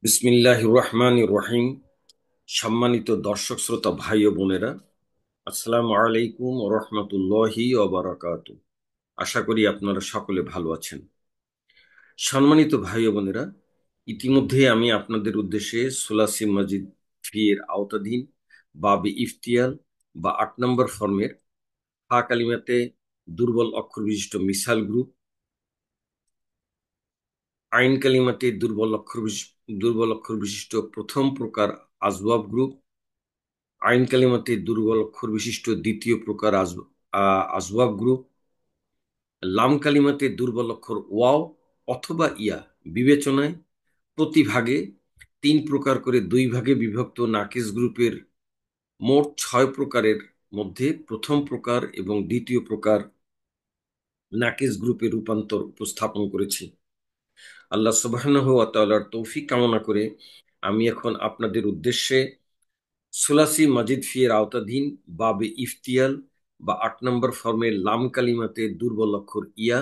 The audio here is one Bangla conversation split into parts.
বিসমিল্লাহির রহমানির রহিম। সম্মানিত দর্শক শ্রোতা ভাই ও বোনেরা, আসসালামু আলাইকুম ওয়া রাহমাতুল্লাহি ওয়া বারাকাতুহু। আশা করি আপনারা সকলে ভালো আছেন। সম্মানিত ভাই ও বোনেরা, ইতিমধ্যে আমি আপনাদের উদ্দেশ্যে সুলাসি মসজিদ ফি এর আওতাধীন বাবে ইফতিয়াল বা ৮ নম্বর ফর্মের ফা কালিমাতে দুর্বল অক্ষর বিশিষ্ট মিসাল গ্রুপ, আইন কালিমাতে দুর্বল অক্ষর বিশিষ্ট প্রথম প্রকার আজওয়াব গ্রুপ, আইন কালিমাতে দুর্বল অক্ষর বিশিষ্ট দ্বিতীয় প্রকার আজওয়াব গ্রুপ, লাম কালিমাতে দুর্বল অক্ষর ওয়াও অথবা ইয়া বিবেচনায় প্রতি ভাগে 3 প্রকার করে 2 ভাগে বিভক্ত নাকিস গ্রুপের মোট 6 প্রকারের মধ্যে প্রথম প্রকার এবং দ্বিতীয় প্রকার নাকিস গ্রুপের রূপান্তর উপস্থাপন করেছি। আল্লাহ সুবহানাহু ওয়া তাআলার তৌফিক কামনা করে আমি এখন আপনাদের উদ্দেশ্যে সুলাসি মাজিদ ফি এর আওতাধীন বাবে ইফতিয়াল বা ৮ নম্বর ফর্মের লাম কালিমাতে দুর্বল অক্ষর ইয়া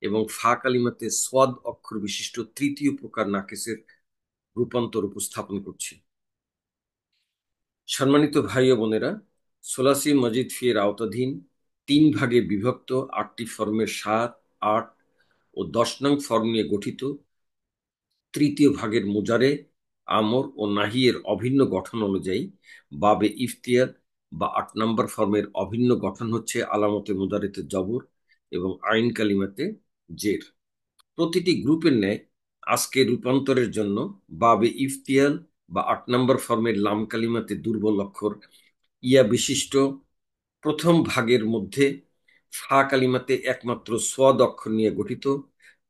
এবং ফা কালিমাতে সোয়াদ অক্ষর বিশিষ্ট তৃতীয় প্রকার নাকিসের রূপান্তর উপস্থাপন করছি। সম্মানিত ভাই ও বোনেরা, সুলাসি মাজিদ ফি এর আওতাধীন 3 ভাগে বিভক্ত 8টি ফর্মের 7, 8 ও 10 নং ফর্ম নিয়ে গঠিত তৃতীয় ভাগের মুজারে, আমর ও নাহিয়ের অভিন্ন গঠন অনুযায়ী বাবে ইফতিয়ার বা 8 নম্বর ফর্মের অভিন্ন গঠন হচ্ছে আলামতে মুদারিতে জবর এবং আইন কালিমাতে জের। প্রতিটি গ্রুপের ন্যায় আজকে রূপান্তরের জন্য বাবে ইফতিয়াল বা 8 নম্বর ফর্মের লাম কালিমাতে দুর্বল অক্ষর ইয়া বিশিষ্ট প্রথম ভাগের মধ্যে ফা কালিমাতে একমাত্র সোয়াদ অক্ষর নিয়ে গঠিত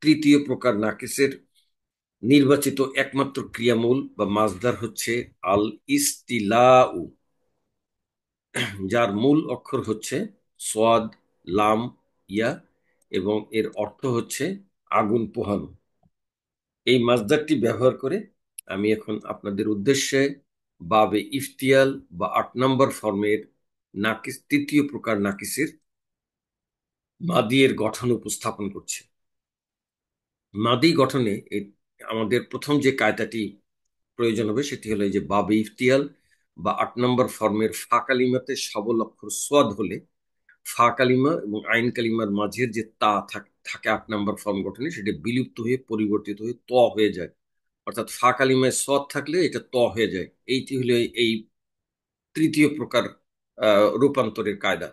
তৃতীয় প্রকার নাকিসের নির্বাচিত একমাত্র ক্রিয়ামূল বা মাসদার হচ্ছে আল ইস্তিলাউ, যার মূল অক্ষর হচ্ছে সোয়াদ, লাম, ইয়া এবং এর অর্থ হচ্ছে আগুন পোহানো। এই মাসদারটি ব্যবহার করে আমি এখন আপনাদের উদ্দেশ্যে বাবে ইফতিয়াল বা 8 নম্বর ফর্মের নাকিস তৃতীয় প্রকার নাকিসের মাদিয়ের গঠন উপস্থাপন করছি। মাদি গঠনে আমাদের প্রথম যে কায়দাটি প্রয়োজন হবে সেটি হলো এই যে বাবে ইফতিয়াল বা 8 নম্বর ফর্মের ফা কালিমাতে সবল অক্ষর সোয়াদ হলে ফা কালিমা এবং আইন কালিমার মাঝের যে তা থাকে 8 নম্বর ফর্ম গঠনে, সেটি বিলুপ্ত হয়ে পরিবর্তিত হয়ে ত হয়ে যায়। অর্থাৎ ফা কালিমায় সদ থাকলে এটা ত হয়ে যায়। এইটি হলো এই তৃতীয় প্রকার রূপান্তরের কায়দা।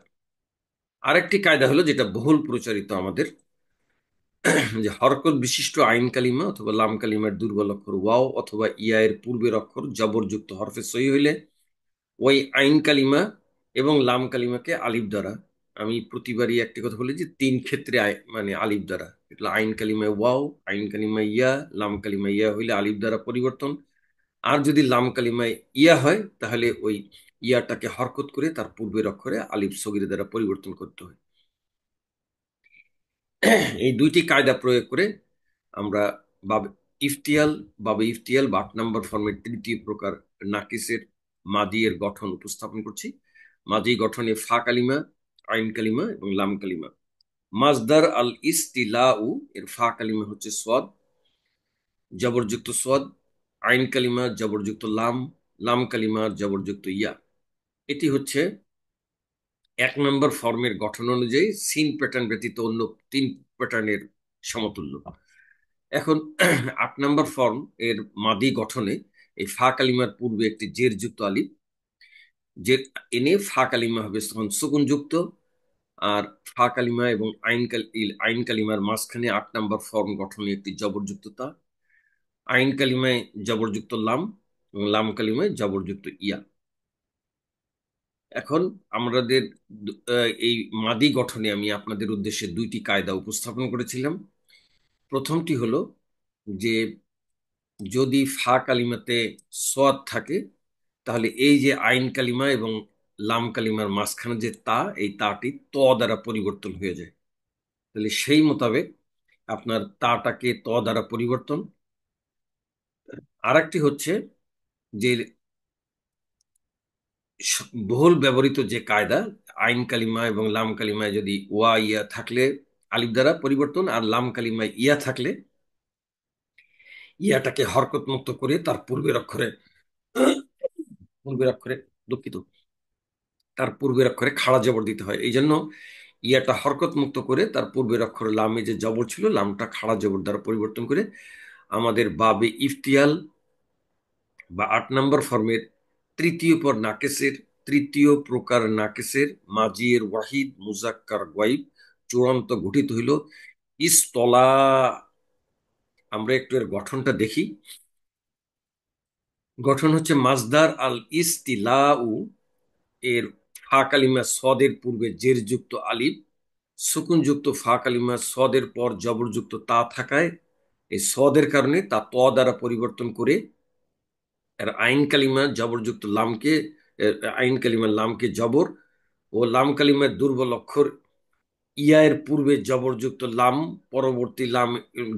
আরেকটি কায়দা হলো যেটা বহুল প্রচারিত আমাদের, যে হরকত বিশিষ্ট আইন কালিমা অথবা লাম কালিমার দুর্বল অক্ষর ওয়াও অথবা ইয়া এর পূর্বের অক্ষর জবরযুক্ত হরফে সই হইলে ওই আইন কালিমা এবং লাম কালিমাকে আলিফ দ্বারা, আমি প্রতিবারই একটি কথা বলি যে 3 ক্ষেত্রে মানে আলিফ দ্বারা, এটা আইন কালিমায় ওয়াও, আইন কালিমায় ইয়া, লাম কালিমায় ইয়া হইলে আলিফ দ্বারা পরিবর্তন। আর যদি লাম কালিমায় ইয়া হয় তাহলে ওই ইয়াটাকে হরকত করে তার পূর্বের অক্ষরে আলিফ সগির দ্বারা পরিবর্তন করতে হয়। এই 2টি কায়দা প্রয়োগ করে আমরা বাব ইফতিয়াল ইফতিয়াল বা 8 নম্বর ফর্মের তৃতীয় প্রকার নাকিসের মাদিয়ের গঠন উপস্থাপন করছি। মাদি গঠনে ফা কালিমা, আইন কালিমা এবং লাম কালিমা। মাজদার আল ইস্তিলাউ এর ফা কালিমা হচ্ছে সোয়াদ, জবরযুক্ত সোয়াদ, আইন কালিমা জবরযুক্ত লাম, লাম কালিমা জবরযুক্ত ইয়া। এটি হচ্ছে 1 নম্বর ফর্মের গঠন অনুযায়ী সিন প্যাটার্ন ব্যতীত অন্য 3 প্যাটার্নের সমতুল্য। এখন 8 নম্বর ফর্ম এর মাদি গঠনে এই ফা কালিমার পূর্বে একটি জের যুক্ত আলিফ, জের এনে ফা কালিমা হবে তখন সুকুন যুক্ত। আর ফা কালিমা এবং আইন কালিমার মাঝখানে 8 নম্বর ফর্ম গঠনে একটি জবরযুক্ত তা, আইন কালিমায় জবরযুক্ত লাম এবং লাম কালিমায় জবরযুক্ত ইয়া। এখন আমাদের এই মাদি গঠনে আমি আপনাদের উদ্দেশ্যে 2টি কায়দা উপস্থাপন করেছিলাম। প্রথমটি হলো যে যদি ফা কালিমাতে সোয়াদ থাকে তাহলে এই যে আইন কালিমা এবং লাম কালিমার মাঝখানে যে তা, এই তাটি ত দ্বারা পরিবর্তন হয়ে যায়। তাহলে সেই মোতাবেক আপনার তাটাকে ত দ্বারা পরিবর্তন। আরেকটি হচ্ছে যে বহুল ব্যবহৃত যে কায়দা, আইন কালিমা এবং লাম কালিমায় যদি ওয়া ইয়া থাকলে আলিফ দ্বারা পরিবর্তন, আর লাম কালিমায় ইয়া থাকলে ইয়াটাকে হরকত মুক্ত করে তার পূর্বের অক্ষরে দুঃখিত, তার পূর্বের অক্ষরে খাড়া জবর দিতে হয়। এই জন্য ইয়াটা হরকত মুক্ত করে তার পূর্বের অক্ষরে লামে যে জবর ছিল লামটা খাড়া জবর দ্বারা পরিবর্তন করে আমাদের বাবে ইফতিয়াল বা 8 নম্বর ফর্মের তৃতীয় প্রকার নাকেসের মাজিয়ের ওয়াহিদ মুজাক্কার গায়ব চূড়ান্ত গঠিত হইল ইস্তলা। আমরা একটু এর গঠনটা দেখি। গঠন হচ্ছে মাজদার আল ইস্তিলাউ এর ফা কালিমা সদের পূর্বে জের যুক্ত আলিফ, সুকুন যুক্ত ফা কালিমা সদের পর জবরযুক্ত তা থাকায় এই সদের কারণে তা ত দ্বারা পরিবর্তন করে আর আইন কালিমা জবরযুক্ত লামকে আইন কালিমার লামকে জবর ও লাম কালিমার দুর্বল অক্ষর ইয়া এর পূর্বে জবরযুক্ত লাম পরবর্তী লাম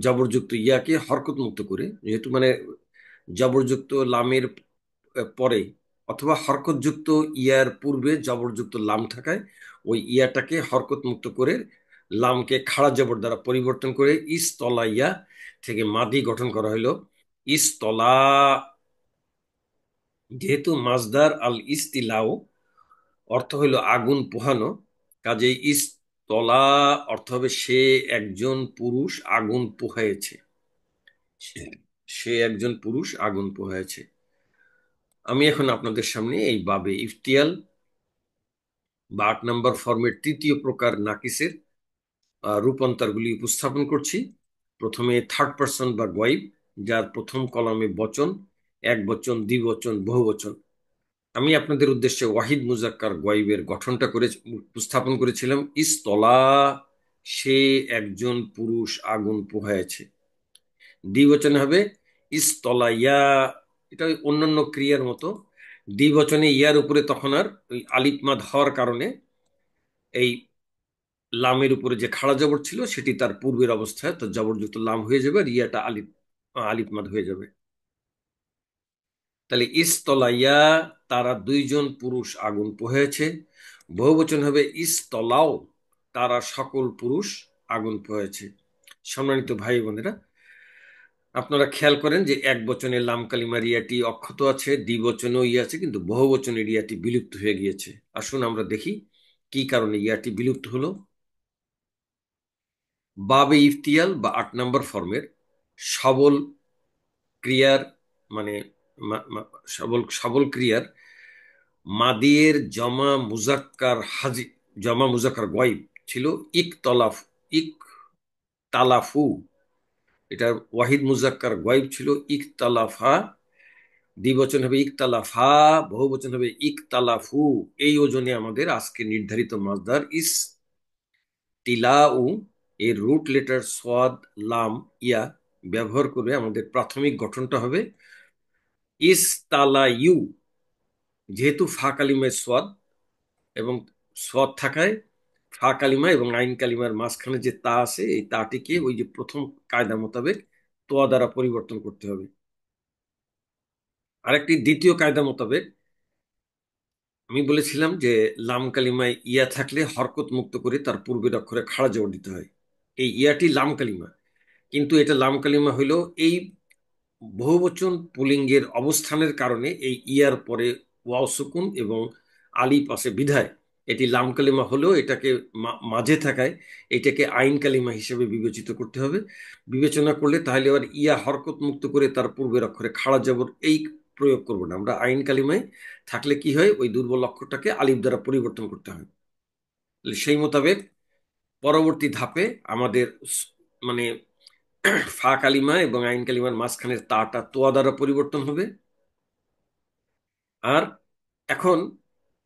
জবরযুক্ত ইয়াকে হরকত মুক্ত করে, যেহেতু মানে জবরযুক্ত লামের পরে অথবা হরকতযুক্ত ইয়ার পূর্বে জবরযুক্ত লাম থাকায় ওই ইয়াটাকে হরকত মুক্ত করে লামকে খাড়া জবর দ্বারা পরিবর্তন করে ইস্তলা ইয়া থেকে মাদি গঠন করা হলো ইস্তলা। যেহেতু মাজদার আল ইস্তিলাও অর্থ হইল আগুন পোহানো, কাজেই ইস্তলা অর্থ হবে সে একজন পুরুষ আগুন পোহাইছে। সে সে একজন পুরুষ আগুন পোহাইছে। আমি এখন আপনাদের সামনে এই বাবে ইফতিয়াল বা 8 নম্বর ফর্মের তৃতীয় প্রকার নাকিসের রূপান্তরগুলি উপস্থাপন করছি। প্রথমে থার্ড পারসন বা গয়েব, যার প্রথম কলামে বচন, এক বচন, দ্বিবচন, বহুবচন। আমি আপনাদের উদ্দেশ্যে ওয়াহিদ মুজাক্কার গয়েবের গঠনটা করে উপস্থাপন করেছিলাম ইস্তলা, সে একজন পুরুষ আগুন পোহাইছে। দ্বিবচনে হবে ইস্তলা ইয়া, এটা ওই অন্যান্য ক্রিয়ার মতো। দ্বিবচনে ইয়ার উপরে তখন আর ওই আলিফ মাদ হওয়ার কারণে এই লামের উপরে যে খাড়া জবর ছিল সেটি তার পূর্বের অবস্থায় তার জবরযুক্ত লাম হয়ে যাবে আর ইয়াটা আলিফ আলিফ মাদ হয়ে যাবে। তাহলে ইস্তলাইয়া, তারা দুইজন পুরুষ আগুন পোহাইছে। বহুবচন হবে ইস্তলাও, তারা সকল পুরুষ আগুন পোহাইছে। সম্মানিত ভাই বোনেরা, আপনারা খেয়াল করেন যে এক বচনে লাম কালিমার ইয়াটি অক্ষত আছে, দ্বিবচনেও ইয়া আছে, কিন্তু বহুবচনের ইয়াটি বিলুপ্ত হয়ে গিয়েছে। আসুন আমরা দেখি কি কারণে ইয়াটি বিলুপ্ত হলো। বাবে ইফতিয়াল বা 8 নম্বর ফর্মের সবল ক্রিয়ার মানে সবল সবল ক্রিয়ার মাদিয়ের জমা মুজাক্কার গয়েব ছিল ইক তালাফু। এটা ওয়াহিদ মুজাক্কার গয়েব ছিল ইকতালাফা, দ্বিবচন হবে ইকতালাফা, বহুবচন হবে ইকতালাফু। এই ওজনে আমাদের আজকে নির্ধারিত মাজদার ইস তিলাউ এর রুট লেটার সোয়াদ লাম ইয়া ব্যবহার করে আমাদের প্রাথমিক গঠনটা হবে ইস্তালাইউ। যেহেতু ফা কালিমায় সোয়াদ এবং সোয়াদ থাকায় ফা কালিমা এবং আইন কালিমার মাঝখানে যে তা আছে এই তাটিকে ওই যে প্রথম কায়দা মোতাবেক তোয়া দ্বারা পরিবর্তন করতে হবে। আরেকটি দ্বিতীয় কায়দা মোতাবেক আমি বলেছিলাম যে লাম কালিমায় ইয়া থাকলে হরকত মুক্ত করে তার পূর্বের অক্ষরে খাড়া জবর দিতে হয়। এই ইয়াটি লাম কালিমা, কিন্তু এটা লাম কালিমা হইলো এই বহুবচন পুলিঙ্গের অবস্থানের কারণে এই ইয়ার পরে ওয়াও সুকুন এবং আলিফ আছে বিধায় এটি লাম কালিমা হলেও এটাকে মাঝে থাকায় এটাকে আইন কালিমা হিসেবে বিবেচিত করতে হবে। বিবেচনা করলে তাহলে আবার ইয়া হরকত মুক্ত করে তার পূর্বের অক্ষরে খাড়া জবর এই প্রয়োগ করব না, আমরা আইন কালিমায় থাকলে কি হয় ওই দুর্বল অক্ষরটাকে আলিফ দ্বারা পরিবর্তন করতে হয়। সেই মোতাবেক পরবর্তী ধাপে আমাদের মানে ফা কালিমা এবং আইন কালিমার মাঝখানের তাটা তোয়া দ্বারা পরিবর্তন হবে। আর এখন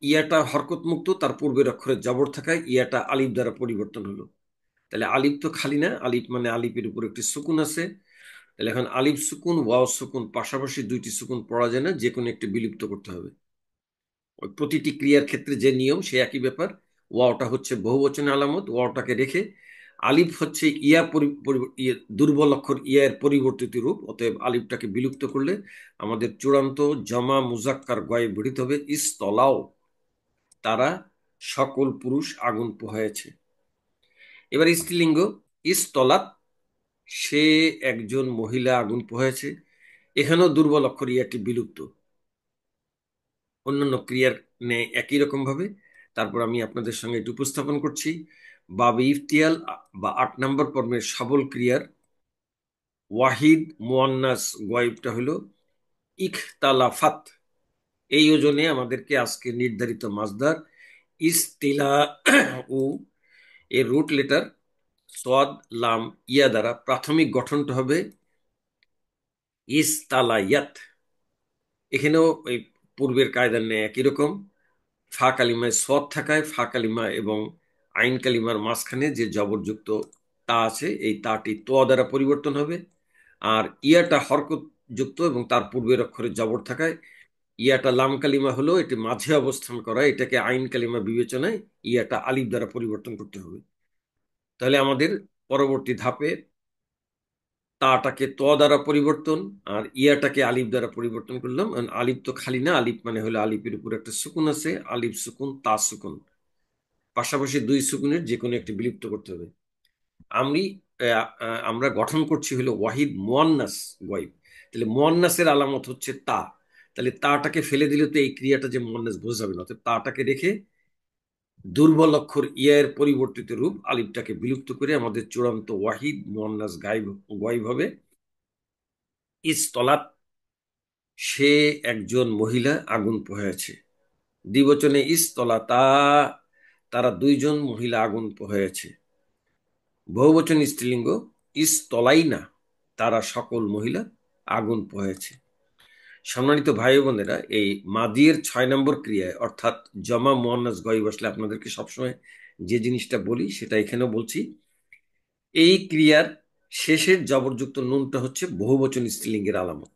ইয়াটা হরকত মুক্ত, তার পূর্বের অক্ষরে জবর থাকায় ইয়াটা আলিফ দ্বারা পরিবর্তন হলো। তাহলে আলিফ তো খালি না, আলিফ মানে আলিফের উপর একটি সুকুন আছে। তাহলে এখন আলিফ সুকুন ওয়াও সুকুন পাশাপাশি দুইটি সুকুন পড়া যায় না, যে কোনো একটি বিলুপ্ত করতে হবে। ওই প্রতিটি ক্রিয়ার ক্ষেত্রে যে নিয়ম সে একই ব্যাপার। ওয়াওটা হচ্ছে বহুবচনের আলামত, ওয়াওটাকে রেখে আলিফ হচ্ছে দুর্বল অক্ষর ইয়া এর পরিবর্তিত রূপ, অতএব আলিফটাকে বিলুপ্ত করলে আমাদের চূড়ান্ত জমা মুজাক্কার গয়েব গঠিত হবে ইস্তলাও, তারা সকল পুরুষ আগুন পোহাইছে। এবার স্ত্রীলিঙ্গ ইস্তলাত, সে একজন মহিলা আগুন পোহাইছে। এখানেও দুর্বল অক্ষর ইয়াটি বিলুপ্ত, অন্যান্য ক্রিয়ার ন্যায় একই রকম ভাবে। তারপর আমি আপনাদের সঙ্গে এটি উপস্থাপন করছি। বাবে ইফতিয়াল বা 8 নম্বর পর্বের সবল ক্রিয়ার ওয়াহিদ মুয়ান্নাস গয়েবটা হলো ইখতালাফাত। এই ওজনে আমাদেরকে আজকে নির্ধারিত মাসদার ইস্তিলা উ এর রুট লেটার সোয়াদ লাম ইয়া দ্বারা প্রাথমিক গঠনটা হবে ইস্তালায়াত। এখানেও এই পূর্বের কায়দার ন্যায় একই রকম। ফা কালিমায় সৎ থাকায় ফা কালিমা এবং আইন কালিমার মাঝখানে যে জবরযুক্ত তা আছে, এই তাটি তোয়া দ্বারা পরিবর্তন হবে। আর ইয়াটা হরকত যুক্ত এবং তার পূর্বের অক্ষরে জবর থাকায় ইয়াটা লাম কালিমা হলো, এটি মাঝে অবস্থান করা, এটাকে আইন কালিমা বিবেচনায় ইয়াটা আলিফ দ্বারা পরিবর্তন করতে হবে। তাহলে আমাদের পরবর্তী ধাপে তাটাকে ত দ্বারা পরিবর্তন আর ইয়াটাকে আলিফ দ্বারা পরিবর্তন করলাম। আলিফ তো খালি না, আলিফ মানে হলো আলিফের উপর একটা সুকুন আছে, আলিফ সুকুন তা সুকুন, পাশাপাশি দুই সুকুনের যে কোনো একটি বিলুপ্ত করতে হবে। আমি আমরা গঠন করছি হলো ওয়াহিদ মুয়ান্নাস গয়েব। তাহলে মুয়ান্নাসের আলামত হচ্ছে তা। তাহলে তাটাকে ফেলে দিলে তো এই ক্রিয়াটা যে মুয়ান্নাস বোঝাবে না, অর্থাৎ তাটাকে রেখে দুর্বল অক্ষর ইয়ের পরিবর্তিত রূপ আলিফটাকে বিলুপ্ত করে আমাদের চূড়ান্ত ওয়াহিদ মুয়ান্নাস গায়েব গয়েব হবে ইস্তলাত। সে একজন মহিলা আগুন পোহাইছে। দ্বিবচনে ইস্তলাতা, তারা দুইজন মহিলা আগুন পোহাইছে। বহুবচন স্ত্রীলিঙ্গ ইস্তলাইনা, তারা সকল মহিলা আগুন পোহাইছে। সম্মানিত ভাই বোনেরা, এই মাদিয়ের 6 নম্বর ক্রিয়ায় অর্থাৎ জমা মুয়ান্নাস গয়েব আসলে আপনাদেরকে সবসময় যে জিনিসটা বলি সেটা এখানেও বলছি। এই ক্রিয়ার শেষের জবরযুক্ত নুনটা হচ্ছে বহুবচন স্ত্রীলিঙ্গের আলামত।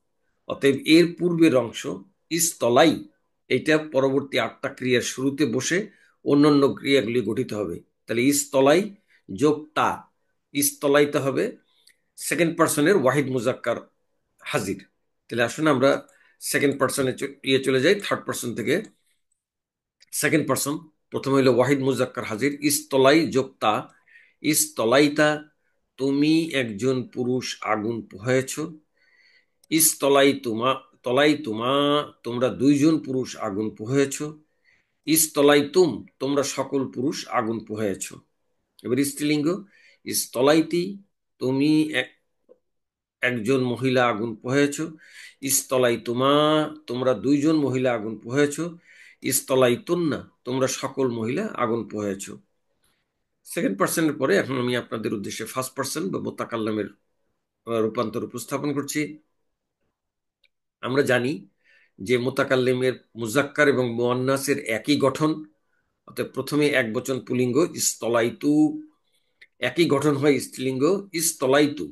অতএব এর পূর্বের অংশ ইস্তলাই, এটা পরবর্তী 8টা ক্রিয়ার শুরুতে বসে অন্যান্য ক্রিয়াগুলি গঠিত হবে। তাহলে ইস্তলাই যোগ তা, ইস্তলাইতে হবে সেকেন্ড পার্সনের ওয়াহিদ মুজাক্কার হাজির। তাহলে আসুন আমরা সেকেন্ড পার্সনে চলে যাই, থার্ড পার্সন থেকে সেকেন্ড পার্সন। প্রথমে হলো ওয়াহিদ মুজাক্কার হাজির ইস্তলাই যোগ তা, ইস্তলাইতা, তুমি একজন পুরুষ আগুন পোহাইছ। ইস্তলাই তুমা, তলাই তুমা, তোমরা দুইজন পুরুষ আগুন পোহাইছ। ইস্তলাই তুম, তোমরা সকল পুরুষ আগুন পোহাইছ। এবার স্ত্রীলিঙ্গ ইস্তলাইতি, তুমি একজন মহিলা আগুন পোহাইছ। ইস্তলাই তুমা, তোমরা দুইজন মহিলা আগুন পোহাইছ। ইস্তলাই তুন্না, তোমরা সকল মহিলা আগুন পোহাইছ। সেকেন্ড পার্সনের পরে এখন আমি আপনাদের উদ্দেশ্যে ফার্স্ট পার্সন বা মোতাকাল্লামের রূপান্তর উপস্থাপন করছি। আমরা জানি যে মোতাকাল্লিমের মুজাক্কার এবং মুয়ান্নাসের একই গঠন, অর্থাৎ প্রথমে এক বচন পুলিঙ্গ ইস্তলাইতু, একই গঠন হয় স্ত্রীলিঙ্গ ইস্তলাইতু,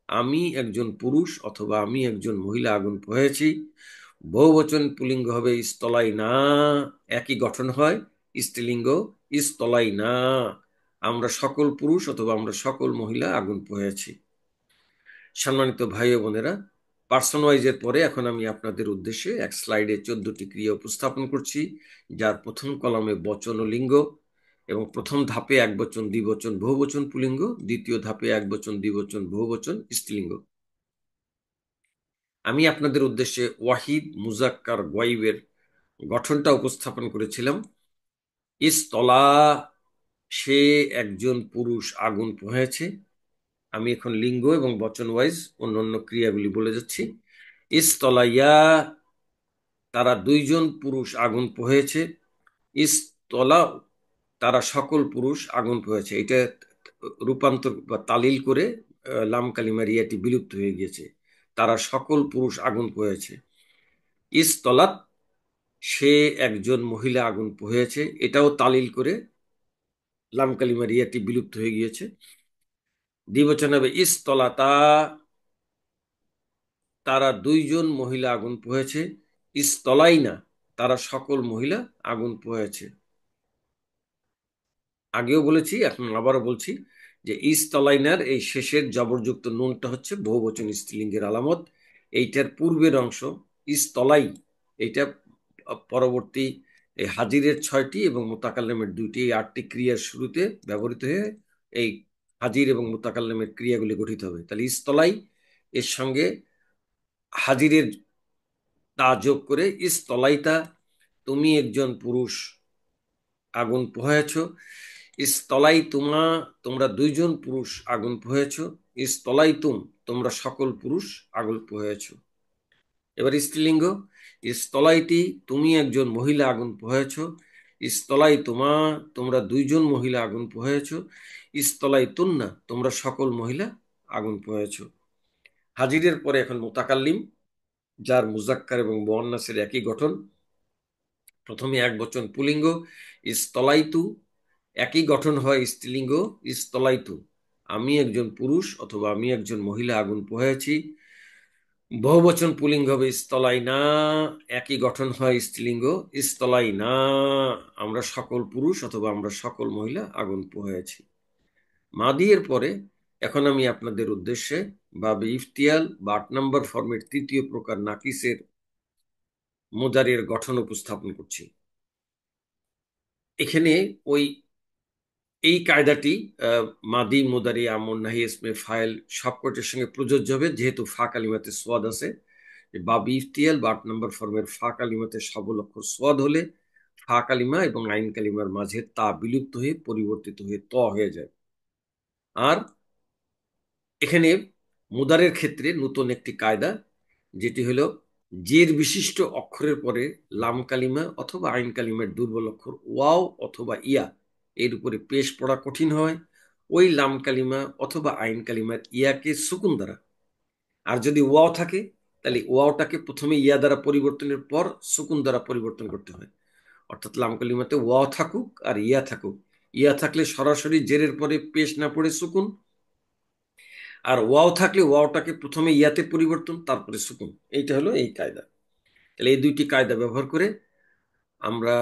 আমি একজন পুরুষ অথবা আমি একজন মহিলা আগুন পোহাইছি। বহুবচন পুলিঙ্গ হবে ইস্তলাই না, একই গঠন হয় স্ত্রীলিঙ্গ ইস্তলাই না, আমরা সকল পুরুষ অথবা আমরা সকল মহিলা আগুন পোহাইছি। সম্মানিত ভাই ও বোনেরা, পার্সন ওয়াইজের পরে এখন আমি আপনাদের উদ্দেশ্যে এক স্লাইডে 14টি ক্রিয়া উপস্থাপন করছি, যার প্রথম কলামে বচন ও লিঙ্গ এবং প্রথম ধাপে এক বচন দ্বিবচন বহুবচন পুলিঙ্গ, দ্বিতীয় ধাপে এক বচন দ্বিবচন বহুবচন স্ত্রীলিঙ্গ। আমি আপনাদের উদ্দেশ্যে ওয়াহিদ মুজাক্কার গয়েবের গঠনটা উপস্থাপন করেছিলাম। ইস্তলা, সে একজন পুরুষ আগুন পোহাইছে। আমি এখন লিঙ্গ এবং বচন ওয়াইজ অন্যান্য ক্রিয়াগুলি বলে যাচ্ছি। ইস্তলাইয়া, তারা দুইজন পুরুষ আগুন পোহাইছে। ইস্তলা, তারা সকল পুরুষ আগুন পোহাইছে। এটা রূপান্তর বা তালিল করে লাম কালিমার ইয়াটি বিলুপ্ত হয়ে গিয়েছে, তারা সকল পুরুষ আগুন পোহাইছে। ইস্তলাত, সে একজন মহিলা আগুন পোহাইছে, এটাও তালিল করে লাম কালিমার ইয়াটি বিলুপ্ত হয়ে গিয়েছে। দ্বিবচন হবে ইস্তলাতা, তারা দুইজন মহিলা আগুন পোহাইছে। ইস্তলাইনা, তারা সকল মহিলা আগুন পোহাইছে। আগেও বলেছি এখন আবারও বলছি যে ইস্তলাইনার এই শেষের জবরযুক্ত নুনটা হচ্ছে বহুবচন স্ত্রীলিঙ্গের আলামত। এইটার পূর্বের অংশ ইস্তলাই, এইটা পরবর্তী এই হাজিরের 6টি এবং মোতাকাল্লামের 2টি, 8টি ক্রিয়ার শুরুতে ব্যবহৃত হয়ে এই হাজির এবং মুতাকাল্লিমের ক্রিয়াগুলি গঠিত হবে। তাহলে ইস্তলাই এর সঙ্গে হাজিরের তা যোগ করে ইস্তলাইতা, তুমি একজন পুরুষ আগুন পোহায়েছ। ইস্তলাই তুমা, তোমরা দুইজন পুরুষ আগুন পোহায়েছ। ইস্তলাই তুম, তোমরা সকল পুরুষ আগুন পোহায়েছ। এবার স্ত্রীলিঙ্গ, ইস্তলাইতি, তুমি একজন মহিলা আগুন পোহায়েছ। ইস্তলাই তুমা, তোমরা দুইজন মহিলা আগুন পোহায়েছ। ইস্তলাই তুন্না, তোমরা সকল মহিলা আগুন পোহায়েছ। হাজিরের পরে এখন মুতাকাল্লিম, যার মুজাক্কার এবং মুয়ান্নাসের একই গঠন। প্রথমে এক বচন পুলিঙ্গ ইস্তলাইতু, একই গঠন হয় স্ত্রীলিঙ্গ ইস্তলাইতু, আমি একজন পুরুষ অথবা আমি একজন মহিলা আগুন পোহাইছি। বহুবচন পুলিঙ্গ হবে ইস্তলাই না, একই গঠন হয় স্ত্রীলিঙ্গ ইস্তলাই না, আমরা সকল পুরুষ অথবা আমরা সকল মহিলা আগুন পোহাইছি। মাদি এর পরে এখন আমি আপনাদের উদ্দেশ্যে বাবে ইফতিয়াল বা 8 নম্বর ফর্মের তৃতীয় প্রকার নাকিসের মুদারির গঠন উপস্থাপন করছি। এখানে ওই এই কায়দাটি মাদি, মুদারি, আমর, নাহি, ইসমে ফাইল সবকটির সঙ্গে প্রযোজ্য হবে, যেহেতু ফা কালিমাতে সোয়াদ আছে। বাবি ইফতিয়াল বা 8 নম্বর ফর্মের ফা কালিমাতে সবল অক্ষর সোয়াদ হলে ফা কালিমা এবং আইন কালিমার মাঝে তা বিলুপ্ত হয়ে পরিবর্তিত হয়ে ত হয়ে যায়। আর এখানে মুদারের ক্ষেত্রে নতুন একটি কায়দা, যেটি হলো জের বিশিষ্ট অক্ষরের পরে লাম কালিমা অথবা আইন কালিমার দুর্বল অক্ষর ওয়াও অথবা ইয়া এর উপরে পেশ পড়া কঠিন হয় ওই লাম কালিমা অথবা আইন কালিমার ইয়াকে সুকুন দ্বারা। আর যদি ওয়াও থাকে তাহলে ওয়াওটাকে প্রথমে ইয়া দ্বারা পরিবর্তনের পর সুকুন দ্বারা পরিবর্তন করতে হয়। অর্থাৎ লাম কালিমাতে ওয়াও থাকুক আর ইয়া থাকুক, ইয়া থাকলে সরাসরি জেরের পরে পেশ না পড়ে সুকুন, আর ওয়াও থাকলে ওয়াওটাকে প্রথমে ইয়াতে পরিবর্তন তারপরে সুকুন। এইটা হলো এই কায়দা। তাহলে এই দুইটি কায়দা ব্যবহার করে আমরা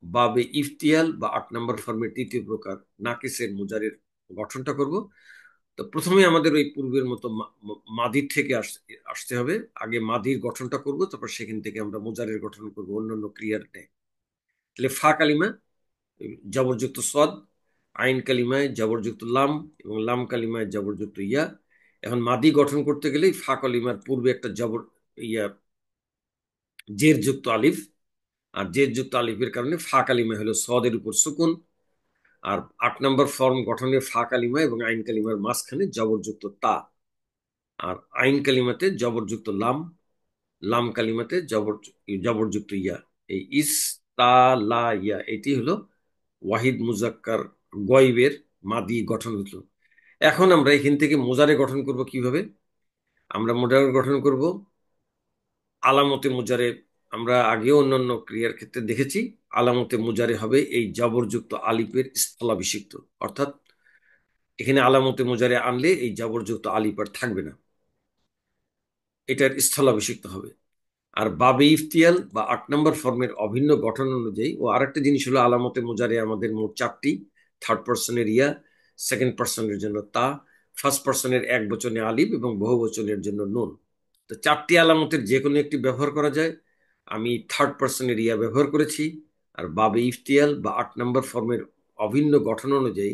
বাবে ইফতিয়াল বা 8 নম্বর ফর্মের তৃতীয় প্রকার নাকিসের মুজারের গঠনটা করব। তো প্রথমে আমাদের ওই পূর্বের মতো মাদির থেকে আসতে হবে। আগে মাদির গঠনটা করব, তারপর সেখান থেকে আমরা মুজারের গঠন করব অন্যান্য ক্রিয়ার ন্যায়। তাহলে ফা কালিমা জবরযুক্ত সদ, আইন কালিমায় জবরযুক্ত লাম এবং লাম কালিমায় জবরযুক্ত ইয়া। এখন মাদি গঠন করতে গেলে ফা কালিমার পূর্বে একটা জবর ইয়া জের যুক্ত আলিফ, আর জের যুক্ত আলিফের কারণে ফা কালিমা হলো সদের উপর সুকুন। আর 8 নম্বর ফর্ম গঠনে ফা কালিমা এবং আইন কালিমার মাঝখানে জবরযুক্ত তা, আর আইন কালিমাতে জবরযুক্ত লাম, লাম কালিমাতে জবরযুক্ত ইয়া। এই ইস তা লা ইয়া এটি হলো ওয়াহিদ মুজাক্কার গয়বের মাদি গঠন হলো। এখন আমরা এখান থেকে মুজারে গঠন করব কিভাবে? আমরা মুজারে গঠন করব আলামতে মুজারে। আমরা আগেও অন্যান্য ক্রিয়ার ক্ষেত্রে দেখেছি আলামতে মুজারে হবে এই জবরযুক্ত আলিফের স্থলাভিষিক্ত, অর্থাৎ এখানে আলামতে মুজারে আনলে এই জবরযুক্ত আলিফ আর থাকবে না, এটার স্থলাভিষিক্ত হবে। আর বাবে ইফতিয়াল বা 8 নম্বর ফর্মের অভিন্ন গঠন অনুযায়ী ও আরেকটা জিনিস হলো আলামতে মুজারে আমাদের মোট 4টি। থার্ড পার্সনের ইয়া, সেকেন্ড পার্সনের জন্য তা, ফার্স্ট পার্সনের এক বচনে আলিফ এবং বহু বচনের জন্য নুন। তো 4টি আলামতের যে কোনো একটি ব্যবহার করা যায়। আমি থার্ড পার্সনের ইয়া ব্যবহার করেছি। আর বাবে ইফতিয়াল বা 8 নম্বর ফর্মের অভিন্ন গঠন অনুযায়ী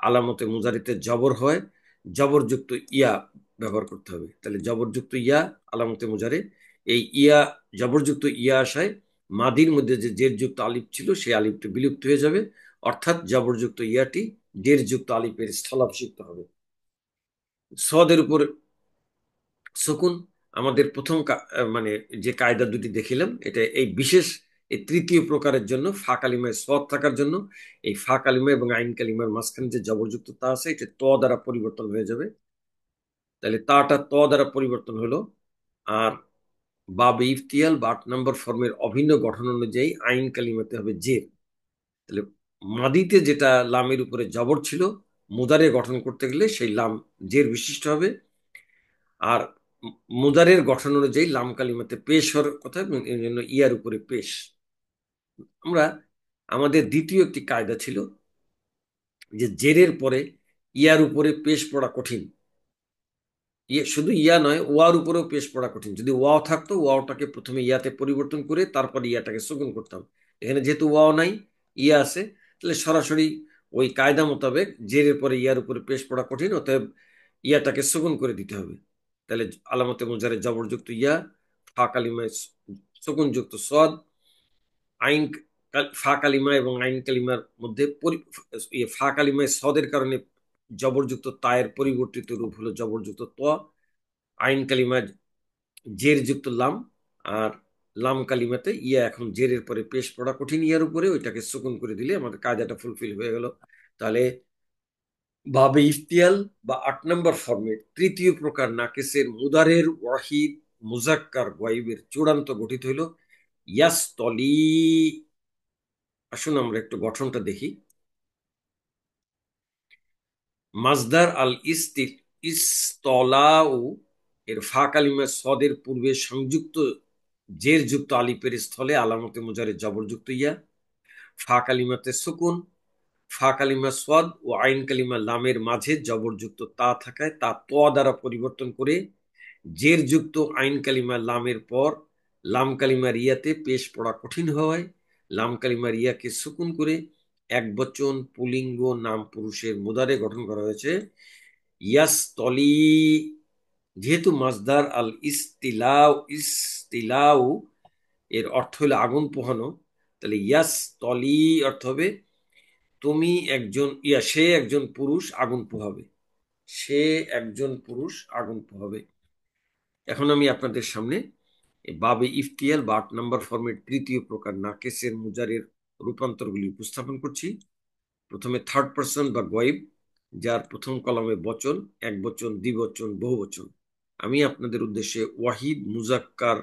আলামতে মুজারিতে জবর হয়, জবরযুক্ত ইয়া ব্যবহার করতে হবে। তাহলে জবরযুক্ত ইয়া আলামতে মুজারে, এই ইয়া জবরযুক্ত ইয়া আসায় মাদির মধ্যে যে জেরযুক্ত আলিফ ছিল সেই আলিফটি বিলুপ্ত হয়ে যাবে, অর্থাৎ জবরযুক্ত ইয়াটি জেরযুক্ত আলিফের স্থলাভিষিক্ত হবে। সদের উপর সুকুন। আমাদের প্রথম মানে যে কায়দা দুটি দেখিলাম এটা এই বিশেষ এই তৃতীয় প্রকারের জন্য ফা কালিমায় সদ থাকার জন্য এই ফা কালিমা এবং আইন কালিমার মাঝখানে যে জবরযুক্ত তা আছে এটা ত দ্বারা পরিবর্তন হয়ে যাবে। তাহলে তাটা ত দ্বারা পরিবর্তন হলো। আর বাবে ইফতিয়াল বা 8 নম্বর ফর্মের অভিন্ন গঠন অনুযায়ী আইন কালিমাতে হবে জের। তাহলে মাদিতে যেটা লামের উপরে জবর ছিল মুদারে গঠন করতে গেলে সেই লাম জের বিশিষ্ট হবে। আর মুদারের গঠন অনুযায়ী লাম কালিমাতে পেশ হওয়ার কথা এবং এর জন্য ইয়ার উপরে পেশ। আমরা আমাদের দ্বিতীয় একটি কায়দা ছিল যে জেরের পরে ইয়ার উপরে পেশ পড়া কঠিন। শুধু ইয়া নয়, ওয়ার উপরেও পেশ পড়া কঠিন। যদি ওয়াও থাকতো ওয়াওটাকে প্রথমে ইয়াতে পরিবর্তন করে তারপর ইয়াটাকে সুকুন করতাম। এখানে যেহেতু ওয়াও নাই, ইয়া আছে, তাহলে সরাসরি ওই কায়দা মোতাবেক জেরের পরে ইয়ার উপরে পেশ পড়া কঠিন, অতএব ইয়াটাকে সুকুন করে দিতে হবে। তাহলে আলামতে মুজারে জবরযুক্ত ইয়া, ফা কালিমায় সুকুনযুক্ত সদ, আইন ফা কালিমা এবং আইন কালিমার মধ্যে ফা কালিমায় সদের কারণে জবরযুক্ত তায়ের পরিবর্তিত রূপ হলো জবরযুক্ত ত, আইন কালিমায় জের যুক্ত লাম, আর লাম কালিমাতে ইয়া এখন জেরের পরে পেশ পড়া কঠিন ইয়ার উপরে ওইটাকে সুকুন করে দিলে আমাদের কায়দাটা ফুলফিল হয়ে গেল। তাহলে বাবে ইফতিয়াল বা 8 নম্বর ফর্মেট তৃতীয় প্রকার নাকেসের মুদারের ওয়াহিদ মুজাক্কার গায়বের চূড়ান্ত গঠিত হইল ইয়াস্তলি। আসুন আমরা একটু গঠনটা দেখি। মাজদার আল ইস্তলাউ এর ফা কালিমা সদের পূর্বে সংযুক্ত জের যুক্ত আলিফের স্থলে আলামতে মুজারে জবরযুক্ত ইয়া, ফা কালিমাতে সুকুন, ফা কালিমা সদ ও আইন কালিমা লামের মাঝে জবরযুক্ত তা থাকায় তা ত দ্বারা পরিবর্তন করে জের যুক্ত আইন কালিমা লামের পর লাম কালিমা রিয়াতে পেশ পড়া কঠিন হওয়ায় লাম কালিমা রিয়াকে সুকুন করে এক বচন পুলিঙ্গ নাম পুরুষের মুদারে গঠন করা হয়েছে ইয়াস্তলি। যেহেতু মাজদার আল ইস্তিলাউ এর অর্থ হলো আগুন পোহানো, তাহলে ইয়াস্তলি অর্থ হবে তুমি একজন সে একজন পুরুষ আগুন পোহাবে, সে একজন পুরুষ আগুন পোহাবে। এখন আমি আপনাদের সামনে বাবে ইফতিয়াল বা 8 নম্বর ফর্মের তৃতীয় প্রকার নাকেসের মুজারের রূপান্তরগুলি উপস্থাপন করছি। প্রথমে থার্ড পারসন বা গয়েব, যার প্রথম কলামে বচন, এক বচন, দ্বিবচন, বহুবচন। আমি আপনাদের উদ্দেশ্যে ওয়াহিদ মুজাক্কার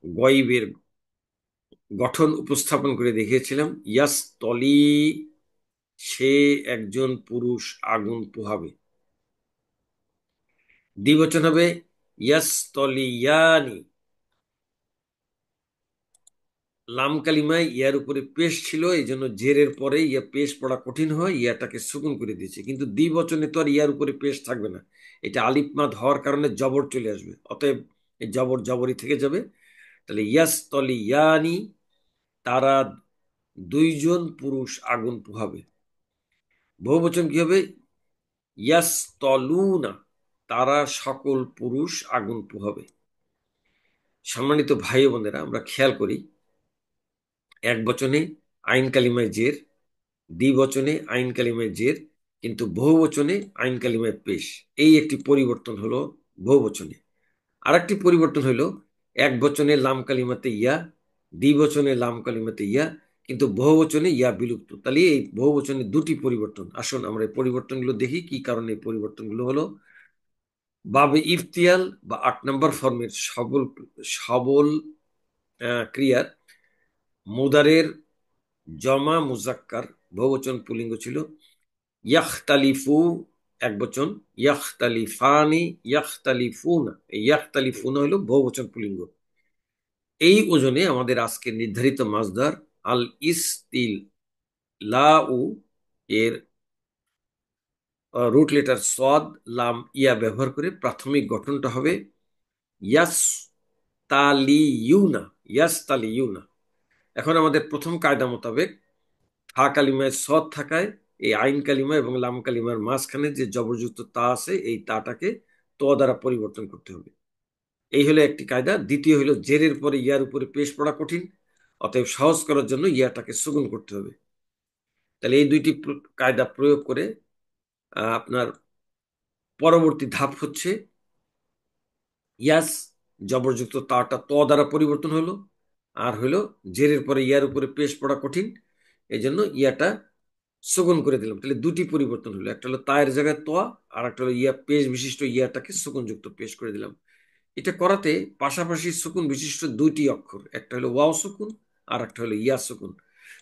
গয়েবের গঠন উপস্থাপন করে দেখিয়েছিলাম। ইয়াস তলি, সে একজন পুরুষ আগুন পোহাবে। দ্বিবচন হবে ইয়াস তলিয়ানি, লাম কালিমায় ইয়ার উপরে পেশ ছিল, এই জন্য জেরের পরে ইয়া পেশ পড়া কঠিন হয়, ইয়াটাকে সুকুন করে দিয়েছে। কিন্তু দ্বিবচনে তো আর ইয়ার উপরে পেশ থাকবে না, এটা আলিফ মাদ হওয়ার কারণে জবর চলে আসবে, অতএব এই জবর জবরই থেকে যাবে। তাহলে ইয়াস তলি ইয়ানি, তারা দুইজন পুরুষ আগুন পোহাবে। বহুবচন কি হবে? ইয়াস তলুনা, তারা সকল পুরুষ আগুন পোহাবে। সম্মানিত ভাই বোনেরা, আমরা খেয়াল করি এক বচনে আইন কালিমায় জের, দ্বিবচনে আইন কালিমায় জের, কিন্তু বহুবচনে আইন কালিমায় পেশ। এই একটি পরিবর্তন হলো বহুবচনে। আর একটি পরিবর্তন হলো এক বচনে লাম কালিমাতে ইয়া, দ্বিবচনে লাম কালিমাতে ইয়া, কিন্তু বহুবচনে ইয়া বিলুপ্ত। তাহলে এই বহুবচনে দুটি পরিবর্তন। আসুন আমরা এই পরিবর্তনগুলো দেখি কি কারণে এই পরিবর্তনগুলো হলো। বাবে ইফতিয়াল বা 8 নম্বর ফর্মের সবল সবল ক্রিয়ার মুদারের জমা মুজাক্কার বহুবচন পুলিঙ্গ ছিল ইয়াখতালিফু এক বচন, ইয়াখতালিফানি, ইয়াখতালিফুনা। এই ইয়াখতালিফুনা হলো বহুবচন পুলিঙ্গ। এই ওজনে আমাদের আজকে নির্ধারিত মাজদার আল ইস্তিল লাউ এর রুট লেটার সদ লাম ইয়া ব্যবহার করে প্রাথমিক গঠনটা হবে ইয়াস তালিউনা, ইয়াস তালিউনা। এখন আমাদের প্রথম কায়দা মোতাবেক ফা কালিমায় সদ থাকায় এই আইন কালিমা এবং লাম কালিমার মাঝখানে যে জবরযুক্ত তা আছে এই তাটাকে ত দ্বারা পরিবর্তন করতে হবে। এই হলো একটি কায়দা। দ্বিতীয় হলো জেরের পরে ইয়ার উপরে পেশ পড়া কঠিন, অতএব সহজ করার জন্য ইয়াটাকে সুগুন করতে হবে। তাহলে এই দুইটি কায়দা প্রয়োগ করে আপনার পরবর্তী ধাপ হচ্ছে ইয়াস জবরযুক্ত তাটা ত দ্বারা পরিবর্তন হলো, আর হলো জেরের পরে ইয়ার উপরে পেশ পড়া কঠিন, এই জন্য ইয়াটা সুগুন করে দিলাম। তাহলে দুটি পরিবর্তন হলো, একটা হলো তায়ের জায়গায় তোয়া, আর একটা হলো ইয়া পেশ বিশিষ্ট ইয়াটাকে সুকুনযুক্ত পেশ করে দিলাম। এটা করাতে পাশাপাশি সুকুন বিশিষ্ট দুইটি অক্ষর, একটা হলো ওয়াও সুকুন আর একটা হলো ইয়া সুকুন।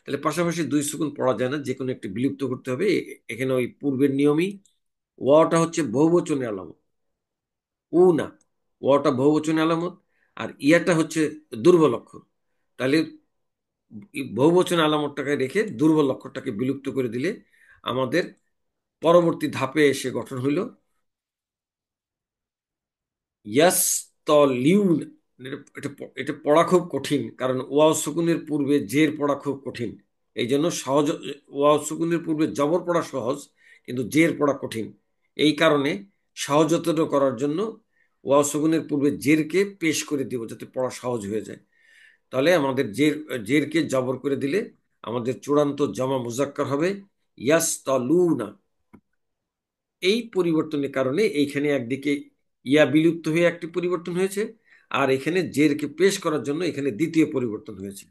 তাহলে পাশাপাশি দুই সুকুন পড়া যায় না, যে কোনো একটি বিলুপ্ত করতে হবে। এখানে ওই পূর্বের নিয়মই ওয়াওটা হচ্ছে বহুবচনের আলামত, উ না, ওয়াওটা বহুবচনের আলামত, আর ইয়াটা হচ্ছে দুর্বল অক্ষর। তাহলে বহুবচন আলামতটাকে রেখে দুর্বল অক্ষরটাকে বিলুপ্ত করে দিলে আমাদের পরবর্তী ধাপে এসে গঠন হইল ইয়াস্তলিউন। এটা এটা এটা পড়া খুব কঠিন, কারণ ওয়াও সুকুনের পূর্বে জের পড়া খুব কঠিন। এই জন্য সহজ, ওয়াও সুকুনের পূর্বে জবর পড়া সহজ কিন্তু জের পড়া কঠিন। এই কারণে সহজতর করার জন্য ওয়াও সুকুনের পূর্বে জেরকে পেশ করে দিব যাতে পড়া সহজ হয়ে যায়। তাহলে আমাদের জেরকে জবর করে দিলে আমাদের চূড়ান্ত জমা মুজাক্কার হবে ইয়াসতালুনা। এই পরিবর্তনের কারণে এইখানে একদিকে ইয়া বিলুপ্ত হয়ে একটি পরিবর্তন হয়েছে, আর এখানে জেরকে পেশ করার জন্য এখানে দ্বিতীয় পরিবর্তন হয়েছে,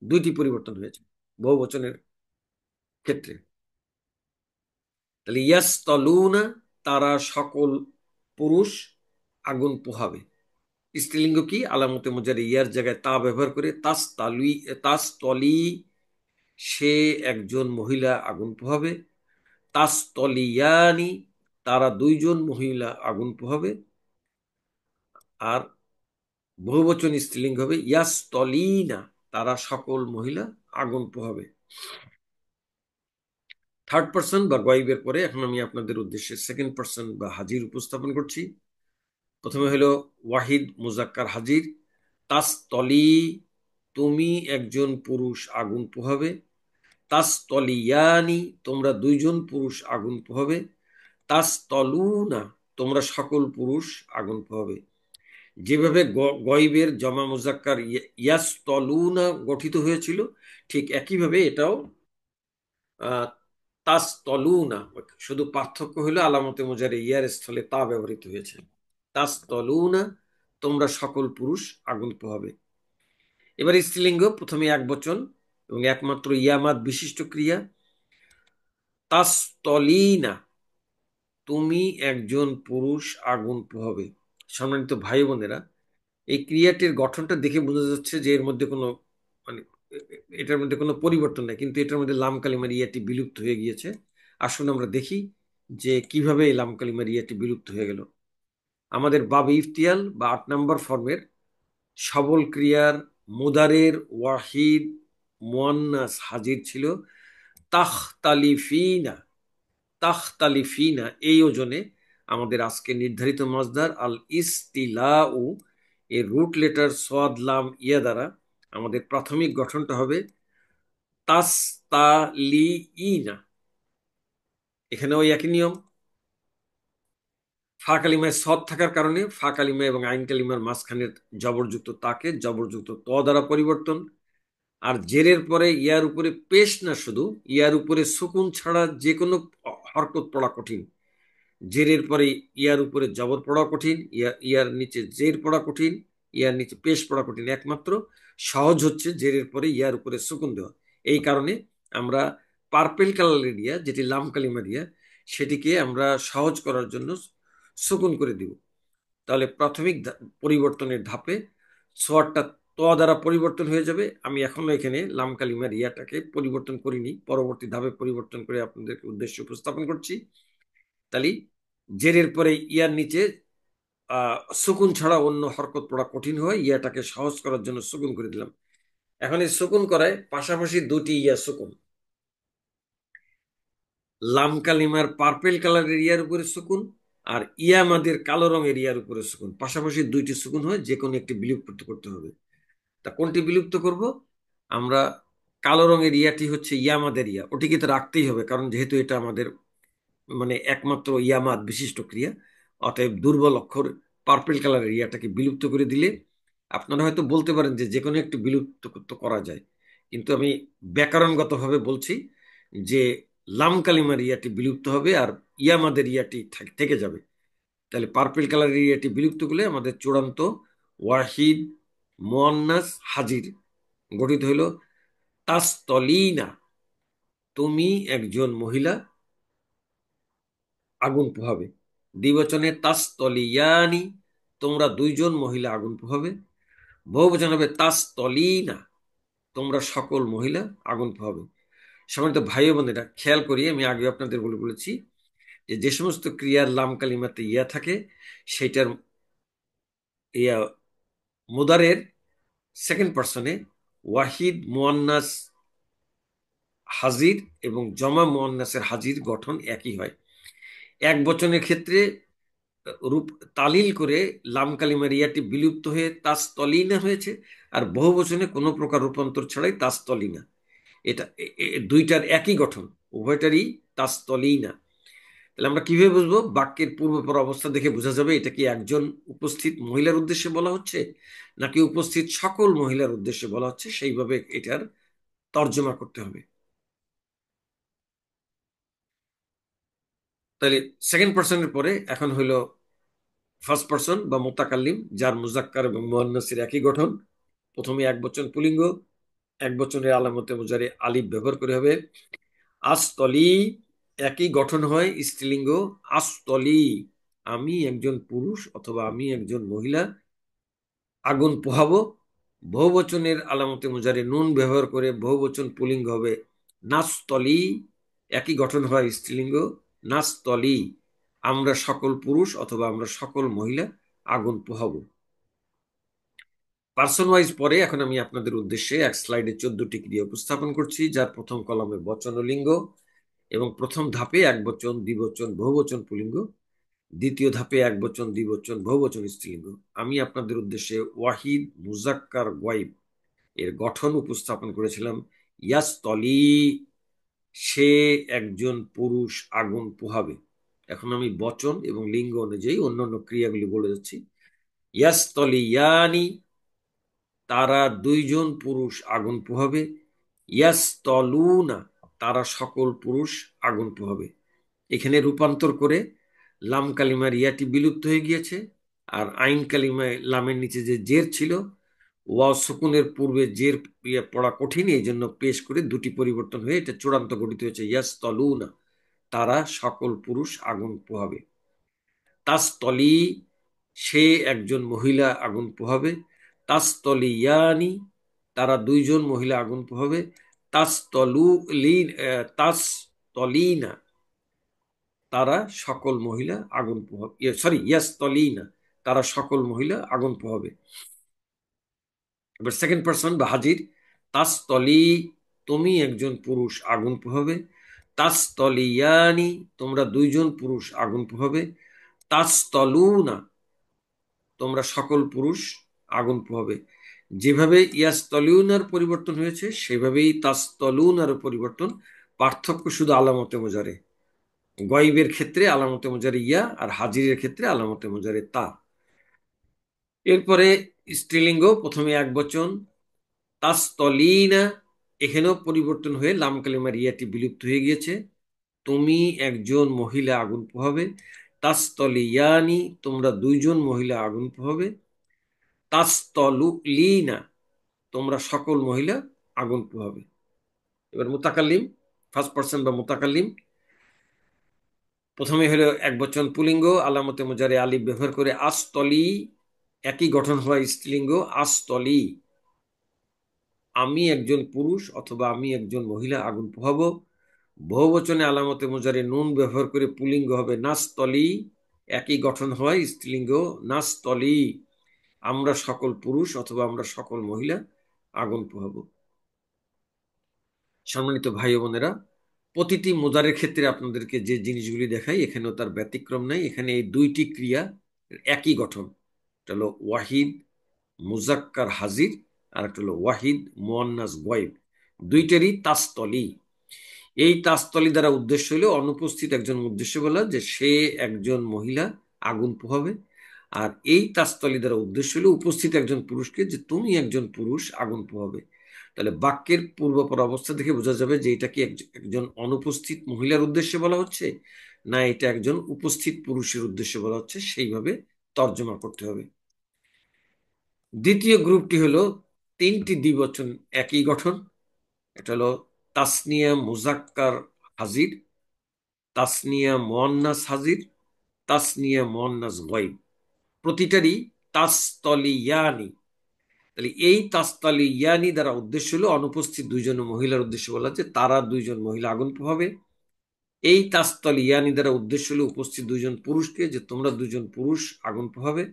দুইটি পরিবর্তন হয়েছে বহুবচনের ক্ষেত্রে। তাহলে ইয়াসতালুনা, তারা সকল পুরুষ আগুন পোহাবে। স্ত্রীলিঙ্গ কি? আলামতে মুজারে ইয়ার জায়গায় তা ব্যবহার করে তাস্তলি, সে একজন মহিলা আগুন পোহাবে। তাস্তলিয়ানি, তারা দুইজন মহিলা আগুন পোহাবে। আর বহুবচন স্ত্রীলিঙ্গ হবে ইয়াস্তলিনা, তারা সকল মহিলা আগুন পোহাবে। থার্ড পার্সন বা গয়েবের পরে এখন আমি আপনাদের উদ্দেশ্যে সেকেন্ড পার্সন বা হাজির উপস্থাপন করছি। প্রথমে হলো ওয়াহিদ মুজাক্কার হাজির। তাস্তলি, তুমি একজন পুরুষ আগুন পোহাবে। তাস্তলিয়ানি, তোমরা দুইজন পুরুষ আগুন পোহাবে। তাস্তলুনা, তোমরা সকল পুরুষ আগুন পোহাবে। যেভাবে গয়বের জমা মুজাক্কার ইয়াস্তলুনা গঠিত হয়েছিল, ঠিক একইভাবে এটাও তাস্তলুনা, শুধু পার্থক্য হলো আলামতে মুজারে ইয়ার স্থলে তা ব্যবহৃত হয়েছে। তাস্তলুনা, তোমরা সকল পুরুষ আগুন পোহাবে। এবার স্ত্রীলিঙ্গ, প্রথমে এক বচন এবং একমাত্র ইয়ামাদ বিশিষ্ট ক্রিয়া। তাস্তলিনা, তুমি একজন পুরুষ আগুন পোহাবে। সম্মানিত ভাই বোনেরা, এই ক্রিয়াটির গঠনটা দেখে বোঝা যাচ্ছে যে এর মধ্যে কোনো মানে এটার মধ্যে কোনো পরিবর্তন নেই, কিন্তু এটার মধ্যে লাম কালিমার ইয়াটি বিলুপ্ত হয়ে গিয়েছে। আসুন আমরা দেখি যে কিভাবে এই লাম কালিমার ইয়াটি বিলুপ্ত হয়ে গেল। আমাদের বাব ইফতিয়াল বা 8 নম্বর ফর্মের সবল ক্রিয়ার মুদারের ওয়াহিদ মুয়ান্নাস হাজির ছিল তাখতালিফিনা। তাখতালিফিনা এই ওজনে আমাদের আজকে নির্ধারিত মাজদার আল ইস্তিলাউ এর রুট লেটার সোয়াদ লাম ইয়া দ্বারা আমাদের প্রাথমিক গঠনটা হবে তাস্তালিইনা। এখানে ওই একই নিয়ম। ফা কালিমায় সদ থাকার কারণে ফা কালিমা এবং আইন কালিমার মাঝখানের জবরযুক্ত তাকে জবরযুক্ত ত দ্বারা পরিবর্তন। আর জেরের পরে ইয়ার উপরে পেশ না, শুধু ইয়ার উপরে সুকুন ছাড়া যে কোনো হরকত পড়া কঠিন। জেরের পরে ইয়ার উপরে জবর পড়া কঠিন, ইয়ার নিচে জের পড়া কঠিন, ইয়ার নিচে পেশ পড়া কঠিন। একমাত্র সহজ হচ্ছে জেরের পরে ইয়ার উপরে সুকুন দেওয়া। এই কারণে আমরা পার্পেল কালারের ইয়া, যেটি লাম কালিমার ইয়া, সেটিকে আমরা সহজ করার জন্য সুকুন করে দিব। তাহলে প্রাথমিক পরিবর্তনের ধাপে সোয়ারটা ত দ্বারা পরিবর্তন হয়ে যাবে। আমি এখনো এখানে লাম কালিমার ইয়াটাকে পরিবর্তন করিনি, পরবর্তী ধাপে পরিবর্তন করে আপনাদের উদ্দেশ্যে উপস্থাপন করছি। তাহলে জেরের পরে ইয়ার নিচে সুকুন ছাড়া অন্য হরকত পড়া কঠিন হয়, ইয়াটাকে সহজ করার জন্য সুকুন করে দিলাম। এখন এই সুকুন করায় পাশাপাশি দুটি ইয়া সুকুন, লাম কালিমার পার্পেল কালারের ইয়ার উপরে সুকুন আর ইয়ামাদের কালো রঙের ইয়ার উপরে সুকুন, পাশাপাশি দুইটি সুকুন হয়, যে কোনো একটি বিলুপ্ত করতে হবে। তা কোনটি বিলুপ্ত করব? আমরা কালো রঙের ইয়াটি হচ্ছে ইয়ামাদের ইয়া, ওটিকে তো রাখতেই হবে, কারণ যেহেতু এটা আমাদের মানে একমাত্র ইয়ামাদ বিশিষ্ট ক্রিয়া। অতএব দুর্বল অক্ষর পার্পেল কালারের ইয়াটাকে বিলুপ্ত করে দিলে, আপনারা হয়তো বলতে পারেন যে যে কোনো একটি বিলুপ্ত তো করা যায়, কিন্তু আমি ব্যাকরণগতভাবে বলছি যে লাম কালিমার ইয়াটি বিলুপ্ত হবে আর ইয়ামাদের ইয়াটি থেকে যাবে। তাহলে পার্পেল কালারের ইয়াটি বিলুপ্ত করলে আমাদের চূড়ান্ত ওয়াহিদ মুয়ান্নাস হাজির গঠিত হইল তাস্তলিনা, তুমি একজন মহিলা আগুন পোহাবে। দ্বিবচনে তাস্তলিয়ানি, তোমরা দুইজন মহিলা আগুন পোহাবে। বহুবচন হবে তাস্তলিনা, তোমরা সকল মহিলা আগুন পোহাবে। সম্মানিত ভাই বোনেরা, খেয়াল করি, আমি আগে আপনাদের বলেছি যে যে সমস্ত ক্রিয়ার লাম কালিমাতে ইয়া থাকে, সেটার ইয়া মুদারের সেকেন্ড পার্সনে ওয়াহিদ মুয়ান্নাস হাজির এবং জমা মুয়ান্নাসের হাজির গঠন একই হয়। এক বচনের ক্ষেত্রে রূপ তালিল করে লাম কালিমার ইয়াটি বিলুপ্ত হয়ে তাস্তলিনা হয়েছে, আর বহু বচনে কোনো প্রকার রূপান্তর ছাড়াই তাস্তলিনা। এটা দুইটার একই গঠন, উভয়টারই তাস্তলি না। তাহলে আমরা কিভাবে বুঝবো? বাক্যের পূর্বপর অবস্থা দেখে বোঝা যাবে এটা কি একজন উপস্থিত মহিলার উদ্দেশ্যে বলা হচ্ছে নাকি উপস্থিত সকল মহিলার উদ্দেশ্যে বলা হচ্ছে, সেইভাবে এটার তর্জমা করতে হবে। তাহলে সেকেন্ড পার্সনের পরে এখন হইলো ফার্স্ট পার্সন বা মুতাকাল্লিম, যার মুজাক্কার এবং মুয়ান্নাসের একই গঠন। প্রথমে এক বচন পুলিঙ্গ, এক বচনের আলামতে মুজারে আলিফ ব্যবহার করে হবে। আস্তলি, একই গঠন হয় স্ত্রীলিঙ্গ আস্তলি, আমি একজন পুরুষ অথবা আমি একজন মহিলা আগুন পোহাবো। বহুবচনের আলামতে মুজারে নুন ব্যবহার করে বহুবচন পুলিঙ্গ হবে নাস্তলি, একই গঠন হয় স্ত্রীলিঙ্গ নাস্তলি, আমরা সকল পুরুষ অথবা আমরা সকল মহিলা আগুন পোহাবো। পার্সন ওয়াইজ পরে এখন আমি আপনাদের উদ্দেশ্যে এক স্লাইডে 14টি ক্রিয়া উপস্থাপন করছি, যার প্রথম কলামে বচন ও লিঙ্গ, এবং প্রথম ধাপে এক বচন দ্বিবচন বহুবচন পুলিঙ্গ, দ্বিতীয় ধাপে এক বচন দ্বিবচন বহুবচন স্ত্রীলিঙ্গ। আমি আপনাদের উদ্দেশ্যে ওয়াহিদ মুজাক্কার গায়ব এর গঠন উপস্থাপন করেছিলাম ইয়াস্তলি, সে একজন পুরুষ আগুন পোহাবে। এখন আমি বচন এবং লিঙ্গ অনুযায়ী অন্যান্য ক্রিয়াগুলি বলে যাচ্ছি। ইয়াস্তলি ইয়ানি, তারা দুইজন পুরুষ আগুন পোহাবে। ইয়াস্তলুনা, তারা সকল পুরুষ আগুন পোহাবে। এখানে রূপান্তর করে লাম কালিমার ইয়াটি বিলুপ্ত হয়ে গিয়েছে, আর আইন কালিমায় লামের নিচে যে জের ছিল, ওয়াও সুকুনের পূর্বে জের পড়া কঠিন, এই জন্য পেশ করে দুটি পরিবর্তন হয়ে এটা চূড়ান্ত গঠিত হয়েছে ইয়াস্তলুনা, তারা সকল পুরুষ আগুন পোহাবে। তাস্তলি, সে একজন মহিলা আগুন পোহাবে। তাস্তলি ইয়ানি, তারা দুইজন মহিলা আগুন পোহাবে। তাস্তলু তাস্তলিনা, তারা সকল মহিলা আগুন পোহাবে। সরি, ইয়াস্তলিনা, তারা সকল মহিলা আগুন পোহাবে। এবার সেকেন্ড পার্সন বা হাজির। তাস্তলি, তুমি একজন পুরুষ আগুন পোহাবে। তাস্তলিয়ানি, তোমরা দুইজন পুরুষ আগুন পোহাবে। তাস্তলুনা, তোমরা সকল পুরুষ আগুন পোহাবে। যেভাবে ইয়াস্তলিউনার পরিবর্তন হয়েছে সেভাবেই তাস্তলুনার পরিবর্তন, পার্থক্য শুধু আলামতে মুজারে। গয়বের ক্ষেত্রে আলামতে মুজারে ইয়া, আর হাজিরের ক্ষেত্রে আলামতে মুজারে তা। এরপরে স্ত্রীলিঙ্গ, প্রথমে এক বচন তাস্তলিনা, এখানেও পরিবর্তন হয়ে লাম কালিমার ইয়াটি বিলুপ্ত হয়ে গিয়েছে। তুমি একজন মহিলা আগুন পোহাবে। তাস্তলিয়ানি, তোমরা দুইজন মহিলা আগুন পোহাবে। তাস্তলুলিনা, তোমরা সকল মহিলা আগুন পোহাবে। এবার মুতাকাল্লিম, ফার্স্ট পার্সন বা মুতাকাল্লিম, প্রথমে হলো এক বচন পুলিঙ্গ আলামতে মুজারে আলিফ ব্যবহার করে আস্তলি, একই গঠন হয় স্ত্রীলিঙ্গ আস্তলি, আমি একজন পুরুষ অথবা আমি একজন মহিলা আগুন পোহাবো। বহুবচনে আলামতে মুজারে নুন ব্যবহার করে পুলিঙ্গ হবে নাস্তলি, একই গঠন হয় স্ত্রীলিঙ্গ নাস্তলি, আমরা সকল পুরুষ অথবা আমরা সকল মহিলা আগুন পোহাবো। সম্মানিত ভাই বোনেরা, প্রতিটি মুদারের ক্ষেত্রে আপনাদেরকে যে জিনিসগুলি দেখাই এখানেও তার ব্যতিক্রম নাই। এখানে এই দুইটি ক্রিয়া একই গঠন, এটা হলো ওয়াহিদ মুজাক্কার হাজির, আর একটা হলো ওয়াহিদ মুয়ান্নাস গায়ব, দুইটারই তাস্তলি। এই তাস্তলি দ্বারা উদ্দেশ্য হলো অনুপস্থিত একজন উদ্দেশ্য বলা যে সে একজন মহিলা আগুন পোহাবে, আর এই তাস্তলি দ্বারা উদ্দেশ্য হলো উপস্থিত একজন পুরুষকে যে তুমি একজন পুরুষ আগুন পোহাবে। তাহলে বাক্যের পূর্বপর অবস্থা দেখে বোঝা যাবে যে এটা কি একজন অনুপস্থিত মহিলার উদ্দেশ্যে বলা হচ্ছে না এটা একজন উপস্থিত পুরুষের উদ্দেশ্যে বলা হচ্ছে, সেইভাবে তর্জমা করতে হবে। দ্বিতীয় গ্রুপটি হলো তিনটি দ্বিবচন একই গঠন, এটা হলো তাসনিয়া মুজাক্কার হাজির, তাসনিয়া মুয়ান্নাস হাজির, তাসনিয়া মুয়ান্নাস গায়ব, প্রতিটারই তাস্তলিয়ানি। তাহলে এই তাস্তালিয়ানি দ্বারা উদ্দেশ্য হলো অনুপস্থিত দুইজন মহিলার উদ্দেশ্য বলা যে তারা দুইজন মহিলা আগুন পোহাবে। এই তাস্তালিয়ানি দ্বারা উদ্দেশ্য হলো উপস্থিত দুইজন পুরুষকে যে তোমরা দুইজন পুরুষ আগুন পোহাবে।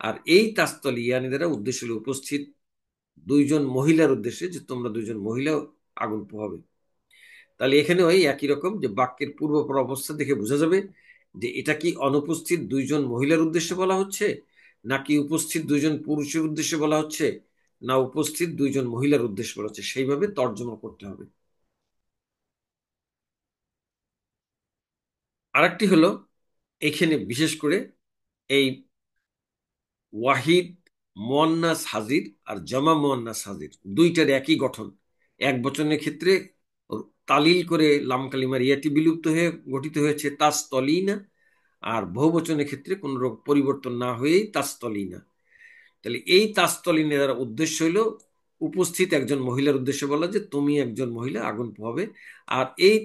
আর এই তাস্তালিয়ানি দ্বারা উদ্দেশ্য হলো উপস্থিত দুইজন মহিলার উদ্দেশ্যে যে তোমরা দুইজন মহিলা আগুন পোহাবে। তাহলে এখানে ওই একই রকম যে বাক্যের পূর্বপর অবস্থা দেখে বোঝা যাবে যে এটা কি অনুপস্থিত দুইজন মহিলার উদ্দেশ্যে বলা হচ্ছে নাকি উপস্থিত দুইজন পুরুষের উদ্দেশ্যে বলা হচ্ছে না উপস্থিত দুইজন মহিলার উদ্দেশ্যে বলা হচ্ছে, সেইভাবে তর্জমা করতে হবে। আরেকটি হলো, এখানে বিশেষ করে এই ওয়াহিদ মুয়ান্নাস হাজির আর জামা মুয়ান্নাস হাজির দুইটার একই গঠন। এক বচনের ক্ষেত্রে তালিল করে লাম কালিমার ইয়াটি বিলুপ্ত হয়ে গঠিত হয়েছে তাস্তলিনা, আর বহুবচনের ক্ষেত্রে কোন রকম পরিবর্তন না হয়েই তাস্তলিনা। তাহলে এই তাস্তলিনের দ্বারা উদ্দেশ্য হলো উপস্থিত একজন মহিলার উদ্দেশ্যে বলা যে তুমি একজন মহিলা আগুন পোহাবে। আর এই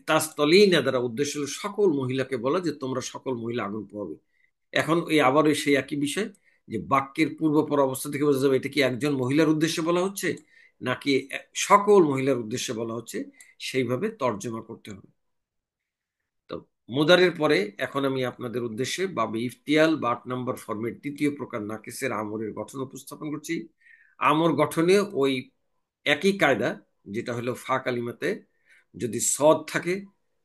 তাস্তলিনা দ্বারা উদ্দেশ্য হলো সকল মহিলাকে বলা যে তোমরা সকল মহিলা আগুন পোহাবে। এখন এই আবারও সেই একই বিষয়, যে বাক্যের পূর্বপর অবস্থা থেকে বোঝা যাবে এটা কি একজন মহিলার উদ্দেশ্যে বলা হচ্ছে নাকি সকল মহিলার উদ্দেশ্যে বলা হচ্ছে, সেইভাবে তর্জমা করতে হবে। তো মুদারের পরে এখন আমি আপনাদের উদ্দেশ্যে বাবে ইফতিয়াল বা 8 নম্বর ফর্মের তৃতীয় প্রকার নাকিসের আমরের গঠন উপস্থাপন করছি। আমর গঠনে ওই একই কায়দা, যেটা হলো ফা কালিমাতে যদি সদ থাকে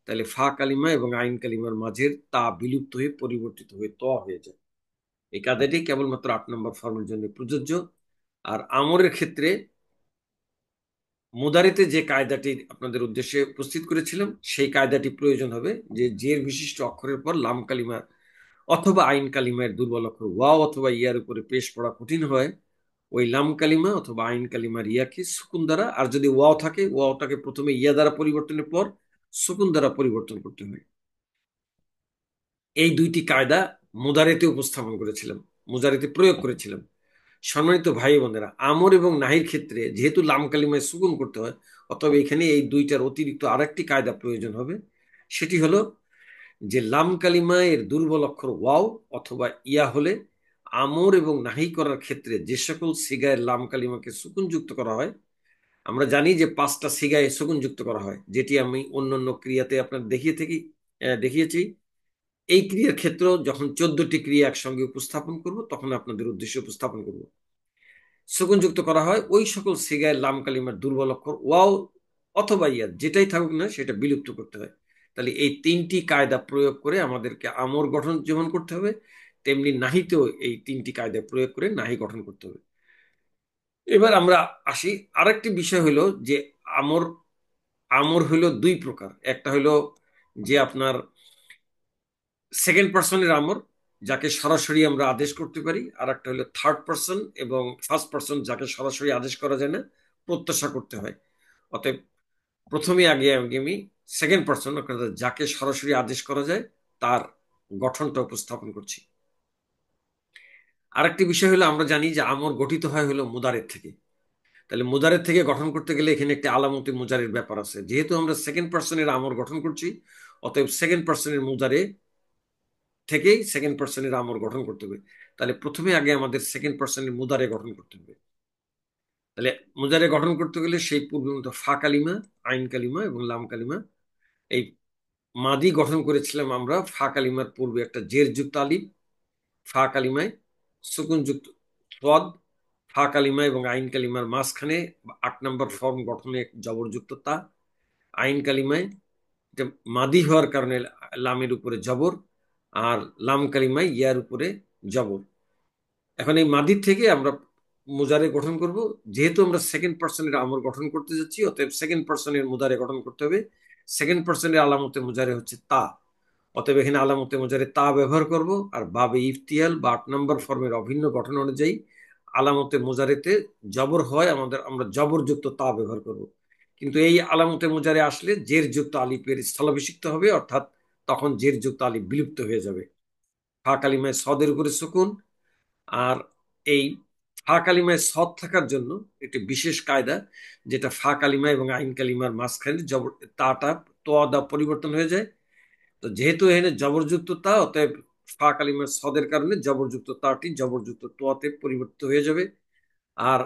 তাহলে ফা কালিমা এবং আইন কালিমার মাঝের তা বিলুপ্ত হয়ে পরিবর্তিত হয়ে ত হয়ে যায়। এই কায়দাটি কেবলমাত্র 8 নম্বর ফর্মের জন্য প্রযোজ্য। আর আমরের ক্ষেত্রে মুদারিতে যে কায়দাটি আপনাদের উদ্দেশ্যে উপস্থিত করেছিলাম সেই কায়দাটি প্রয়োজন হবে, যে জের বিশিষ্ট অক্ষরের পর লাম কালিমা অথবা আইন কালিমার দুর্বল অক্ষর ওয়াও অথবা ইয়ার উপরে পেশ পড়া কঠিন হয়, ওই লাম কালিমা অথবা আইন কালিমার ইয়াকে সুকুন দ্বারা, আর যদি ওয়াও থাকে ওয়াওটাকে প্রথমে ইয়া দ্বারা পরিবর্তনের পর সুকুন দ্বারা পরিবর্তন করতে হয়। এই দুইটি কায়দা মুদারিতে উপস্থাপন করেছিলাম, মুদারিতে প্রয়োগ করেছিলাম। সম্মানিত ভাই বোনেরা, আমর এবং নাহির ক্ষেত্রে যেহেতু লাম কালিমায় সুকুন করতে হয়, অতএব এখানে এই দুইটার অতিরিক্ত আরেকটি কায়দা প্রয়োজন হবে। সেটি হলো যে লাম কালিমা এর দুর্বল অক্ষর ওয়াও অথবা ইয়া হলে আমর এবং নাহি করার ক্ষেত্রে যে সকল সিগায় লাম কালিমাকে সুকুন যুক্ত করা হয়, আমরা জানি যে 5টা সিগায় সুকুন যুক্ত করা হয়, যেটি আমি অন্যান্য ক্রিয়াতে আপনার দেখিয়েছি। এই ক্রিয়ার ক্ষেত্র যখন 14টি ক্রিয়া একসঙ্গে উপস্থাপন করব তখন আপনাদের উদ্দেশ্যে উপস্থাপন করব। সুকুন যুক্ত করা হয় ওই সকল সিগায় লাম কালিমার দুর্বল অক্ষর ওয়াও অথবা ইয়া যেটাই থাকুক না সেটা বিলুপ্ত করতে হয়। তাহলে এই 3টি কায়দা প্রয়োগ করে আমাদেরকে আমর গঠন যেমন করতে হবে, তেমনি নাহিতেও এই 3টি কায়দা প্রয়োগ করে নাহি গঠন করতে হবে। এবার আমরা আসি, আরেকটি বিষয় হলো যে আমর আমর হইলো দুই প্রকার। একটা হইলো যে আপনার সেকেন্ড পার্সনের আমর, যাকে সরাসরি আমরা আদেশ করতে পারি, আর একটা হলো থার্ড পার্সন এবং ফার্স্ট পার্সন, যাকে সরাসরি আদেশ করা যায় না, প্রত্যাশা করতে হয়। অতএব প্রথমে আগে আগে আমি সেকেন্ড পার্সন অর্থাৎ যাকে সরাসরি আদেশ করা যায় তার গঠনটা উপস্থাপন করছি। আরেকটি বিষয় হলো আমরা জানি যে আমর গঠিত হয় হলো মুদারের থেকে। তাহলে মুদারের থেকে গঠন করতে গেলে এখানে একটি আলামতে মুজারের ব্যাপার আছে। যেহেতু আমরা সেকেন্ড পার্সনের আমর গঠন করছি, অতএব সেকেন্ড পার্সনের মুজারে থেকেই সেকেন্ড পার্সনের আমর গঠন করতে হবে। তাহলে প্রথমে আগে আমাদের সেকেন্ড পার্সনের মুদারে গঠন করতে হবে। তাহলে মুজারে গঠন করতে গেলে সেই পূর্বের মতো ফা কালিমা, আইন কালিমা এবং লাম কালিমা, এই মাদি গঠন করেছিলাম আমরা ফা কালিমার পূর্বে একটা জের যুক্ত আলিফ, ফা কালিমায় সুকুন যুক্ত পদ, ফা কালিমা এবং আইন কালিমার মাঝখানে 8 নম্বর ফর্ম গঠনে জবরযুক্ত তা, আইন কালিমায় এটা মাদি হওয়ার কারণে লামের উপরে জবর, আর লাম কালিমায় ইয়ার উপরে জবর। এখন এই মাদির থেকে আমরা মুজারে গঠন করব। যেহেতু আমরা সেকেন্ড পার্সনের আমর গঠন করতে যাচ্ছি, অতএব সেকেন্ড পার্সনের মুজারে গঠন করতে হবে। সেকেন্ড পার্সনের আলামতে মুজারে হচ্ছে তা, অতএব এখানে আলামতে মুজারে তা ব্যবহার করব। আর বাবে ইফতিয়াল বা 8 নম্বর ফর্মের অভিন্ন গঠন অনুযায়ী আলামতে মুজারেতে জবর হয় আমরা জবরযুক্ত তা ব্যবহার করব। কিন্তু এই আলামতে মুজারে আসলে জের যুক্ত আলিফের স্থলাভিষিক্ত হবে, অর্থাৎ তখন জের যুক্ত আলিফ বিলুপ্ত হয়ে যাবে। ফা কালিমায় সদের উপরে সুকুন, আর এই ফা কালিমায় সদ থাকার জন্য একটি বিশেষ কায়দা, যেটা ফা কালিমা এবং আইন কালিমার মাঝখানে তাটা তোয়াদা পরিবর্তন হয়ে যায়। তো যেহেতু এখানে জবরযুক্ত তা, অতএব ফা কালিমার সদের কারণে জবরযুক্ত তাটি জবরযুক্ত তোয়াতে পরিবর্তিত হয়ে যাবে। আর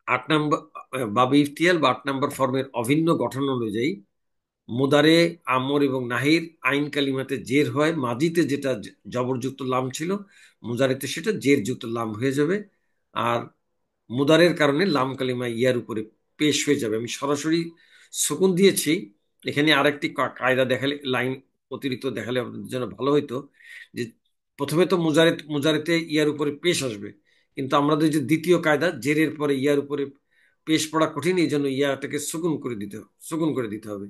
8 নম্বর বাবে ইফতিয়াল বা 8 নম্বর ফর্মের অভিন্ন গঠন অনুযায়ী মুদারে আমর এবং নাহির আইন কালিমাতে জের হয়, মাদিতে যেটা জবরযুক্ত লাম ছিল মুজারেতে সেটা জের যুক্ত লাম হয়ে যাবে। আর মুদারের কারণে লাম কালিমা ইয়ার উপরে পেশ হয়ে যাবে। আমি সরাসরি সুকুন দিয়েছি, এখানে আরেকটি কায়দা দেখালে, লাইন অতিরিক্ত দেখালে আপনাদের জন্য ভালো হইতো, যে প্রথমে তো মুজারেতে ইয়ার উপরে পেশ আসবে, কিন্তু আমাদের যে দ্বিতীয় কায়দা জেরের পরে ইয়ার উপরে পেশ পড়া কঠিন, এই জন্য ইয়াটাকে সুকুন করে দিতে হবে।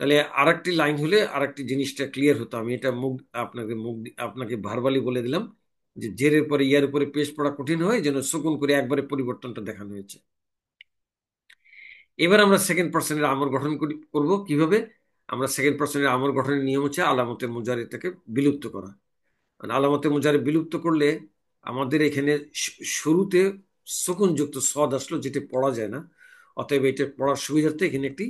তাহলে আরেকটি লাইন হলে আরেকটি জিনিসটা ক্লিয়ার হতো। আমি এটা আপনাকে ভার্বালি বলে দিলাম যে জেরের পরে ইয়ার উপরে পেশ পড়া কঠিন হয়, যেন সুকুন করে একবারে পরিবর্তনটা দেখানো হয়েছে। এবার আমরা সেকেন্ড পার্সনের আমর গঠন করব কিভাবে? আমরা সেকেন্ড পার্সনের আমর গঠনের নিয়ম হচ্ছে আলামতে মুজারিটাকে বিলুপ্ত করা। মানে আলামতে মুজারে বিলুপ্ত করলে আমাদের এখানে শুরুতে সুকুনযুক্ত সদ আসলো, যেটা পড়া যায় না। অতএব এটা পড়ার সুবিধার্থে এখানে একটি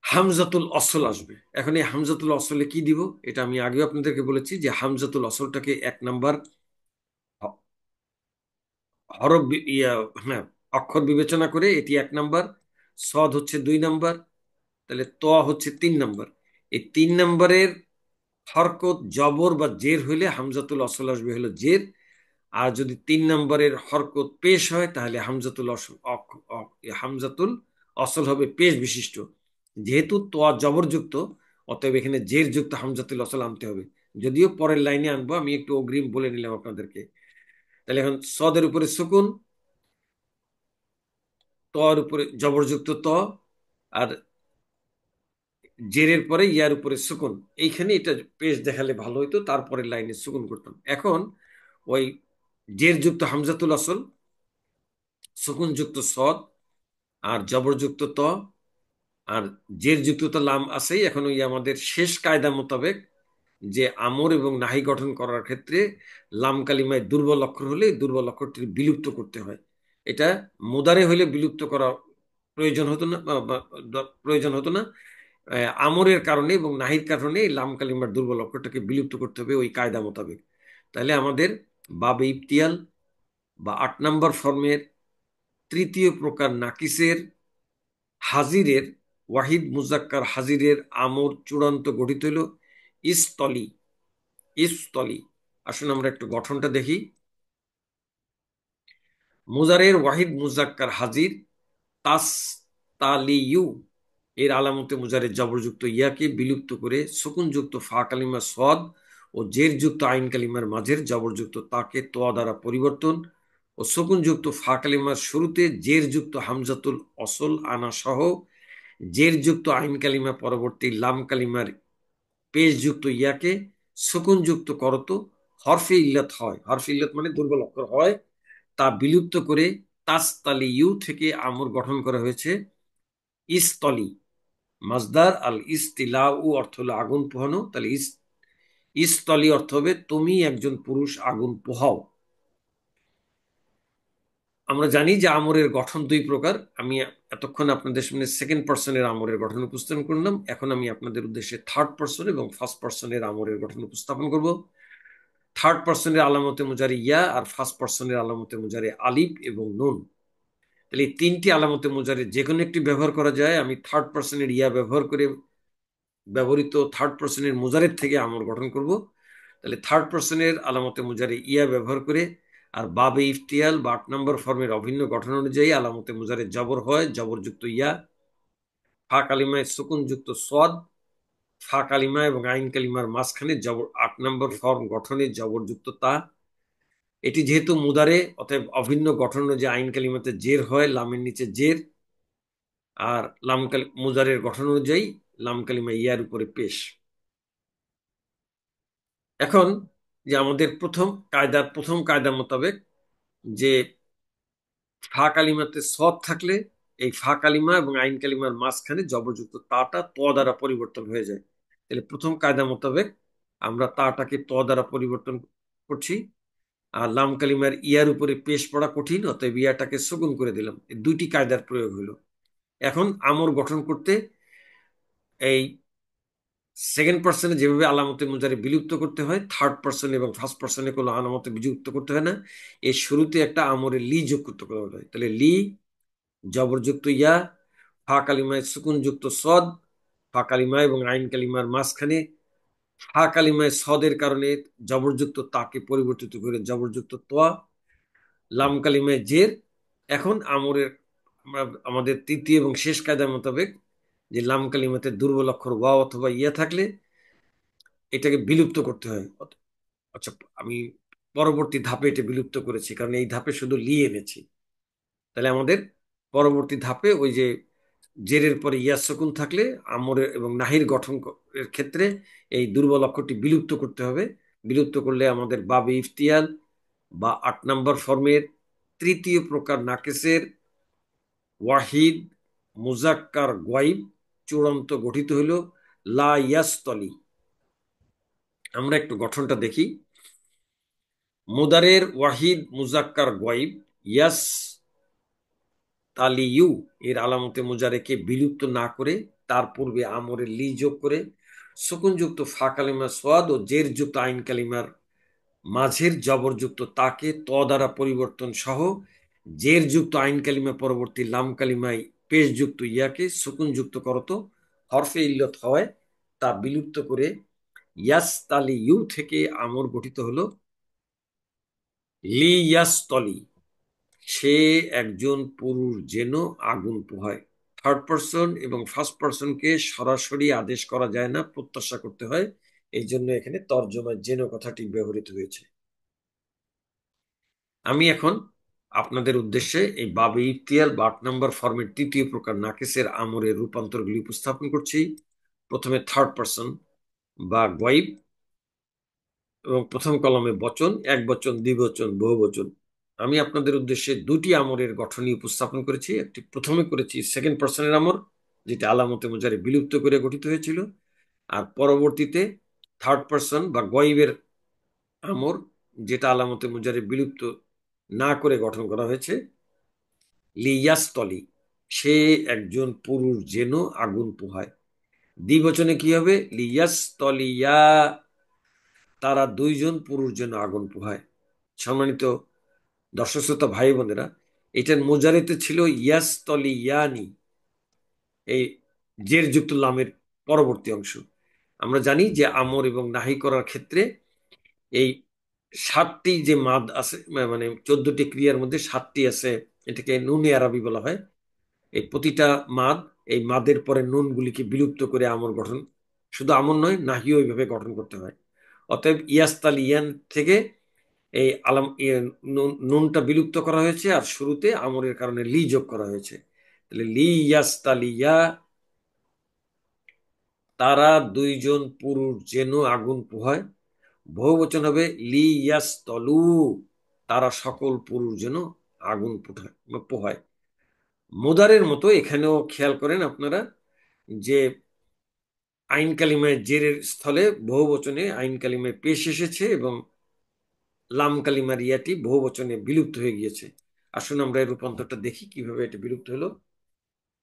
হামজাতুল অসল আসবে। এখন এই হামজাতুল অসলে কি দিব? এটা আমি আগেও আপনাদেরকে বলেছি যে হামজাতুল অসলটাকে 1 নাম্বার হরফ হ্যাঁ, অক্ষর বিবেচনা করে এটি 1 নাম্বার, সদ হচ্ছে 2 নাম্বার, তাহলে ত হচ্ছে 3 নাম্বার। এই 3 নাম্বারের হরকত জবর বা জের হইলে হামজাতুল অসল আসবে হলো জের। আর যদি 3 নাম্বারের হরকত পেশ হয় তাহলে হামজাতুল অসল হবে পেশ বিশিষ্ট। যেহেতু তোয়া জবরযুক্ত, অতএব এখানে জের যুক্ত হামজাতুল অসল আনতে হবে। যদিও পরের লাইনে আনবো, আমি একটু অগ্রিম বলে নিলাম আপনাদেরকে। তাহলে এখন সদের উপরে সুকুন, তর উপরে জবরযুক্ত ত, আর জেরের পরে ইয়ার উপরে সুকুন। এইখানে এটা পেশ দেখালে ভালো হইতো, তারপরে লাইনে সুকুন করতাম। এখন ওই জের যুক্ত হামজাতুল আসল, সুকুন যুক্ত সদ, আর জবরযুক্ত ত, আর জের যুক্ত তো লাম আছেই। এখন ওই আমাদের শেষ কায়দা মোতাবেক যে আমর এবং নাহি গঠন করার ক্ষেত্রে লাম কালিমায় দুর্বল অক্ষর হলে দুর্বল অক্ষরটি বিলুপ্ত করতে হয়। এটা মুদারে হলে বিলুপ্ত করা প্রয়োজন হতো না, প্রয়োজন হতো না। আমরের কারণে এবং নাহির কারণে এই লাম কালিমার দুর্বল অক্ষরটাকে বিলুপ্ত করতে হবে ওই কায়দা মোতাবেক। তাহলে আমাদের বাবে ইফতিয়াল বা 8 নাম্বার ফর্মের তৃতীয় প্রকার নাকিসের হাজিরের ওয়াহিদ মুজাক্কার হাজিরের আমর চূড়ান্ত গঠিত হইল ইস্তলি। ইস্তলি, আসুন আমরা একটু গঠনটা দেখি। মুজারের ওয়াহিদ মুজাক্কার হাজির তাস তালিয়ু এর আলামতে মুজারের জবরযুক্ত ইয়াকে বিলুপ্ত করে সুকুনযুক্ত ফা কালিমা সদ ও জের যুক্ত আইন কালিমার মাঝের জবরযুক্ত তাকে তোয়া দ্বারা পরিবর্তন ও সুকুনযুক্ত ফা কালিমার শুরুতে জের যুক্ত হামজাতুল অসল আনা সহ জের যুক্ত আইন কালিমা পরবর্তী লাম কালিমার পেশ যুক্ত ইয়াকে সুকুন যুক্ত করত হরফে ইল্লাত হয়। হরফে ইল্লাত মানে দুর্বল অক্ষর হয়, তা বিলুপ্ত করে তাসতালি ইউ থেকে আমর গঠন করা হয়েছে ইস্তলি। মাজদার আল ইস্তিলাউ অর্থ হলো আগুন পোহানো। তাহলে ইস্তলি অর্থ হবে তুমি একজন পুরুষ আগুন পোহাও। আমরা জানি যে আমরের গঠন 2 প্রকার। আমি এতক্ষণ আপনাদের সামনে সেকেন্ড পার্সনের আমরের গঠন উপস্থাপন করলাম। এখন আমি আপনাদের উদ্দেশ্যে থার্ড পার্সন এবং ফার্স্ট পার্সনের আমরের গঠন উপস্থাপন করব। থার্ড পার্সনের আলামতে মুজারে ইয়া আর ফার্স্ট পার্সনের আলামতে মুজারে আলিফ এবং নুন। তাহলে এই 3টি আলামতে মুজারে যে কোনো একটি ব্যবহার করা যায়। আমি থার্ড পার্সনের ইয়া ব্যবহার করে ব্যবহৃত থার্ড পার্সনের মুজারের থেকে আমর গঠন করব। তাহলে থার্ড পার্সনের আলামতে মুজারে ইয়া ব্যবহার করে আর বাবে ইফতিয়াল বা 8 নাম্বার ফর্মের অভিন্ন গঠন অনুযায়ী আলামতে মুজারে জবর হয় জবরযুক্ত ইয়া, ফা কালিমায় সুকুন যুক্ত সদ, ফা কালিমা এবং আইন কালিমার মাঝখানে জবর 8 নাম্বার ফর্ম গঠনে জবরযুক্ত তা। এটি যেহেতু মুদারে, অতএব অভিন্ন গঠন অনুযায়ী আইন কালিমাতে জের হয় লামের নিচে জের, আর মুজারের গঠন অনুযায়ী লাম কালিমা ইয়ার উপরে পেশ। এখন যে আমাদের প্রথম কায়দা মোতাবেক যে ফা কালিমাতে সদ থাকলে এই ফা কালিমা এবং আইন কালিমার মাঝখানে জবরযুক্ত তাটা ত দ্বারা পরিবর্তন হয়ে যায়। তাহলে প্রথম কায়দা মোতাবেক আমরা তাটাকে ত দ্বারা পরিবর্তন করছি। আর লাম কালিমার ইয়ার উপরে পেশ পড়া কঠিন, অতএব ইয়াটাকে সুকুন করে দিলাম। এই 2টি কায়দার প্রয়োগ হলো। এখন আমর গঠন করতে এই সেকেন্ড পার্সনে যেভাবে আলামতে মুজারে বিলুপ্ত করতে হয়, থার্ড পার্সন এবং ফার্স্ট পার্সনে কোনো আলামতে বিযুক্ত করতে হয় না। এর শুরুতে একটা আমরে লি যোগ করতে হয়। তাহলে লি জবরযুক্ত ইয়া, ফা কালিমায় সুকুন যুক্ত সদ, ফা কালিমা এবং আইন কালিমার মাঝখানে ফা কালিমায় সদের কারণে জবরযুক্ত তাকে পরিবর্তিত করে জবরযুক্ত তোয়া, লাম কালিমায় জের। এখন আমাদের তৃতীয় এবং শেষ কায়দা মোতাবেক যে লাম কালিমাতে দুর্বল অক্ষর ওয়া অথবা ইয়া থাকলে এটাকে বিলুপ্ত করতে হয়। আচ্ছা, আমি পরবর্তী ধাপে এটা বিলুপ্ত করেছি, কারণ এই ধাপে শুধু লি এনেছি। তাহলে আমাদের পরবর্তী ধাপে ওই যে জেরের পরে ইয়া সুকুন থাকলে আমরের এবং নাহির গঠন এর ক্ষেত্রে এই দুর্বল অক্ষরটি বিলুপ্ত করতে হবে। বিলুপ্ত করলে আমাদের বাবে ইফতিয়াল বা 8 নম্বর ফর্মের তৃতীয় প্রকার নাকেসের ওয়াহিদ মুজাক্কার গয়ব চূড়ান্ত গঠিত হইল লা ইয়াস্তলি। আমরা একটু গঠনটা দেখি। মুদারের ওয়াহিদ মুজাক্কার গয়ব ইয়াস তালিয়ু এর আলামতে মুজারেকে বিলুপ্ত না করে তার পূর্বে আমরের লি যোগ করে সুকুনযুক্ত ফা কালিমা সোয়াদ ও জের যুক্ত আইন কালিমার মাঝের জবরযুক্ত তাকে ত দ্বারা পরিবর্তন সহ জের যুক্ত আইন কালিমা পরবর্তী লাম কালিমায় পেশযুক্ত ইয়াকে সুকুনযুক্ত করত হরফে ইল্লত হয় তা বিলুপ্ত করে ইয়াস্তালি ইউ থেকে আমর গঠিত হলো লি ইয়াস্তলি সে একজন পুরুষ যেন আগুন পোহায়। থার্ড পার্সন এবং ফার্স্ট পার্সনকে সরাসরি আদেশ করা যায় না, প্রত্যাশা করতে হয়। এই জন্য এখানে তর্জমায় যেন কথাটি ব্যবহৃত হয়েছে। আমি এখন আপনাদের উদ্দেশ্যে এই বাবে ইফতিয়াল বা 8 নম্বর ফর্মের তৃতীয় প্রকার নাকিসের আমরের রূপান্তরগুলি উপস্থাপন করছি। প্রথমে থার্ড পার্সন বা গয়ব এবং প্রথম কলমে বচন, এক বচন, দ্বিবচন, বহুবচন। আমি আপনাদের উদ্দেশ্যে দুটি আমরের গঠনই উপস্থাপন করেছি। একটি প্রথমে করেছি সেকেন্ড পার্সনের আমর, যেটা আলামতে মুজারে বিলুপ্ত করে গঠিত হয়েছিল, আর পরবর্তীতে থার্ড পার্সন বা গয়বের আমর, যেটা আলামতে মুজারে বিলুপ্ত না করে গঠন করা হয়েছে লিয়াস্তলি সে একজন পুরুষ যেন আগুন পোহায়। দ্বিবচনে কি হবে? লিয়াস্তলিয়া তারা দুইজন পুরুষ যেন আগুন পোহায়। সম্মানিত দর্শক শ্রোতা ভাই বোনেরা, এটার মোজারেতে ছিল ইয়াস্তলিয়ানি, এই জের যুক্ত লামের পরবর্তী অংশ। আমরা জানি যে আমর এবং নাহি করার ক্ষেত্রে এই 7টি যে মাদ আছে, মানে 14টি ক্রিয়ার মধ্যে 7টি আছে, এটাকে নুনে আরবি বলা হয়। এই প্রতিটা মাদ, এই মাদের পরে নুনগুলিকে বিলুপ্ত করে আমর গঠন, শুধু আমর নয় নাহিও এইভাবে গঠন করতে হয়। অতএব ইয়াস্তাল ইয়ান থেকে এই আলাম নুনটা বিলুপ্ত করা হয়েছে আর শুরুতে আমরের কারণে লি যোগ করা হয়েছে। তাহলে লি ইয়াস্তালিয়া তারা দুইজন পুরুষ যেন আগুন পোহায়। বহুবচন হবে লি ইয়াস্তলু তারা সকল পুরুষ যেন আগুন পোহায়। মুদারের মতো এখানেও খেয়াল করেন আপনারা যে আইন কালিমায় জেরের স্থলে বহুবচনে আইন কালিমায় পেশ এসেছে এবং লাম কালিমার ইয়াটি বহুবচনে বিলুপ্ত হয়ে গিয়েছে। আসুন আমরা এই রূপান্তরটা দেখি কিভাবে এটা বিলুপ্ত হলো।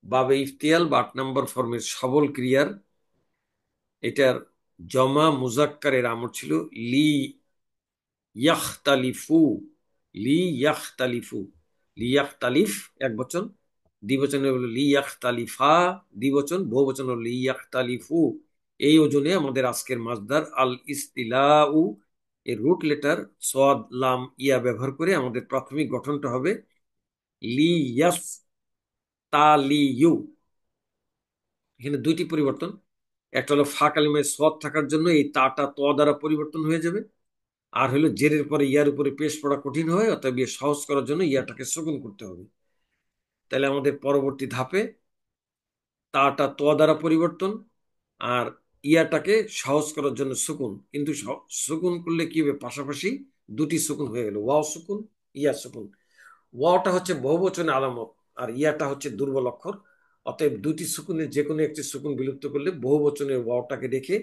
বাবে ইফতিয়াল বা 8 নম্বর ফর্মের সবল ক্রিয়ার এটার জমা মুজাক্কারের আমর ছিল লি ইয়াখতালিফু। লি ইয়াখতালিফু, লি ইয়াখতালিফ এক বচন, দ্বিবচনে হলো লি ইয়াখতালিফা দ্বিবচন, বহুবচন হলো লি ইয়াখতালিফু। এই ওজনে আমাদের আজকের মাসদার আল ইস্তিলাউ এর রুট লেটার সোয়াদ লাম ইয়া ব্যবহার করে আমাদের প্রাথমিক গঠনটা হবে লি ইয়াস্তালিয়ু। এখানে দুইটি পরিবর্তন, একটা হলো ফা কালিমায় সোয়াদ থাকার জন্য এই তাটা ত দ্বারা পরিবর্তন হয়ে যাবে, আর হলো জেরের পরে ইয়ার উপরে পেশ পড়া কঠিন হয়, অতএব ইয়ে সহজ করার জন্য ইয়াটাকে সুকুন করতে হবে। তাহলে আমাদের পরবর্তী ধাপে তাটা ত দ্বারা পরিবর্তন আর ইয়াটাকে সহজ করার জন্য সুকুন। কিন্তু সুকুন করলে কি হবে? পাশাপাশি দুটি সুকুন হয়ে গেল, ওয়াও সুকুন, ইয়া সুকুন। ওয়াওটা হচ্ছে বহুবচনে আলামত আর ইয়াটা হচ্ছে দুর্বল অক্ষর। অতএব দুটি সুকুনের যে কোনো একটি সুকুন বিলুপ্ত করলে বহুবচনের ওয়াওটাকে রেখে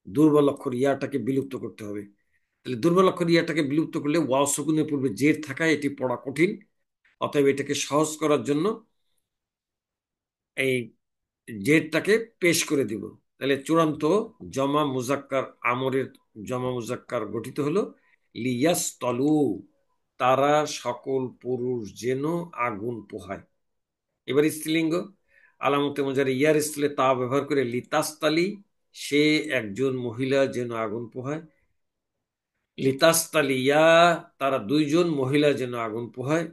দুর্বল অক্ষর ইয়াটাকে বিলুপ্ত করতে হবে। তাহলে দুর্বল অক্ষর ইয়াটাকে বিলুপ্ত করলে ওয়াও সুকুনের পূর্বে জের থাকায় এটি পড়া কঠিন। অতএব এটাকে সহজ করার জন্য এই জেরটাকে পেশ করে দিব। তাহলে চূড়ান্ত জমা মুজাক্কার আমরের জমা মুজাক্কার গঠিত হলো লিয়াস তলু তারা সকল পুরুষ যেন আগুন পোহায়। এবার স্ত্রীলিঙ্গ আলামতে মুজারে ইয়ার স্থলে তা ব্যবহার করে লিতাস্তালি সে একজন মহিলা যেন আগুন পোহায়। লিতাস্তালিয়া তারা দুইজন মহিলা যেন আগুন পোহায়।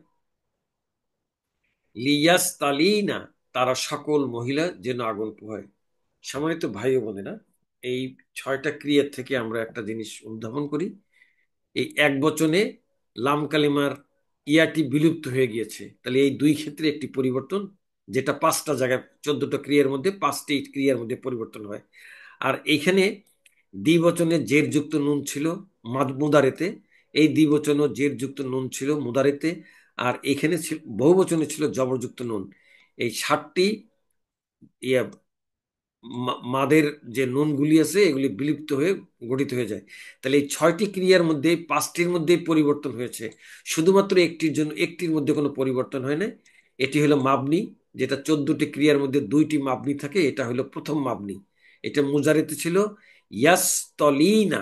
লিয়াস্তালিনা তারা সকল মহিলা যেন আগুন পোহায়। সম্মানিত ভাই ও বোনেরা, এই 6টা ক্রিয়া থেকে আমরা একটা জিনিস উদ্ভাবন করি। এই এক বচনে লাম কালিমার ইয়াটি বিলুপ্ত হয়ে গিয়েছে, তাহলে এই দুই ক্ষেত্রে একটি পরিবর্তন। যেটা 5টা জায়গায়, 14টা ক্রিয়ার মধ্যে 5টি ক্রিয়ার মধ্যে পরিবর্তন হয়। আর এইখানে দ্বিবচনে জের যুক্ত নুন ছিল মুদারেতে, এই দ্বিবচন ও জের যুক্ত নুন ছিল মুদারেতে, আর এখানে বহুবচনে ছিল জবরযুক্ত নুন। এই 7টি ইয়া মাদের যে নুনগুলি আছে এগুলি বিলুপ্ত হয়ে গঠিত হয়ে যায়। তাহলে এই 6টি ক্রিয়ার মধ্যে 5টির মধ্যে পরিবর্তন হয়েছে, শুধুমাত্র একটির জন্য, একটির মধ্যে কোনো পরিবর্তন হয় না। এটি হলো মাবনি, যেটা 14টি ক্রিয়ার মধ্যে 2টি মাবনি থাকে, এটা হলো প্রথম মাবনি। এটা মুজারেতে ছিল ইয়াস্তলিনা,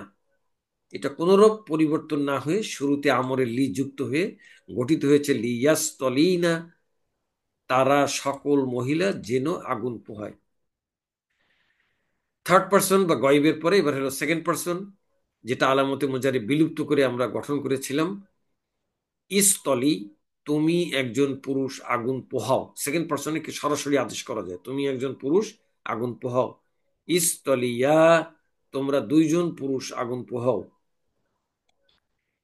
এটা কোনরূপ পরিবর্তন না হয়ে শুরুতে আমরের লি যুক্ত হয়ে গঠিত হয়েছে লিয়াস্তলিনা, তারা সকল মহিলা যেন আগুন পোহায়। থার্ড পার্সন বা গয়েবের পরে এবার হলো সেকেন্ড পার্সন, যেটা আলামতে মুজারে বিলুপ্ত করে আমরা গঠন করেছিলাম। ইস্তলি, তুমি একজন পুরুষ আগুন পোহাও। সেকেন্ড পার্সনে কি সরাসরি আদেশ করা যায়, তুমি একজন পুরুষ আগুন পোহাও। ইস্তলিয়া, তোমরা দুইজন পুরুষ আগুন পোহাও।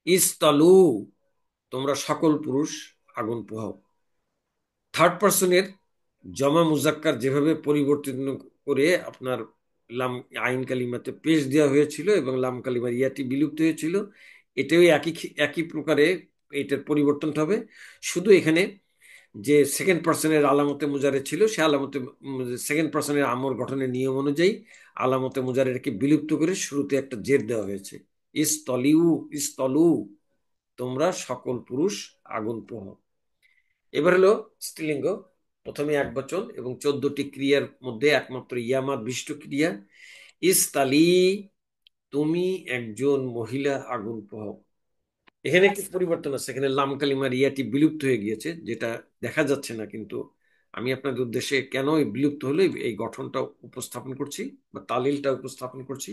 ইস্তালু, তোমরা সকল পুরুষ আগুন পোহাও। থার্ড পার্সনের জমা মুজাক্কার যেভাবে পরিবর্তন করে আপনার লাম আইন কালিমাতে পেশ দেওয়া হয়েছিল এবং লাম কালিমার ইয়াটি বিলুপ্ত হয়েছিল, এটাও একই একই প্রকারে এটার পরিবর্তনটা হবে। শুধু এখানে যে সেকেন্ড পার্সনের আলামতে মুজারে ছিল, সে আলামতে সেকেন্ড পার্সনের আমর গঠনের নিয়ম অনুযায়ী আলামতে মুজারেরকে বিলুপ্ত করে শুরুতে একটা জের দেওয়া হয়েছে, ইস্তলিউ, ইস্তলু, তোমরা সকল পুরুষ আগুন পোহাও। এবার হলো স্ত্রীলিঙ্গ, প্রথমে এক বচন এবং 14টি ক্রিয়ার মধ্যে একমাত্র ইয়ামাত বিশিষ্ট ক্রিয়া। ইস্তালি, তুমি একজন মহিলা আগুন পোহাও। এখানে একটি পরিবর্তন আছে, এখানে লাম কালিমার ইয়াটি বিলুপ্ত হয়ে গিয়েছে, যেটা দেখা যাচ্ছে না, কিন্তু আমি আপনাদের উদ্দেশ্যে কেন এই বিলুপ্ত হলো এই গঠনটা উপস্থাপন করছি বা তালিলটা উপস্থাপন করছি।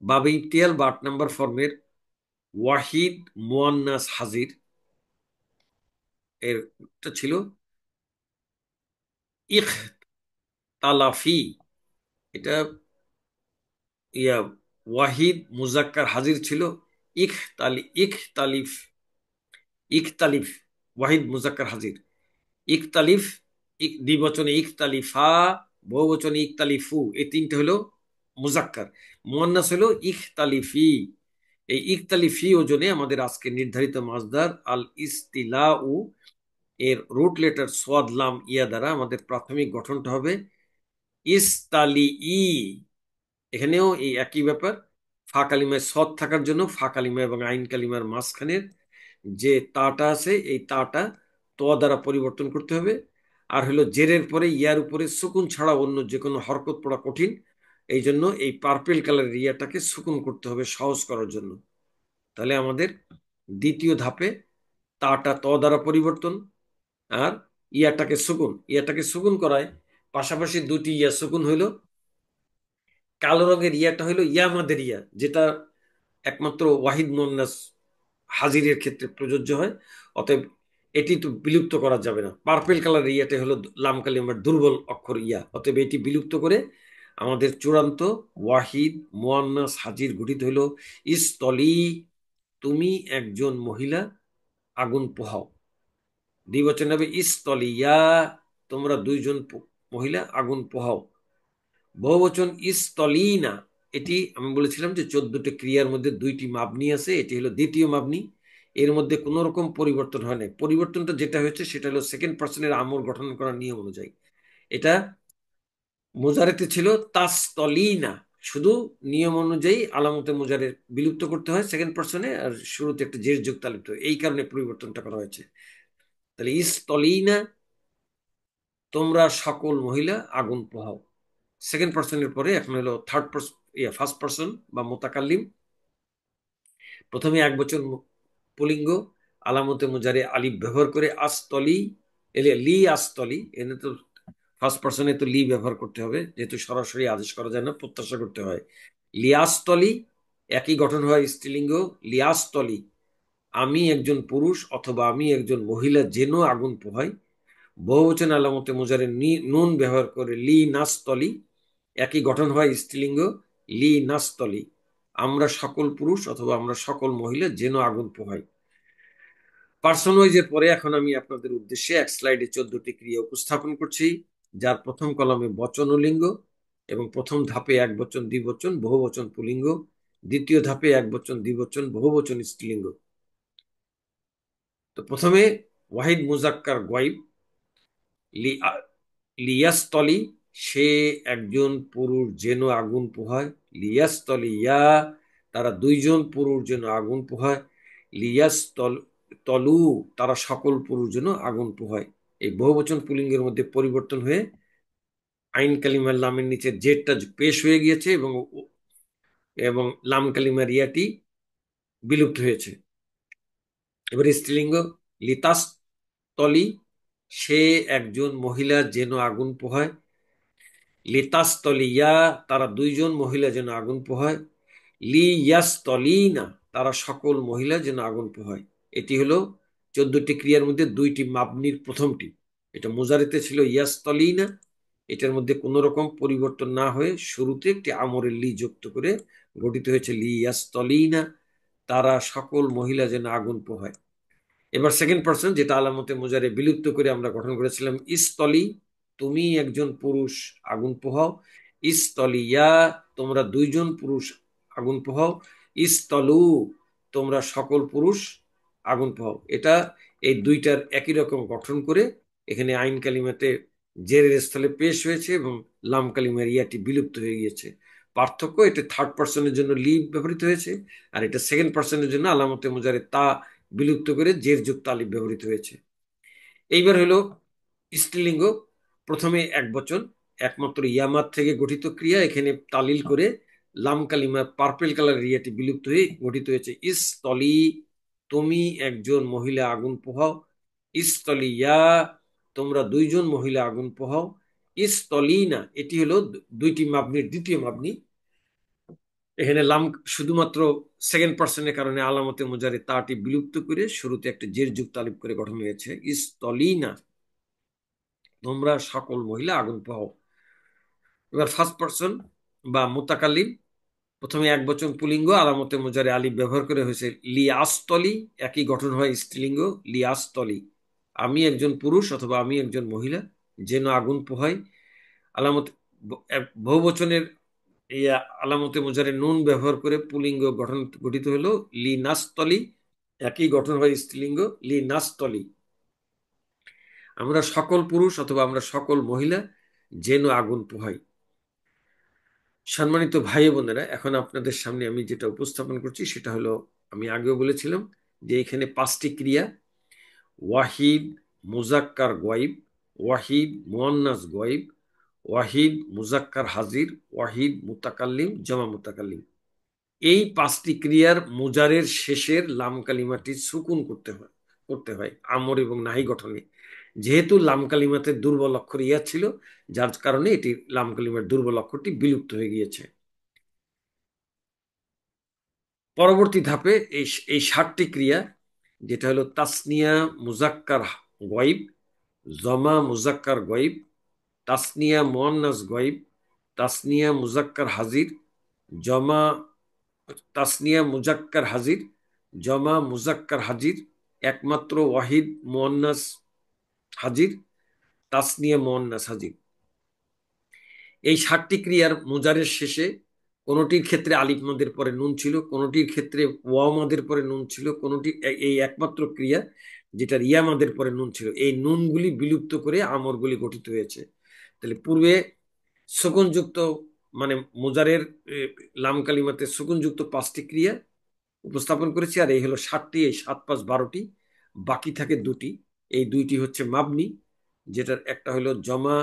বাবে ইবতিয়াল বা 8 নম্বর ফর্মের ওয়াহিদ মুয়ান্নাস হাজির এরটা ছিল ইখ তালাফি, এটা ইয়া ওয়াহিদ মুজাক্কার হাজির ছিল ইখতালিফ, ইখতালিফ, ওয়াহিদ মুজাক্কার হাজির। ইখতালিফ, দ্বিবচনে ইখতালিফা, বহুবচনে ইখতালিফু, এই তিনটে হলো মুজাক্কার। মুয়ান্নাস হলো ইখতালিফি। এই ইখতালিফি ওজনে আমাদের আজকে নির্ধারিত মাসদার আল ইস্তিলাউ এর রুট লেটার সোয়াদ লাম ইয়া দ্বারা আমাদের প্রাথমিক গঠনটা হবে ইস্তালি ই। এখানেও এই একই ব্যাপার, ফা কালিমায় সৎ থাকার জন্য ফা কালিমা এবং আইন কালিমার মাঝখানের যে তাটা আছে এই তাটা ত দ্বারা পরিবর্তন করতে হবে। আর হলো জেরের পরে ইয়ার উপরে সুকুন ছাড়া অন্য যে কোনো হরকত পড়া কঠিন, এই জন্য এই পার্পেল কালারের ইয়াটাকে সুকুন করতে হবে সহজ করার জন্য। তাহলে আমাদের দ্বিতীয় ধাপে তাটা ত দ্বারা পরিবর্তন, আর ইয়াটাকে সুকুন করায় পাশাপাশি দুটি ইয়া সুকুন হইল। কালো রঙের ইয়াটা হইলো ইয়ামাদের ইয়া, যেটা একমাত্র ওয়াহিদ মুন্নাস হাজিরের ক্ষেত্রে প্রযোজ্য হয়। অতএব এটি তো বিলুপ্ত করা যাবে না। পার্পেল কালার ইয়াটা হলো লাম কালিমার দুর্বল অক্ষর ইয়া, অতএব এটি বিলুপ্ত করে আমাদের চূড়ান্ত ওয়াহিদ মুয়ান্নাস হাজির গঠিত হইল ইস্তলি, তুমি একজন মহিলা আগুন পোহাও। দ্বিবচন হবে ইস্তলিয়া, তোমরা দুইজন মহিলা আগুন পোহাও। বহুবচন ইস্তলিনা, এটি আমি বলেছিলাম যে 14টি ক্রিয়ার মধ্যে 2টি মাবনি আছে, এটি হলো দ্বিতীয় মাবনি। এর মধ্যে কোন রকম পরিবর্তন হয় নাই। পরিবর্তনটা যেটা হয়েছে সেটা হলো সেকেন্ড পার্সনের আমর গঠন করার নিয়ম অনুযায়ী। এটা মুজারেতে ছিল তাস্তলিনা, শুধু নিয়ম অনুযায়ী আলামতে মুজারে বিলুপ্ত করতে হয় সেকেন্ড পার্সনে, আর শুরুতে একটা জের যুক্ত আলিপ্ত, এই কারণে পরিবর্তনটা করা হয়েছে। তাহলে ইস্তলিনা, তোমরা সকল মহিলা আগুন পোহাও। সেকেন্ড পার্সনের পরে এখন হলো থার্ড পার্সন, ফার্স্ট পার্সন বা মোতাকাল্লিম। প্রথমে এক বচন পুলিঙ্গ, আলামতে মুজারে আলিফ ব্যবহার করে আস্তলি, এলে লি আস্তলি, এনে তো ফার্স্ট পার্সনে তো লি ব্যবহার করতে হবে, যেহেতু সরাসরি আদেশ করা যায় না, প্রত্যাশা করতে হয়। লিয়াস্তলি, একই গঠন হয় স্ত্রীলিঙ্গ লিয়াস্তলি, আমি একজন পুরুষ অথবা আমি একজন মহিলা যেন আগুন পোহাই। বহুবচন আলামতে মুজারে নুন ব্যবহার করে লি নাস্তলি, একই গঠন হয় স্ত্রীলিঙ্গ লি নাস্তলি, আমরা সকল পুরুষ অথবা আমরা সকল মহিলা যেন আগুন পোহাই। পার্সন ওয়াইজের পরে এখন আমি আপনাদের উদ্দেশ্যে এক স্লাইডে 14টি ক্রিয়া উপস্থাপন করছি, যার প্রথম কলামে বচন ও লিঙ্গ, এবং প্রথম ধাপে এক বচন দ্বিবচন বহুবচন পুলিঙ্গ, দ্বিতীয় ধাপে এক বচন দ্বিবচন বহুবচন স্ত্রীলিঙ্গ। তো প্রথমে ওয়াহিদ মুজাক্কার গয়ব, লিয়াস্তলি, সে একজন পুরুষ যেন আগুন পোহায়। লিয়াস্তলি ইয়া, তারা দুইজন পুরুষ যেন আগুন পোহায়। লিয়াস্তল তলু, তারা সকল পুরুষ যেন আগুন পোহায়। এই বহুবচন পুলিঙ্গের মধ্যে পরিবর্তন হয়ে আইন কালিমার লামের নিচে জেডটা পেশ হয়ে গিয়েছে, এবং এবং লাম কালিমার ইয়াটি বিলুপ্ত হয়েছে। এবার স্ত্রীলিঙ্গ, লিতাস তলি, সে একজন মহিলা যেন আগুন পোহায়। লিতাস্তলিয়া, তারা দুইজন মহিলা যেন আগুন পোহায়। লিয়াস্তলিনা, তারা সকল মহিলা যেন আগুন পোহায়। এটি হলো 14টি ক্রিয়ার মধ্যে 2টি মাবনির প্রথমটি। এটা মুজারিতে ছিল ইয়াস্তলিনা, এটার মধ্যে কোন রকম পরিবর্তন না হয়ে শুরুতে একটি আমরের লি যুক্ত করে গঠিত হয়েছে লিয়াস্তলিনা, তারা সকল মহিলা যেন আগুন পোহায়। এবার সেকেন্ড পার্সন, যেটা আলামতে মুজারে বিলুপ্ত করে আমরা গঠন করেছিলাম ইস্তলি, তুমি একজন পুরুষ আগুন পোহাও। ইস্তলিয়া, তোমরা দুইজন পুরুষ আগুন পোহাও। ইস্তলু, তোমরা সকল পুরুষ আগুন পোহাও। এটা এই দুইটার একই রকম গঠন করে এখানে আইন কালিমাতে জেরের স্থলে পেশ হয়েছে এবং লাম কালিমার ইয়াটি বিলুপ্ত হয়ে গিয়েছে। পার্থক্য, এটা থার্ড পার্সনের জন্য লিভ ব্যবহৃত হয়েছে, আর এটা সেকেন্ড পার্সনের জন্য আলামতে মুজারে তা বিলুপ্ত করে জের যুক্ত আলিফ ব্যবহৃত হয়েছে। এইবার হলো স্ত্রীলিঙ্গ। প্রথমে এক বচন, একমাত্র ইয়ামাত থেকে গঠিত ক্রিয়া, এখানে তালিল করে লাম কালিমা পার্পেল কালার রিয়াটি বিলুপ্ত হয়ে গঠিত হয়েছে ইস্তলি, তুমি একজন মহিলা আগুন পোহাও। ইস্তলিয়া, তোমরা দুইজন মহিলা আগুন পোহাও। ইস্তলিনা, এটি হলো 2টি মাবনির দ্বিতীয় মাবনি। এখানে লাম শুধুমাত্র সেকেন্ড পার্সনের কারণে আলামতে মুজারে তাটি বিলুপ্ত করে শুরুতে একটা জের যুক্ত আলিফ করে গঠন হয়েছে ইস্তলিনা, তোমরা সকল মহিলা আগুন পোহাও। এবার ফার্স্ট পার্সন বা মুতাকাল্লিম, প্রথমে এক বচন পুলিঙ্গ, আলামতে মুজারে আলিফ ব্যবহার করে হয়েছে লিয়াস্তলি, একই গঠন হয় স্ত্রীলিঙ্গ লিয়াস্তলি, আমি একজন পুরুষ অথবা আমি একজন মহিলা যেন আগুন পোহাই। আলামত বহুবচনের এই আলামতে মুজারে নুন ব্যবহার করে পুলিঙ্গ গঠন গঠিত হলো লি নাস্তলি, একই গঠন হয় স্ত্রীলিঙ্গ লি নাস্তলি, আমরা সকল পুরুষ অথবা আমরা সকল মহিলা যেন আগুন পোহাই। সম্মানিত ভাই বোনেরা, এখন আপনাদের সামনে আমি যেটা উপস্থাপন করছি সেটা হলো, আমি আগেও বলেছিলাম যে এখানে 5টি ক্রিয়া, ওয়াহিদ মুজাক্কার গয়ব, ওয়াহিদ মুয়ান্নাস গয়ব, ওয়াহিদ মুজাক্কার হাজির, ওয়াহিদ মুতাকাল্লিম জমা মুতাকাল্লিম। এই 5টি ক্রিয়ার মুজারের শেষের লাম কালিমাটি সুকুন করতে হয় আমর এবং নাহি গঠনে। যেহেতু লাম কালিমাতে দুর্বল অক্ষর ইয়া ছিল, যার কারণে এটি লাম কালিমার দুর্বল অক্ষরটি বিলুপ্ত হয়ে গিয়েছে। পরবর্তী ধাপে এই এই 7টি ক্রিয়া, যেটা হলো তাসনিয়া মুজাক্কার গয়ব, জমা মুজাক্কার গয়ব, তাসনিয়া মুয়ান্নাস গয়ব, তাসনিয়া মুজাক্কার হাজির, জমা তাসনিয়া মুজাক্কার হাজির, জমা মুজাক্কার হাজির, একমাত্র ওয়াহিদ মুয়ান্নাস হাজির, তাসনিয়া মুয়ান্নাস হাজির। এই 7টি ক্রিয়ার মুজারের শেষে কোনটির ক্ষেত্রে আলিফ মাদের পরে নুন ছিল, কোনটির ক্ষেত্রে ওয়া মাদের পরে নুন ছিল, কোনটি এই একমাত্র ক্রিয়া যেটার ইয়া মাদের পরে নুন ছিল, এই নুনগুলি বিলুপ্ত করে আমরগুলি গঠিত হয়েছে। তাহলে পূর্বে সুকুনযুক্ত মানে মুজারের লাম কালিমাতে সুকুনযুক্ত 5টি ক্রিয়া উপস্থাপন করেছি, আর এই হলো 7টি, এই 7 5 12টি, বাকি থাকে 2টি। এই 2টি হচ্ছে মাবনি, যেটার একটা হলো জমা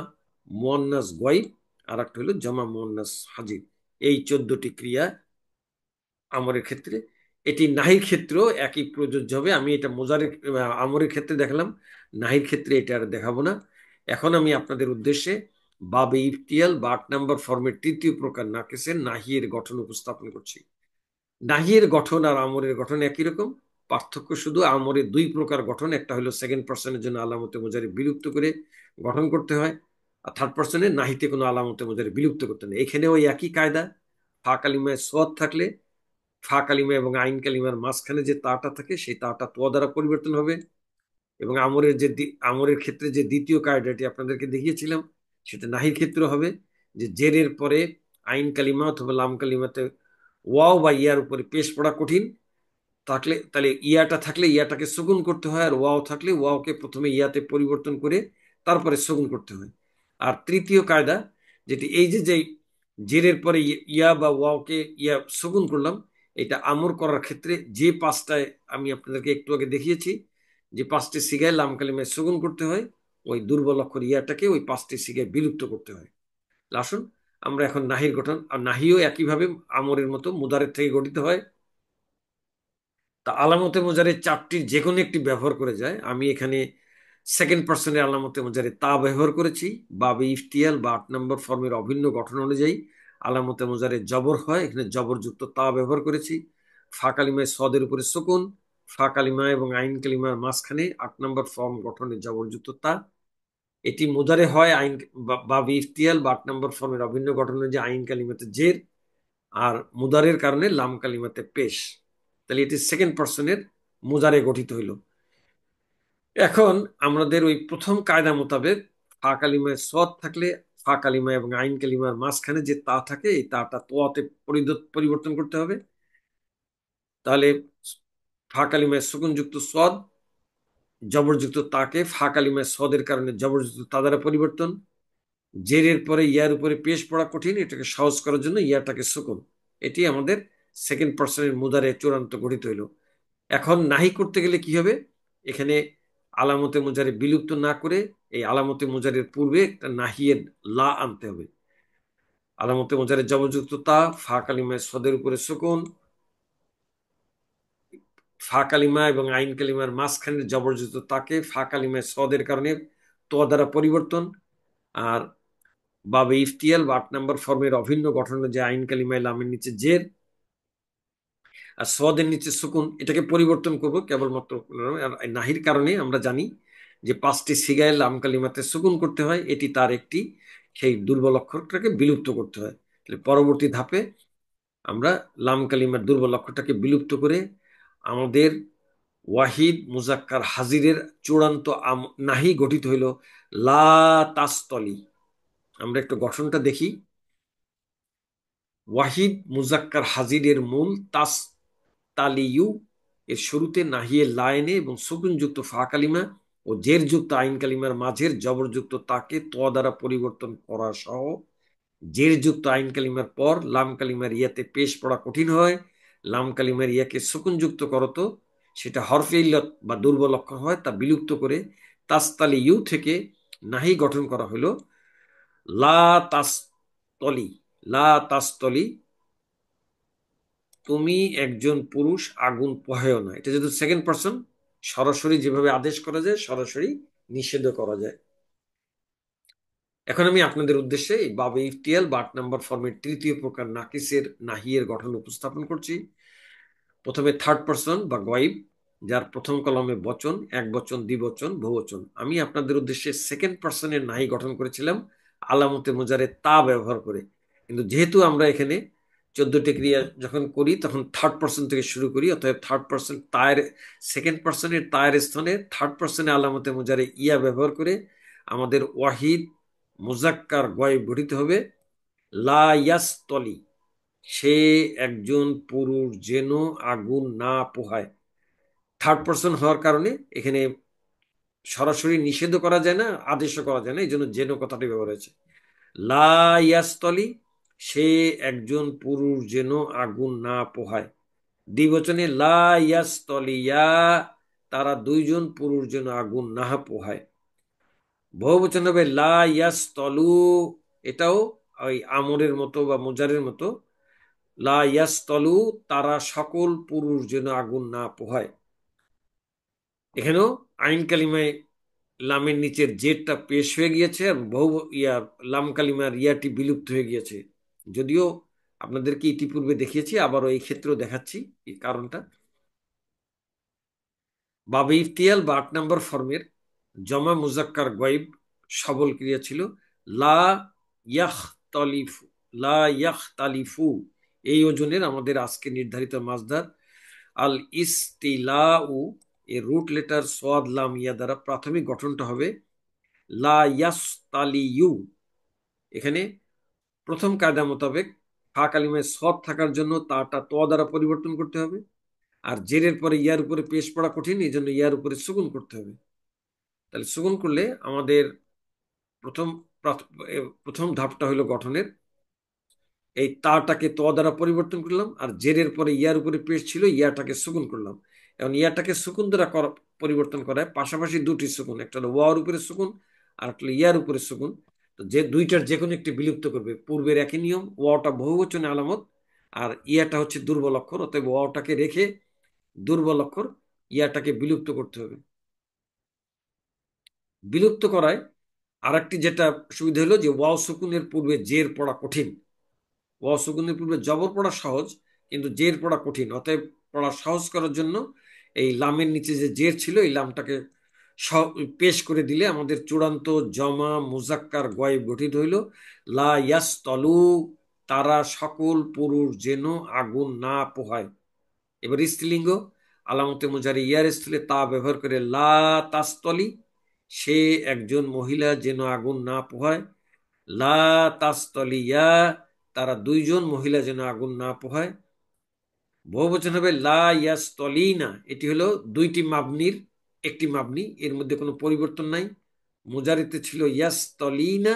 মুয়ান্নাস গয়ব, আর একটা হলো জমা মুয়ান্নাস হাজির। এই 14টি ক্রিয়া আমরের ক্ষেত্রে। এটি নাহির ক্ষেত্রেও একই প্রযোজ্য হবে। আমি এটা মোজারের আমরের ক্ষেত্রে দেখালাম, নাহির ক্ষেত্রে এটা আর দেখাবো না। এখন আমি আপনাদের উদ্দেশ্যে বাবে ইফতিয়াল বা 8 নম্বর ফর্মের 3য় প্রকার নাকিসের নাহিয়ের গঠন উপস্থাপন করছি। নাহিয়ের গঠন আর আমরের গঠন একই রকম, পার্থক্য শুধু আমরের 2 প্রকার গঠন, একটা হলো সেকেন্ড পার্সনের জন্য আলামতে মুজারে বিলুপ্ত করে গঠন করতে হয়, আর থার্ড পার্সনের নাহিতে কোনো আলামতে মুজারে বিলুপ্ত করতে নেই। এখানে ওই একই কায়দা, ফা কালিমায় সোয়াদ থাকলে ফা কালিমা এবং আইন কালিমার মাঝখানে যে তাটা থাকে সেই তাটা তোয়া দ্বারা পরিবর্তন হবে। এবং আমরের ক্ষেত্রে যে দ্বিতীয় কায়দাটি আপনাদেরকে দেখিয়েছিলাম সেটা নাহির ক্ষেত্রে হবে, যে জেরের পরে আইন কালিমা অথবা লাম কালিমাতে ওয়াও বা ইয়ার উপরে পেশ পড়া কঠিন থাকলে, তাহলে ইয়াটা থাকলে ইয়াটাকে সুকুন করতে হয়, আর ওয়াও থাকলে ওয়াওকে প্রথমে ইয়াতে পরিবর্তন করে তারপরে সুকুন করতে হয়। আর তৃতীয় কায়দা যেটি এই যে যে জেরের পরে ইয়া বা ওয়াওকে ইয়া সুকুন করলাম, এটা আমর করার ক্ষেত্রে যে পাঁচটায় আমি আপনাদেরকে একটু আগে দেখিয়েছি, যে পাঁচটি সিগায় লাম কালিমায় সুকুন করতে হয়, ওই দুর্বল অক্ষর ইয়াটাকে ওই পাঁচটি সিগায় বিলুপ্ত করতে হয়। আসুন আমরা এখন নাহির গঠন, আর নাহিও একইভাবে আমরের মতো মুদারের থেকে গঠিত হয়। তা আলামতে মোজারে চারটির যে কোনো একটি ব্যবহার করে যায়। আমি এখানে সেকেন্ড পার্সনের আলামতে মোজারে তা ব্যবহার করেছি। বাবে ইফতিয়াল বা 8 নম্বর ফর্মের অভিন্ন গঠন অনুযায়ী আলামতে মোজারে জবর হয়, এখানে জবরযুক্ত তা ব্যবহার করেছি। ফা কালিমায় সদের উপরে সুকুন, ফা কালিমা এবং আইন কালিমার মাঝখানে 8 নম্বর ফর্ম গঠনে জবরযুক্ত তা। এটি মোজারে হয় আইন বাবে ইফতিয়াল বা 8 নম্বর ফর্মের অভিন্ন গঠন অনুযায়ী আইন কালিমাতে জের, আর মুদারের কারণে লাম কালিমাতে পেশ। তাহলে এটি সেকেন্ড পার্সনের মুদারে গঠিত হইল। এখন আমাদের ওই প্রথম কায়দা মোতাবেক ফা কালিমায় সদ থাকলে ফা কালিমা এবং আইন কালিমার মাঝখানে যে তা থাকে এই তাটা তোয়াতে পরিবর্তন করতে হবে। তাহলে ফা কালিমায় সুকুনযুক্ত সদ, জবরযুক্ত তাকে ফা কালিমায় সদের কারণে জবরযুক্ত তা দ্বারা পরিবর্তন। জেরের পরে ইয়ার উপরে পেশ পড়া কঠিন, এটাকে সহজ করার জন্য ইয়াটাকে সুকুন। এটি আমাদের সেকেন্ড পার্সনের মুদারে চূড়ান্ত গঠিত হইল। এখন নাহি করতে গেলে কি হবে, এখানে আলামতে মুজারে বিলুপ্ত না করে এই আলামতে মুজারের পূর্বে একটা নাহিয়ের লা আনতে হবে। আলামতে মুজারে জবরযুক্ত তা, ফা কালিমায় সদের উপরে সুকুন, ফা কালিমা এবং আইন কালিমার মাঝখানে জবরযুক্ত তাকে ফা কালিমায় সদের কারণে তো দ্বারা পরিবর্তন। আর বাবে ইফতিয়াল বা 8 নম্বর ফর্মের অভিন্ন গঠন যে আইন কালিমায় লামের নিচে জের আর সদের নিচে সুকুন, এটাকে পরিবর্তন করব কেবলমাত্র নাহির কারণে। আমরা জানি যে পাঁচটি সিগায় লাম কালিমাতে সুকুন করতে হয়, এটি তার একটি, সেই দুর্বল অক্ষরটাকে বিলুপ্ত করতে হয়। তাহলে পরবর্তী ধাপে আমরা লাম কালিমার দুর্বল অক্ষরটাকে বিলুপ্ত করে আমাদের ওয়াহিদ মুজাক্কার হাজিরের চূড়ান্ত নাহি গঠিত হইল লা তাস্তলি। আমরা একটু গঠনটা দেখি। ওয়াহিদ মুজাক্কার হাজিরের মূল তাস তালিয়ু এর শুরুতে নাহিয়ে লাইনে এবং সুকুনযুক্ত ফা কালিমা ও জেরযুক্ত আইন কালিমার মাঝের জবরযুক্ত তাকে ত দ্বারা পরিবর্তন করা সহ জেরযুক্ত আইন কালিমার পর লাম কালিমার ইয়াতে পেশ পড়া কঠিন হয়। লাম কালিমার ইয়াকে সুকুনযুক্ত করত, সেটা হরফে ইল্লত বা দুর্বল অক্ষর হয়, তা বিলুপ্ত করে তাস্তালি ইউ থেকে নাহি গঠন করা হলো লা তাস্তলি। লা তাস্তলি, তুমি একজন পুরুষ আগুন পোহায়ও না। এটা যদি সেকেন্ড পার্সন, সরাসরি যেভাবে আদেশ করা যায় সরাসরি নিষেধ করা যায়। এখন আমি আপনাদের উদ্দেশ্যে এই বাবে ইফতিয়াল বা 8 নম্বর ফর্মের তৃতীয় প্রকার নাকিসের নাহিয়ের গঠন উপস্থাপন করছি। প্রথমে থার্ড পার্সন বা গয়েব, যার প্রথম কলমে বচন, এক বচন, দ্বিবচন, বহুবচন। আমি আপনাদের উদ্দেশ্যে সেকেন্ড পার্সনের নাহি গঠন করেছিলাম আলামতে মুজারে তা ব্যবহার করে, কিন্তু যেহেতু আমরা এখানে 14টি ক্রিয়া যখন করি তখন থার্ড পার্সন থেকে শুরু করি, অতএব থার্ড পার্সন তায়ের সেকেন্ড পার্সনের তায়ের স্থানে থার্ড পার্সনে আলামতে মুজারে ইয়া ব্যবহার করে আমাদের ওয়াহিদ মুজাক্কার গয়েব গঠিত হবে লা ইয়াস্তলি, সে একজন পুরুষ যেন আগুন না পোহায়। থার্ড পার্সন হওয়ার কারণে এখানে সরাসরি নিষেধ করা যায় না, আদেশও করা যায় না, এই জন্য যেন কথাটি ব্যবহার হয়েছে। লা ইয়াস্তলি, সে একজন পুরুষ যেন আগুন না পোহায়। দ্বিবচনে লা ইয়াস্তলিয়া, তারা দুইজন পুরুষ যেন আগুন না পোহায়। বহুবচন হবে লা ইয়াস্তলু, এটাও ওই আমরের মতো বা মুজারের মতো, লা ইয়াস্তলু, তারা সকল পুরুষ যেন আগুন না পোহায়। এখানেও আইন কালিমায় লামের নিচের জেরটা পেশ হয়ে গিয়েছে আর বহু লাম কালিমার ইয়াটি বিলুপ্ত হয়ে গিয়েছে। যদিও আপনাদেরকে ইতিপূর্বে দেখিয়েছি, আবারও এই ক্ষেত্রেও দেখাচ্ছি এই কারণটা। বাবে ইফতিয়াল বা 8 নম্বর ফর্মের জমা মুজাক্কার গয়েব সবল ক্রিয়া ছিল লা ইয়াখতালিফু। লা ইয়াখতালিফু, এই ওজনের আমাদের আজকে নির্ধারিত মাসদার আল ইস্তিলাউ এর রুট লেটার সোয়াদ লাম ইয়া দ্বারা প্রাথমিক গঠনটা হবে লা ইয়াস্তালিয়ু। এখানে প্রথম কায়দা মোতাবেক ফা কালিমায় সদ থাকার জন্য তাটা ত দ্বারা পরিবর্তন করতে হবে, আর জেরের পরে ইয়ার উপরে পেশ পড়া কঠিন, এই জন্য ইয়ার উপরে সুকুন করতে হবে। তাহলে সুকুন করলে আমাদের প্রথম প্রথম ধাপটা হলো গঠনের, এই তাটাকে ত দ্বারা পরিবর্তন করলাম, আর জেরের পরে ইয়ার উপরে পেশ ছিল, ইয়াটাকে সুকুন করলাম। এখন ইয়াটাকে সুকুন দ্বারা পরিবর্তন করায় পাশাপাশি দুটি সুকুন, একটা হলো ওয়ার উপরে সুকুন আর একটা হলো ইয়ার উপরে সুকুন। তো যে দুইটার যে কোনো একটি বিলুপ্ত করবে। পূর্বের একই নিয়ম, ওয়াটা বহুবচনে আলামত আর ইয়াটা হচ্ছে দুর্বল অক্ষর, অতএব ওয়াটাকে রেখে দুর্বল অক্ষর ইয়াটাকে বিলুপ্ত করতে হবে। বিলুপ্ত করায় আরেকটি যেটা সুবিধা হলো যে ওয়াও সুকুনের পূর্বে জের পড়া কঠিন। ওয়াও সুকুনের পূর্বে জবর পড়া সহজ, কিন্তু জের পড়া কঠিন, অতএব পড়া সহজ করার জন্য এই লামের নিচে যে জের ছিল এই লামটাকে পেশ করে দিলে আমাদের চূড়ান্ত জমা মুজাক্কার গয়েব গঠিত হইল। লা ইয়াস্তলু, তারা সকল পুরুষ যেন আগুন না পোহায়। এবার স্ত্রীলিঙ্গ আলামতে মুজারি ইয়ার স্থলে তা ব্যবহার করে লা তাস্তলি, সে একজন মহিলা যেন আগুন না পোহায়। লা তাস্তলিয়া, তারা দুইজন মহিলা যেন আগুন না পোহায়। বহুবচন হবে লা ইয়াস্তলিনা, এটি হলো দুইটি মাবনির একটি মাবনি, এর মধ্যে কোনো পরিবর্তন নাই। মুজারিতে ছিল ইয়াস্তলিনা,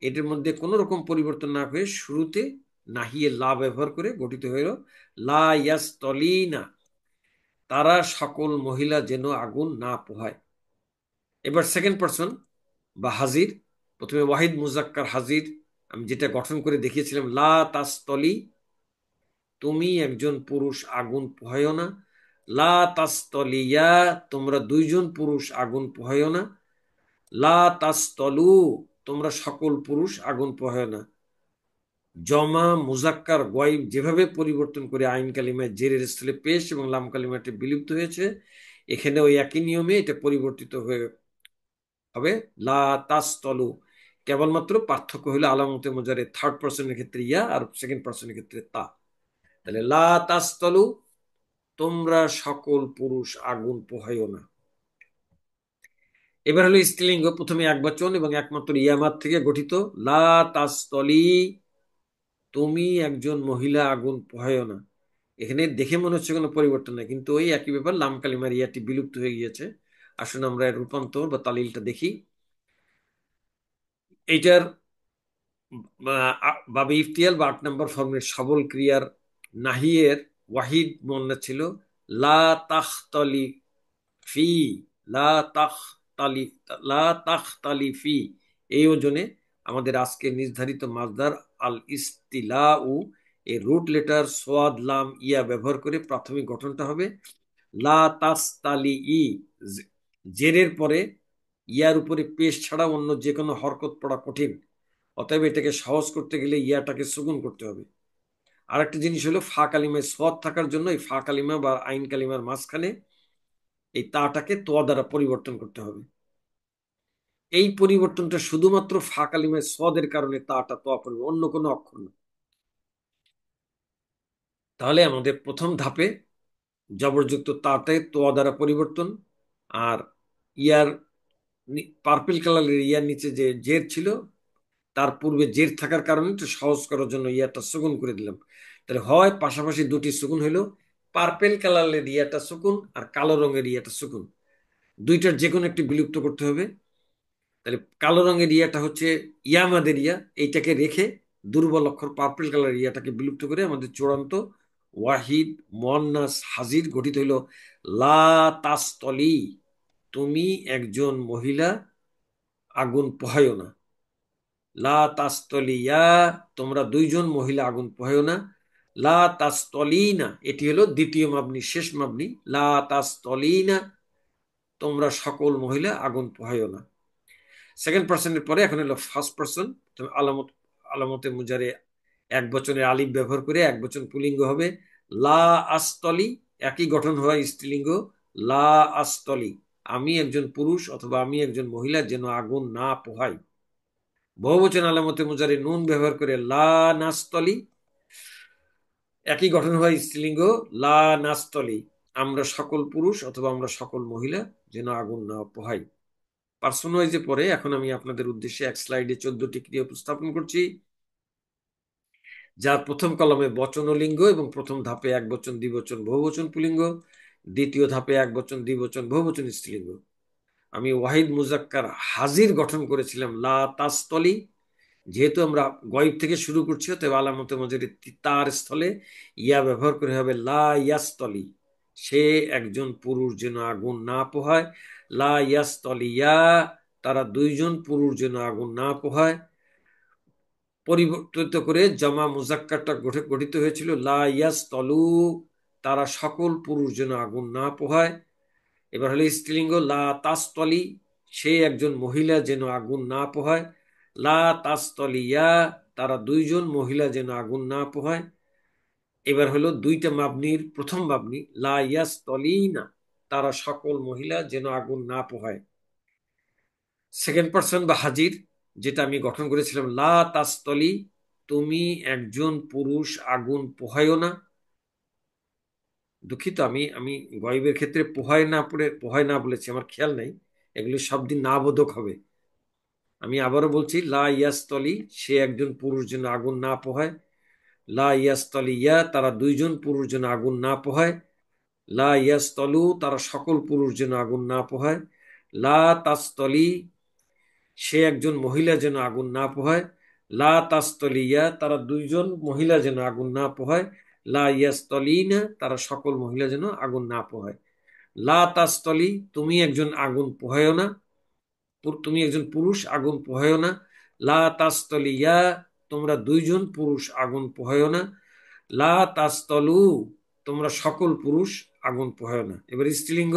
এটির মধ্যে কোনো রকম পরিবর্তন না হয়ে শুরুতে নাহিয়ে লা ব্যবহার করে গঠিত হইল লা ইয়াস্তলিনা, তারা সকল মহিলা যেন আগুন না পোহায়। এবার সেকেন্ড পারসন বা হাজির, প্রথমে ওয়াহিদ মুজাক্কার হাজির, আমি যেটা গঠন করে দেখিয়েছিলাম লা তাস্তলি, তুমি একজন পুরুষ আগুন পোহাইও না। লা তাস্তলিয়া, তোমরা দুইজন পুরুষ আগুন পোহাইও না। লা তাস্তলু, তোমরা সকল পুরুষ আগুন পোহাইও না। জমা মুজাক্কার গয়েব যেভাবে পরিবর্তন করে আইন কালিমায় জেরের স্থলে পেশ এবং লাম কালিমাটি বিলুপ্ত হয়েছে, এখানে ওই একই নিয়মে এটা পরিবর্তিত হয়ে হবে লা তাস্তলু। কেবলমাত্র পার্থক্য হলো আলামতে মুজারে থার্ড পার্সনের ক্ষেত্রে ইয়া আর সেকেন্ড পার্সনের ক্ষেত্রে তা। তাহলে লা তাস্তলু, তোমরা সকল পুরুষ আগুন পোহাইও না। এবার হলো স্ত্রীলিঙ্গ, প্রথমে একবচন এবং একমাত্র ইয়ামাত থেকে গঠিত লা তাস্তলি, তুমি একজন মহিলা আগুন পোহাইও না। এখানে দেখে মনে হচ্ছে কোনো পরিবর্তন নেই, কিন্তু ওই একই ব্যাপার, লাম কালিমার ইয়াটি বিলুপ্ত হয়ে গিয়েছে। আসুন আমরা এর রূপান্তর বা তালিলটা দেখি। এইটার বাবে ইফতিয়াল বা 8 নম্বর ফর্মের সবল ক্রিয়ার নাহিয়ের ওয়াহিদ মনে ছিল লা তাখতালি ফি, লা তাখতালি, লা তাখতালি ফি। এই ওজনে আমাদের আজকে নির্ধারিত মাসদার আল ইস্তিলাউ এর রুট লেটার সোয়াদ লাম ইয়া ব্যবহার করে প্রাথমিক গঠনটা হবে লা তাস্তালি ই। জেরের পরে ইয়ার উপরে পেশ ছাড়া অন্য যে কোনো হরকত পড়া কঠিন, অতএব এটাকে সহজ করতে গেলে ইয়াটাকে সুগুন করতে হবে। আরেকটা জিনিস হলো ফা কালিমায় সদ থাকার জন্য এই ফা কালিমা বা আইন কালিমার মাঝখানে এই তাটাকে তোয়া দ্বারা পরিবর্তন করতে হবে। এই পরিবর্তনটা শুধুমাত্র ফা কালিমায় সদের কারণে তাটা তোয়া পড়বে, অন্য কোনো অক্ষর না। তাহলে আমাদের প্রথম ধাপে জবরযুক্ত তাতে তোয়া দ্বারা পরিবর্তন, আর ইয়ার পার্পেল কালারের ইয়ার নিচে যে জের ছিল তার পূর্বে জের থাকার কারণে একটু সহজ করার জন্য ইয়াটা সুকুন করে দিলাম। তাহলে হয় পাশাপাশি দুটি সুকুন হইলো, পার্পেল কালারের ইয়াটা সুকুন আর কালো রঙের ইয়াটা সুকুন, দুইটার যে কোনো একটি বিলুপ্ত করতে হবে। তাহলে কালো রঙের ইয়াটা হচ্ছে ইয়ামাদের ইয়া, এইটাকে রেখে দুর্বল অক্ষর পার্পেল কালার ইয়াটাকে বিলুপ্ত করে আমাদের চূড়ান্ত ওয়াহিদ মুয়ান্নাস হাজির গঠিত হইল লা তাস্তলি, তুমি একজন মহিলা আগুন পোহাইও না। লা তাস্তলিয়া, তোমরা দুইজন মহিলা আগুন পোহাইও না। লা তাস্তলিনা, এটি হলো দ্বিতীয় মাবনি, শেষ মাবনি। লা তাস্তলিনা, তোমরা সকল মহিলা আগুন পোহাইও না। সেকেন্ড পার্সনের পরে এখন হলো ফার্স্ট পার্সন, আলামত আলামতে মুজারে এক বচনের আলিফ ব্যবহার করে এক বচন পুলিঙ্গ হবে লা আস্তলি, একই গঠন হয় স্ত্রীলিঙ্গ লা আস্তলি, আমি একজন পুরুষ অথবা আমি একজন মহিলা যেন আগুন না পোহাই। বহুবচন আলামতে মুজারে নুন ব্যবহার করে লা নাস্তলি, একই গঠন হয় স্ত্রীলিঙ্গ লা নাস্তলি, আমরা সকল পুরুষ অথবা আমরা সকল মহিলা যেন আগুন না পোহাই। পার্সন ওয়াইজে পরে এখন আমি আপনাদের উদ্দেশ্যে এক স্লাইডে 14টি ক্রিয়া উপস্থাপন করছি, যার প্রথম কলমে বচন ও লিঙ্গ এবং প্রথম ধাপে এক বচন দ্বিবচন বহুবচন পুলিঙ্গ, দ্বিতীয় ধাপে এক বচন দ্বিবচন বহুবচন স্ত্রীলিঙ্গ। আমি ওয়াহিদ মুজাক্কার হাজির গঠন করেছিলাম লা তাস্তলি, যেহেতু আমরা গয়েব থেকে শুরু করছি অতএব আলামতে মজারে তার স্থলে ইয়া ব্যবহার করে হবে লা ইয়াস্তলি, সে একজন পুরুষ যেন আগুন না পোহায়। লা ইয়াস্তলি ইয়া, তারা দুইজন পুরুষ যেন আগুন না পোহায়। পরিবর্তিত করে জমা মুজাক্কারটা গঠিত হয়েছিল লা ইয়াস্তলু, তারা সকল পুরুষ যেন আগুন না পোহায়। এবার হলো স্ত্রীলিঙ্গ লা তাস্তলি, সে একজন মহিলা যেন আগুন না পোহায়। লা তাস্তলিয়া, তারা দুইজন মহিলা যেন আগুন না পোহায়। এবার হলো দুইটা মাবনির প্রথম মাবনি লা ইয়াস্তলিনা, তারা সকল মহিলা যেন আগুন না পোহায়। সেকেন্ড পার্সন বা হাজির, যেটা আমি গঠন করেছিলাম লা তাস্তলি, তুমি একজন পুরুষ আগুন পোহায়ও না। দুঃখিত, আমি আমি গয়েবের ক্ষেত্রে পোহায় না বলেছি, আমার খেয়াল নাই, এগুলি সব দিন না বোধক হবে। আমি আবারও বলছি লা ইয়াস্তলি, সে একজন পুরুষ যেন আগুন না পোহায়। লা ইয়াস্তলি ইয়া, তারা দুইজন পুরুষ যেন আগুন না পোহায়। লা ইয়াস্তলু, তারা সকল পুরুষ যেন আগুন না পোহায়। লা তাস্তলি, সে একজন মহিলা যেন আগুন না পোহায়। লা তাস্তলিয়া, তারা দুইজন মহিলা যেন আগুন না পোহায়। লা ইয়াস্তলিনা, তারা সকল মহিলা যেন আগুন না পোহায়। লা তাস্তলি, তুমি একজন আগুন পোহায়ও না, তুমি একজন পুরুষ আগুন পোহায়ও না। লা তাস্তলিয়া, তোমরা দুইজন পুরুষ আগুন পোহায়ও না। লা তাস্তলু, তোমরা সকল পুরুষ আগুন পোহায়ও না। এবার স্ত্রীলিঙ্গ,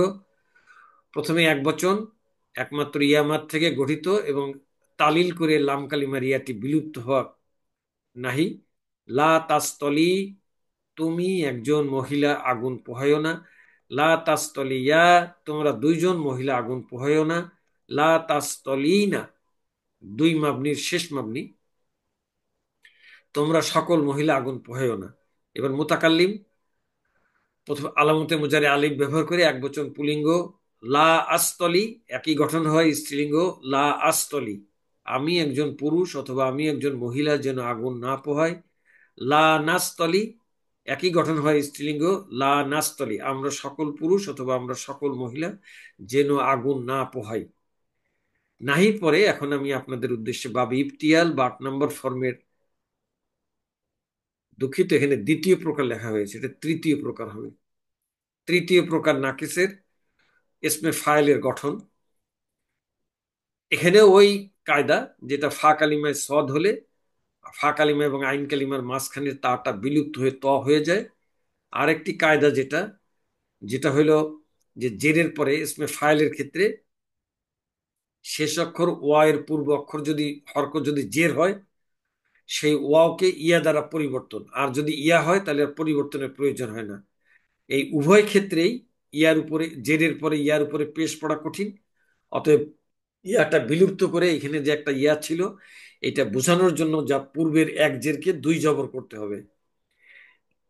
প্রথমে এক বচন একমাত্র ইয়ামাত থেকে গঠিত এবং তালিল করে লাম কালিমার ইয়াটি বিলুপ্ত হওয়া নাহি। লা তাস্তলি, তুমি একজন মহিলা আগুন পোহায়ও না। লা তাস্তলিয়া, তোমরা দুইজন মহিলা আগুন পোহায়ও না। লা তাস্তলিনা, দুই মাবনির শেষ মাবনি, তোমরা সকল মহিলা আগুন পোহায়ও না। এবার মুতাকাল্লিম, প্রথম আলামতে মুজারে আলিফ ব্যবহার করে এক বচন পুলিঙ্গ লা আস্তলি, একই গঠন হয় স্ত্রীলিঙ্গ লা আস্তলি, আমি একজন পুরুষ অথবা আমি একজন মহিলা যেন আগুন না পোহায়। লা নাস্তলি, একই গঠন হয় স্ত্রীলিঙ্গ লা নাস্তলি, আমরা সকল পুরুষ অথবা আমরা সকল মহিলা যেন আগুন না পোহাই। নাহি পরে এখন আমি আপনাদের উদ্দেশ্যে বাব ইফতিয়াল বা 8 নম্বর ফর্মের, দুঃখিত এখানে দ্বিতীয় প্রকার লেখা হয়েছে, এটা তৃতীয় প্রকার হবে। তৃতীয় প্রকার নাকিসের ইসমে ফাইলের গঠন, এখানে ওই কায়দা যেটা ফা কালিমায় সদ হলে ফা কালিমা এবং আইন কালিমার মাঝখানে তাটা বিলুপ্ত হয়ে ত হয়ে যায়। আরেকটি কায়দা যেটা যেটা হলো যে জেরের পরে ইসমে ফাইলের ক্ষেত্রে শেষ অক্ষর ওয়া এর পূর্ব অক্ষর যদি হরকত যদি জের হয়, সেই ওয়াওকে ইয়া দ্বারা পরিবর্তন, আর যদি ইয়া হয় তাহলে আর পরিবর্তনের প্রয়োজন হয় না। এই উভয় ক্ষেত্রেই ইয়ার উপরে জেরের পরে ইয়ার উপরে পেশ পড়া কঠিন, অতএব ইয়াটা বিলুপ্ত করে এখানে যে একটা ইয়া ছিল এটা বোঝানোর জন্য যা পূর্বের এক জেরকে দুই জবর করতে হবে।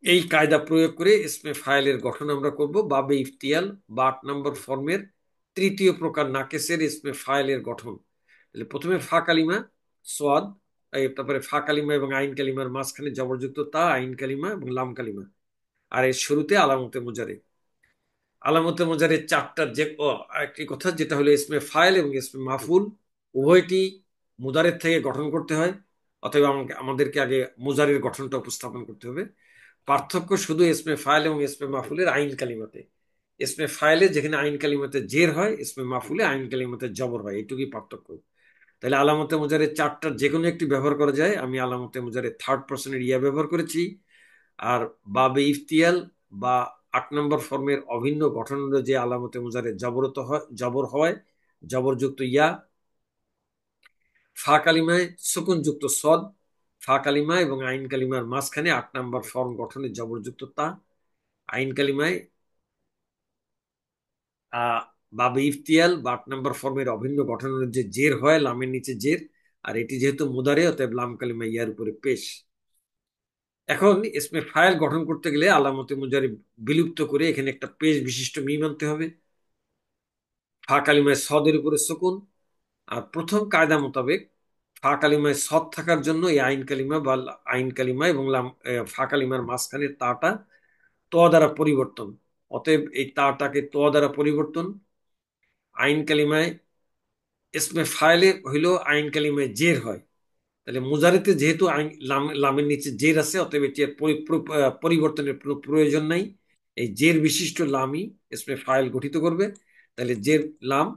এই কায়দা প্রয়োগ করে ইসমে ফাইলের গঠন আমরা করব বাবে ইফতিয়াল বা 8 নম্বর ফর্মের তৃতীয় প্রকার নাকেসের ইসমে ফাইলের গঠন। তাহলে প্রথমে ফা কালিমা সোয়াদ, তারপরে ফা কালিমা এবং আইন কালিমার মাঝখানে জবরযুক্ত তা, আইন কালিমা এবং লাম কালিমা, আর এর শুরুতে আলামতে মুজারে। আলামতে মুজারে চারটা যে একটি কথা যেটা হলো ইসমে ফাইল এবং ইসমে মাফুল উভয়টি মুদারের থেকে গঠন করতে হয়, অতএব আমাদেরকে আগে মুজারের গঠনটা উপস্থাপন করতে হবে। পার্থক্য শুধু ইসমে ফাইল এবং ইসমে মাফুলের আইন কালিমাতে। ইসমে ফাইলে যেখানে আইন কালিমাতে জের হয়, ইসমে মাফুলে আইন কালিমাতে জবর হয়, এইটুকুই পার্থক্য। তাহলে আলামতে মুজারে চারটার যে কোনো একটি ব্যবহার করা যায়, আমি আলামতে মুজারে থার্ড পার্সনের ইয়া ব্যবহার করেছি। আর বাবে ইফতিয়াল বা 8 নম্বর ফর্মের অভিন্ন গঠন যে আলামতে মুজারে জবরত হয়, জবর হয়, জবরযুক্ত ইয়া, ফা কালিমায় সুকুনযুক্ত সদ, ফা কালিমা এবং আইন কালিমার মাঝখানে 8 নম্বর ফর্ম গঠনে জবরযুক্ত তা, আইন কালিমায় বাবে ইফতিয়াল বা 8 নম্বর ফর্মের অভিন্ন গঠনের যে জের হয় লামের নিচে জের, আর এটি যেহেতু মুদারে অতএব লাম কালিমা ইয়ার উপরে পেশ। এখন ইসমে ফাইল গঠন করতে গেলে আলামতে মুজারি বিলুপ্ত করে এখানে একটা পেশ বিশিষ্ট মিম আনতে হবে। ফা কালিমায় সদের উপরে সুকুন। আর প্রথম কায়দা মোতাবেক ফা কালিমায় সদ থাকার জন্য এই আইন কালিমা বা আইন কালিমা এবং ফা কালিমার মাঝখানের তাটা ত দ্বারা পরিবর্তন। অতএব এই তাটাকে ত দ্বারা পরিবর্তন। আইন কালিমায় ইসমে ফাইলে হইল আইন কালিমায় জের হয়। তাহলে মুজারিতে যেহেতু আইন লামের নিচে জের আছে, অতএব এটি পরিবর্তনের কোনো প্রয়োজন নাই। এই জের বিশিষ্ট লামই ইসমে ফাইল গঠিত করবে। তাহলে জের লাম।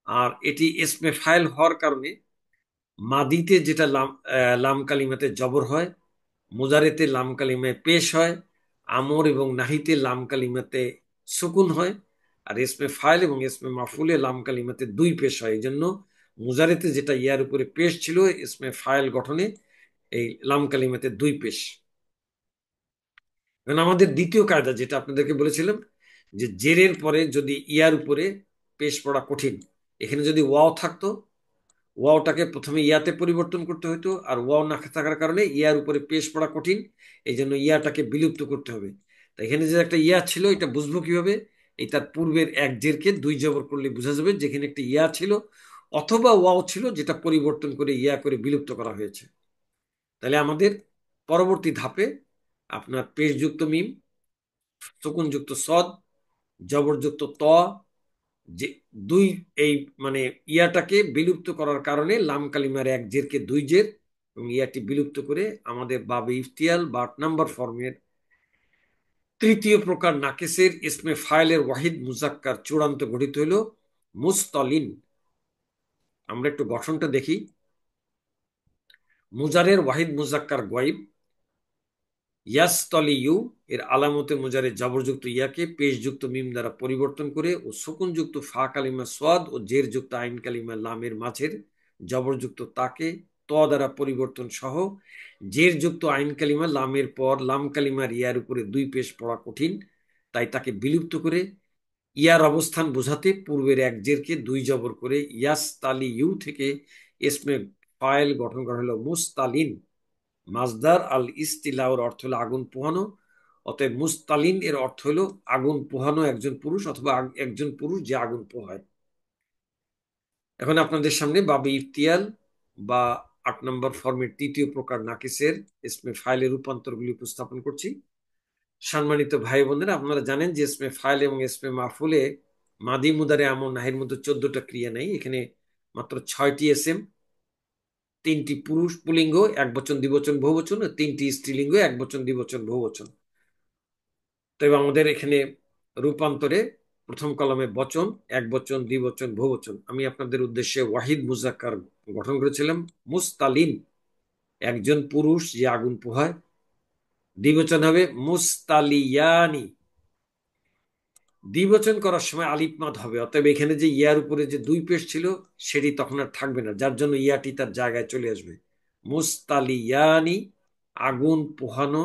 আর এটি ইসমে ফাইল হওয়ার কারণে মাদিতে যেটা লাম কালিমাতে জবর হয়, মুজারেতে লাম কালিমায় পেশ হয়, আমর এবং নাহিতে লাম কালিমাতে সুকুন হয়, আর ইসমে ফাইল এবং ইসমে মাফুলে লাম কালিমাতে দুই পেশ হয়। এই জন্য মুজারেতে যেটা ইয়ার উপরে পেশ ছিল, ইসমে ফাইল গঠনে এই লাম কালিমাতে দুই পেশ। এখন আমাদের দ্বিতীয় কায়দা যেটা আপনাদেরকে বলেছিলাম, যে জেরের পরে যদি ইয়ার উপরে পেশ পড়া কঠিন, এখানে যদি ওয়াও থাকতো, ওয়াওটাকে প্রথমে ইয়াতে পরিবর্তন করতে হতো, আর ওয়াও না থাকার কারণে ইয়ার উপরে পেশ পড়া কঠিন, এই জন্য ইয়াটাকে বিলুপ্ত করতে হবে। তাই এখানে যে একটা ইয়া ছিল, এটা বুঝবো কিভাবে? এই তার পূর্বের এক জেরকে দুই জবর করলে বোঝা যাবে যেখানে একটা ইয়া ছিল অথবা ওয়াও ছিল, যেটা পরিবর্তন করে ইয়া করে বিলুপ্ত করা হয়েছে। তাহলে আমাদের পরবর্তী ধাপে আপনার পেশযুক্ত মিম, সুকুনযুক্ত সদ, জবরযুক্ত ত, যে দুই এই মানে ইয়াটাকে বিলুপ্ত করার কারণে লাম কালিমার এক জেরকে দুই জের এবং ইয়াটি বিলুপ্ত করে আমাদের বাবে ইফতিয়াল বা 8 নম্বর ফর্মের তৃতীয় প্রকার নাকেসের ইসমে ফাইলের ওয়াহিদ মুজাক্কার চূড়ান্ত গঠিত হইল মুস্তলিন। আমরা একটু গঠনটা দেখি। মুজারের ওয়াহিদ মুজাক্কার গয়ব ইয়াস্তলিউ এর আলামতে মুজারে জবরযুক্ত ইয়াকে পেশযুক্ত মিম দ্বারা পরিবর্তন করে ও সুকুনযুক্ত ফা কালিমা সোয়াদ ও জেরযুক্ত আইন কালিমা লামের মাঝের জবরযুক্ত তাকে ত দ্বারা পরিবর্তন সহ জেরযুক্ত আইন কালিমা লামের পর লাম কালিমার ইয়ার উপরে দুই পেশ পড়া কঠিন, তাই তাকে বিলুপ্ত করে ইয়ার অবস্থান বোঝাতে পূর্বের এক জেরকে দুই জবর করে ইয়াস্তালি ইউ থেকে ইসমে ফাইল গঠন করা হলো মুস্তালিন। মাজদার আল ইস্তিলাউর অর্থ হলো আগুন পোহানো। অতএব মুস্তালিন এর অর্থ হলো আগুন পোহানো একজন পুরুষ অথবা একজন পুরুষ যে আগুন পোহায়। এখন আপনাদের সামনে বাবে ইফতিয়াল বা 8 নম্বর ফর্মের তৃতীয় প্রকার নাকিসের ইসমে ফাইলের রূপান্তরগুলি উপস্থাপন করছি। সম্মানিত ভাই বোনেরা, আপনারা জানেন যে ইসমে ফাইল এবং ইসমে মাফুলে মাদি মুদারে আমর নাহির মতো 14টা ক্রিয়া নেই, এখানে মাত্র 6টি এসএম, 3টি পুরুষ পুলিঙ্গ, এক বচন দ্বিবচন বহুবচন, 3টি স্ত্রীলিঙ্গ, এক বচন দ্বিবচন বহুবচন। তবে আমাদের এখানে রূপান্তরে প্রথম কলমে বচন, এক বচন দ্বিবচন বহুবচন। আমি আপনাদের উদ্দেশ্যে ওয়াহিদ মুজাক্কার গঠন করেছিলাম মুস্তালিন, একজন পুরুষ যে আগুন পোহায়। দ্বিবচন হবে মুস্তালিয়ানি। দ্বিবচন করার সময় আলিফ মাদ হবে, অতএব এখানে যে ইয়ার উপরে যে দুই পেশ ছিল সেটি তখন আর থাকবে না, যার জন্য ইয়াটি তার জায়গায় চলে আসবে। মুস্তালিয়ানি, আগুন পোহানো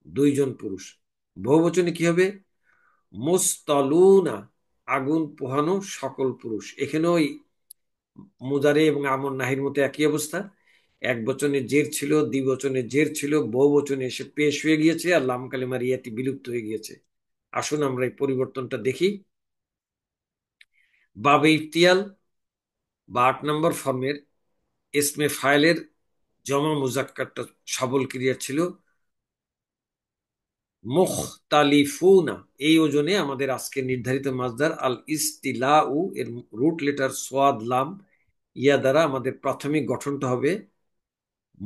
দুইজন পুরুষ। বহুবচনে কি হবে? মুস্তালুনা, আগুন পোহানো সকল পুরুষ। এখানেও মুজারে এবং আমর নাহির মতো একই অবস্থা। এক বচনে জের ছিল, দ্বিবচনে জের ছিল, বহু বচনে এসে পেশ হয়ে গিয়েছে, আর লাম কালিমার ইয়াটি বিলুপ্ত হয়ে গিয়েছে। আসুন আমরা এই পরিবর্তনটা দেখি। বাবে ইফতিয়াল বা 8 নম্বর ফর্মের ইসমে ফাইলের জমা মুজাক্কারটা সবল ক্রিয়া ছিল মুখতালিফুনা। এই ওজনে আমাদের আজকে নির্ধারিত মাজদার আল ইস্তিলাউ এর রুট লেটার সোয়াদ লাম ইয়া দ্বারা আমাদের প্রাথমিক গঠনটা হবে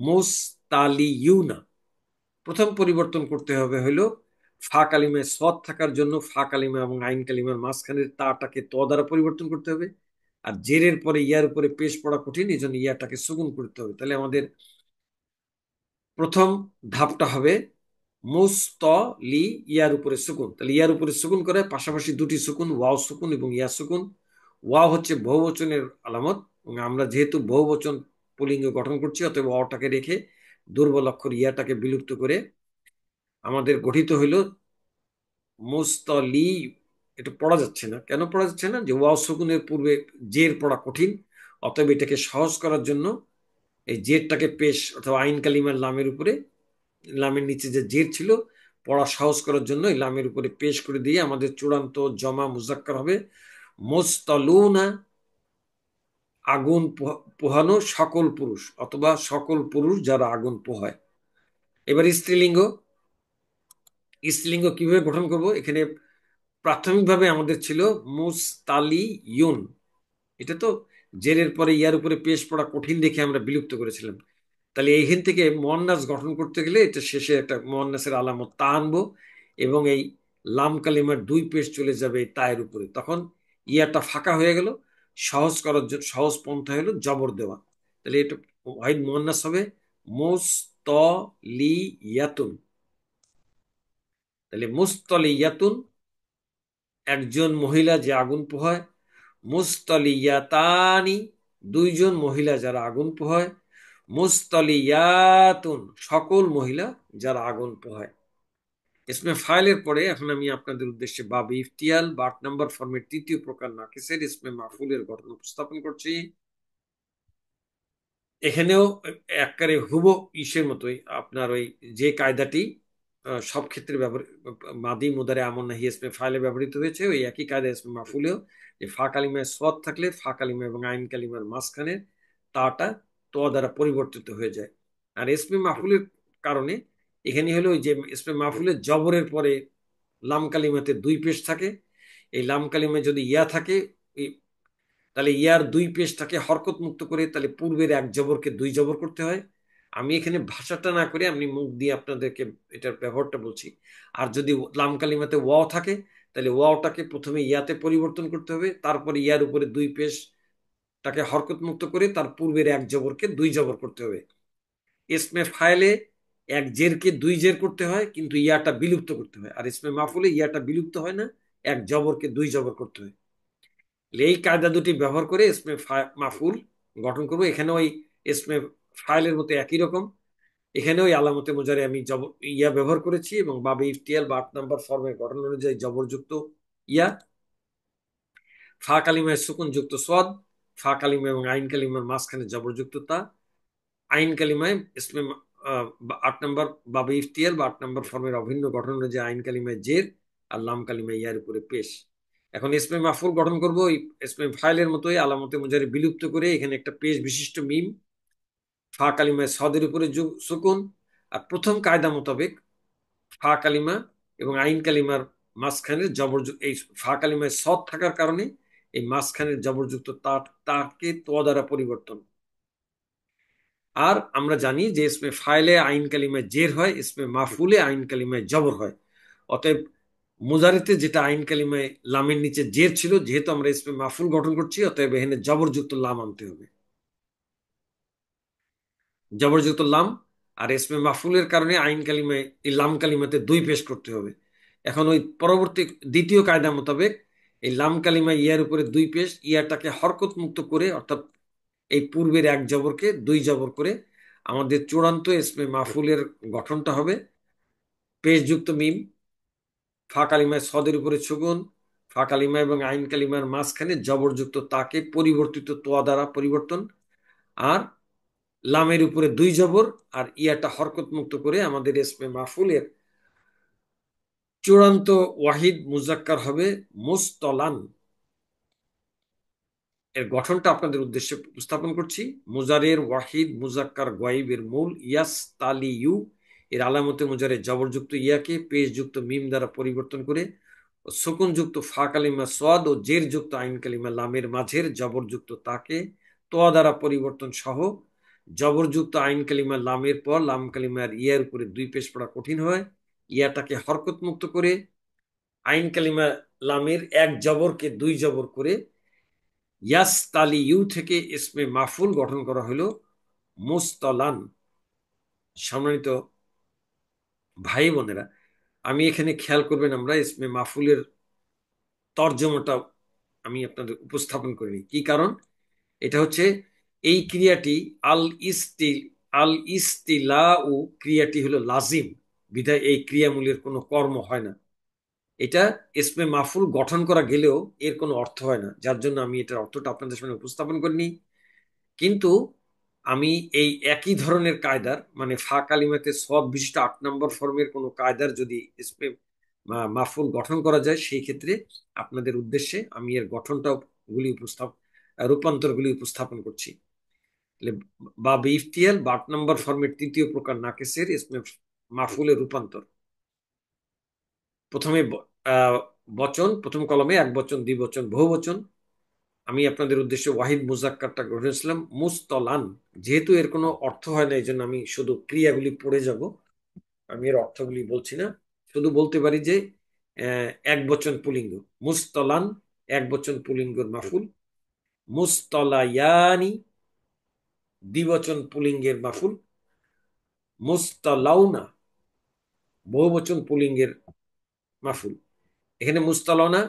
মুস্তালিউনা। প্রথম পরিবর্তন করতে হবে হলো ফা কালিমায় সদ থাকার জন্য ফা কালিমা এবং আইন কালিমার মাঝখানের তাটাকে ত দ্বারা পরিবর্তন করতে হবে, আর জেরের পরে ইয়ার উপরে পেশ পড়া কঠিন, এই জন্য ইয়াটাকে সুকুন করতে হবে। তাহলে আমাদের প্রথম ধাপটা হবে মুস্তলি, ইয়ার উপরে সুকুন। তাহলে ইয়ার উপরে সুকুন করে পাশাপাশি দুটি সুকুন, ওয়াও সুকুন এবং ইয়া সুকুন। ওয়াও হচ্ছে বহুবচনের আলামত, এবং আমরা যেহেতু বহুবচন পুলিঙ্গ গঠন করছি, অতএব ওয়াওটাকে রেখে দুর্বল অক্ষর ইয়াটাকে বিলুপ্ত করে আমাদের গঠিত হইল মুস্তলি। এটা পড়া যাচ্ছে না, কেন পড়া যাচ্ছে না? যে ওয়াও সুকুনের পূর্বে জের পড়া কঠিন, অতএব এটাকে সহজ করার জন্য এই জেরটাকে পেশ অথবা আইন কালিমার লামের উপরে লামের নিচে যে জের ছিল পড়া সহজ করার জন্য এই লামের উপরে পেশ করে দিয়ে আমাদের চূড়ান্ত জমা মুজাক্কার হবে মুস্তালুনা, আগুন পোহানো সকল পুরুষ, অথবা সকল পুরুষ যারা আগুন পোহায়। এবার স্ত্রীলিঙ্গ। স্ত্রীলিঙ্গ কিভাবে গঠন করব? এখানে প্রাথমিকভাবে আমাদের ছিল মুস্তালিয়ুন। এটা তো জেরের পরে ইয়ার উপরে পেশ পড়া কঠিন দেখে আমরা বিলুপ্ত করেছিলাম। তাহলে এইখান থেকে মোয়ান্নাস গঠন করতে গেলে এটা শেষে একটা মোয়ান্নাসের আলামত তা আনবো, এবং এই লাম কালিমার দুই পেশ চলে যাবে এই তায়ের উপরে, তখন ইয়াটা ফাঁকা হয়ে গেল। সহজ করার জন্য সহজ পন্থা হলো জবর দেওয়া। তাহলে এটা ওয়াহিদ মোয়ান্নাস হবে মুস্তলিয়াতুন। তাহলে মুস্তলিয়াতুন একজন মহিলা যে আগুন পোহায়, মুস্তলিয়াতানি দুইজন মহিলা যারা আগুন পোহায়, মুস্তলিয়াতুন সকল মহিলা যারা আগুন পোহায়। ইসমে ফাইলের পরে এখন আমি আপনাদের উদ্দেশ্যে বাবে ইফতিয়াল বা 8 নম্বর ফর্মের তৃতীয় প্রকার নাকিসের ইসমে মাফুলের গঠন উপস্থাপন করছি। এখানেও একবারে হুবহু ইসের মতোই আপনার ওই যে কায়দাটি সব ক্ষেত্রে ব্যবহার, মাদি মুদারে আমন নাহি ইসমে ফাইলে ব্যবহৃত হয়েছে, ওই একই কায়দা ইসমে মাফুলেও, যে ফা কালিমায় সদ থাকলে ফা কালিমা এবং আইন কালিমার মাঝখানে তাটা তো দ্বারা পরিবর্তিত হয়ে যায়। আর ইসমে মাফুলের কারণে এখানে হলো ওই যে ইসমে মাফুলের জবরের পরে লাম কালিমাতে দুই পেশ থাকে। এই লাম কালিমায় যদি ইয়া থাকে, তাহলে ইয়ার দুই পেশটাকে হরকত মুক্ত করে তাহলে পূর্বের এক জবরকে দুই জবর করতে হয়। আমি এখানে ভাষাটা না করে আমি মুখ দিয়ে আপনাদেরকে এটার ব্যবহারটা বলছি। আর যদি লাম কালিমাতে ওয়াও থাকে, তাহলে ওয়াওটাকে প্রথমে ইয়াতে পরিবর্তন করতে হবে, তারপরে ইয়ার উপরে দুই পেশটাকে হরকত মুক্ত করে তার পূর্বের এক জবরকে দুই জবর করতে হবে। ইসমে ফাইলে এক জেরকে দুই জের করতে হয়, কিন্তু ইয়াটা বিলুপ্ত করতে হয়। আর ইসমে মাফুলে ইয়াটা বিলুপ্ত হয় না, এক জবরকে দুই জবর করতে হয়। এই কায়দা দুটি ব্যবহার করে ইসমে মাফুল গঠন করব। এখানে ওই ইসমে ফাইলের মতো একই রকম, এখানে ওই আলামতে মুজারে আমি ইয়া ব্যবহার করেছি, এবং বাবে ইফতিয়াল বা 8 নম্বর ফর্মের গঠন অনুযায়ী জবরযুক্ত ইয়া, ফা কালিমায় সুকুন যুক্ত সদ, ফা কালিমা এবং আইন কালিমার মাঝখানে জবরযুক্ত তা, আইন কালিমায় ইসমে 8 নম্বর বাবে ইফতিয়াল বা 8 নম্বর ফর্মের অভিন্ন গঠন অনুযায়ী আইন কালিমায় জের, আর লাম কালিমায় ইয়ার উপরে পেশ। এখন ইসমে মাফুল গঠন করব ওই ইসমে ফাইলের মতোই আলামতে মুজারে বিলুপ্ত করে এখানে একটা পেশ বিশিষ্ট মিম, ফা কালিমায় সদের উপরে সুকুন। আর প্রথম কায়দা মোতাবেক ফা কালিমা এবং আইন কালিমার মাঝখানের জবরযুক্ত, এই ফা কালিমায় সদ থাকার কারণে এই মাঝখানের জবরযুক্ত তাকে তো দ্বারা পরিবর্তন। আর আমরা জানি যে ইসমে ফাইলে আইন কালিমায় জের হয়, ইসমে মাফুলে আইন কালিমায় জবর হয়। অতএব মুজারিতে যেটা আইন কালিমায় লামের নিচে জের ছিল, যেহেতু আমরা ইসমে মাফুল গঠন করছি, অতএব এখানে জবরযুক্ত লাম আনতে হবে, জবরযুক্ত লাম। আর ইসমে মাফুলের কারণে আইন কালিমায় এই লাম কালিমাতে দুই পেশ করতে হবে। এখন ওই পরবর্তী দ্বিতীয় কায়দা মোতাবেক এই লাম কালিমায় ইয়ার উপরে দুই পেশ, ইয়াটাকে হরকত মুক্ত করে, অর্থাৎ এই পূর্বের এক জবরকে দুই জবর করে আমাদের চূড়ান্ত ইসমে মাফুলের গঠনটা হবে পেশযুক্ত মিম, ফা কালিমায় সদের উপরে সুকুন, ফা কালিমা এবং আইন কালিমার মাঝখানে জবরযুক্ত তাকে পরিবর্তিত তোয়া দ্বারা পরিবর্তন, আর লামের উপরে দুই জবর, আর ইয়াটা হরকত মুক্ত করে আমাদের ইসমে মাফুলের চূড়ান্ত ওয়াহিদ মুজাক্কার হবে মুস্তলান। এর গঠনটা আপনাদের উদ্দেশ্যে উপস্থাপন করছি। মুজারের ওয়াহিদ মুজাক্কার গয়েবের মূল ইয়াস তালি ইউ, এর আলামতে মুজারে জবরযুক্ত ইয়াকে পেশযুক্ত মিম দ্বারা পরিবর্তন করে সুকুনযুক্ত ফা কালিমা সোয়াদ ও জের যুক্ত আইন কালিমা লামের মাঝের জবরযুক্ত তাকে তোয়া দ্বারা পরিবর্তন সহ জবরযুক্ত আইন কালিমা লামের পর লাম কালিমার ইয়ার উপরে দুই পেশ পড়া কঠিন হয়, ইয়াটাকে হরকত মুক্ত করে আইন কালিমা লামের এক জবরকে দুই জবর করে ইয়াস তালি ইউ থেকে ইসমে মাফুল গঠন করা হলো মুস্তলান। সম্মানিত ভাই বোনেরা, আমি এখানে খেয়াল করবেন, আমরা ইসমে মাফুলের তর্জমাটা আমি আপনাদের উপস্থাপন করিনি। কি কারণ? এটা হচ্ছে এই ক্রিয়াটি আল ইস্তিলা ও ক্রিয়াটি হলো লাজিম, বিধায় এই ক্রিয়ামূলের কোনো কর্ম হয় না। এটা ইসমে মাফুল গঠন করা গেলেও এর কোনো অর্থ হয় না, যার জন্য আমি এটার অর্থটা আপনাদের সামনে উপস্থাপন করিনি। কিন্তু আমি এই একই ধরনের কায়দার মানে ফা কালিমাতে সদ বিশিষ্ট 8 নম্বর ফর্মের কোনো কায়দার যদি ইসমে মাফুল গঠন করা যায় সেই ক্ষেত্রে আপনাদের উদ্দেশ্যে আমি এর গঠনটা রূপান্তরগুলি উপস্থাপন করছি। তাহলে বা ইফতিয়াল বা 8 নম্বর ফর্মের তৃতীয় প্রকার নাকেসের ইসমে মাফুলের রূপান্তর। প্রথমে বচন, প্রথম কলমে এক বচন, দ্বিবচন, বহুবচন। আমি আপনাদের উদ্দেশ্যে ওয়াহিদ মুজাক্কারটা গড়েছিলাম মুস্তলান। যেহেতু এর কোনো অর্থ হয় না, এই জন্য আমি শুধু ক্রিয়াগুলি পড়ে যাব, আমি এর অর্থগুলি বলছি না। শুধু বলতে পারি যে এক বচন পুলিঙ্গ মুস্তলান, এক বচন পুলিঙ্গর মাফুল। মুস্তলায়ানি, দ্বিবচন পুলিঙ্গের মাফুল। মুস্তলাউনা, বহুবচন পুলিঙ্গের মাফুল। এখানে মুস্তালানা,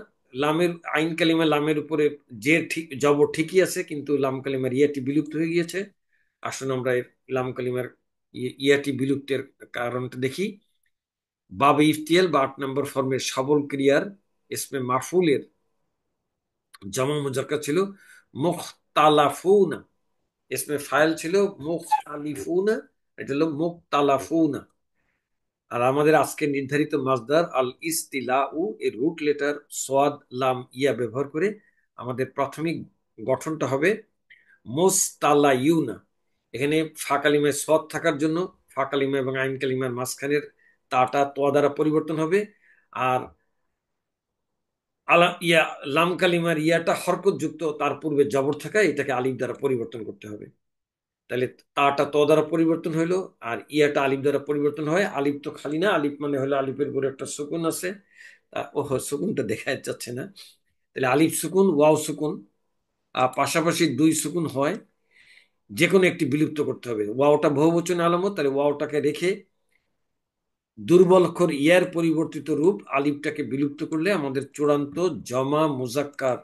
লামের আইন কালিমা লামের উপরে যে ঠিক জবর ঠিকই আছে, কিন্তু লাম কালিমার ইয়াটি বিলুপ্ত হয়ে গিয়েছে। আসুন আমরা লাম কালিমার ইয়াটি বিলুপ্তের কারণটা দেখি। বাবে ইফতিয়াল বা 8 নম্বর ফর্মের সবল ক্রিয়ার ইসমে মাফুলের জমা মুজাক্কার ছিল মুখতালাফুনা, ইসমে ফাইল ছিল মুখতালিফুনা, এটা হলো মুখতালাফুনা। আর আমাদের আজকে নির্ধারিত মাজদার আল ইস্তিলাউ এর রুট লেটার সোয়াদ লাম ইয়া ব্যবহার করে আমাদের প্রাথমিক গঠনটা হবে মোস্তালাইউনা। এখানে ফা কালিমায় সদ থাকার জন্য ফা কালিমা এবং আইন কালিমার মাঝখানের তাটা তোয়া দ্বারা পরিবর্তন হবে। আর আলা ইয়া লাম কালিমার ইয়াটা হরকত যুক্ত, তার পূর্বে জবর থাকা, এটাকে আলিফ দ্বারা পরিবর্তন করতে হবে। তাহলে তাটা ত দ্বারা পরিবর্তন হইলো, আর ইয়াটা আলিফ দ্বারা পরিবর্তন হয়। আলিফ তো খালি না, আলিফ মানে হলো আলিফের উপরে একটা সুকুন আছে। ওহ, সুকুনটা দেখা যাচ্ছে না। তাহলে আলিফ সুকুন, ওয়াও সুকুন, আর পাশাপাশি দুই সুকুন হয়, যে কোনো একটি বিলুপ্ত করতে হবে। ওয়াওটা বহুবচন আলামত, তাহলে ওয়াওটাকে রেখে দুর্বল অক্ষর ইয়ার পরিবর্তিত রূপ আলিফটাকে বিলুপ্ত করলে আমাদের চূড়ান্ত জমা মুজাক্কার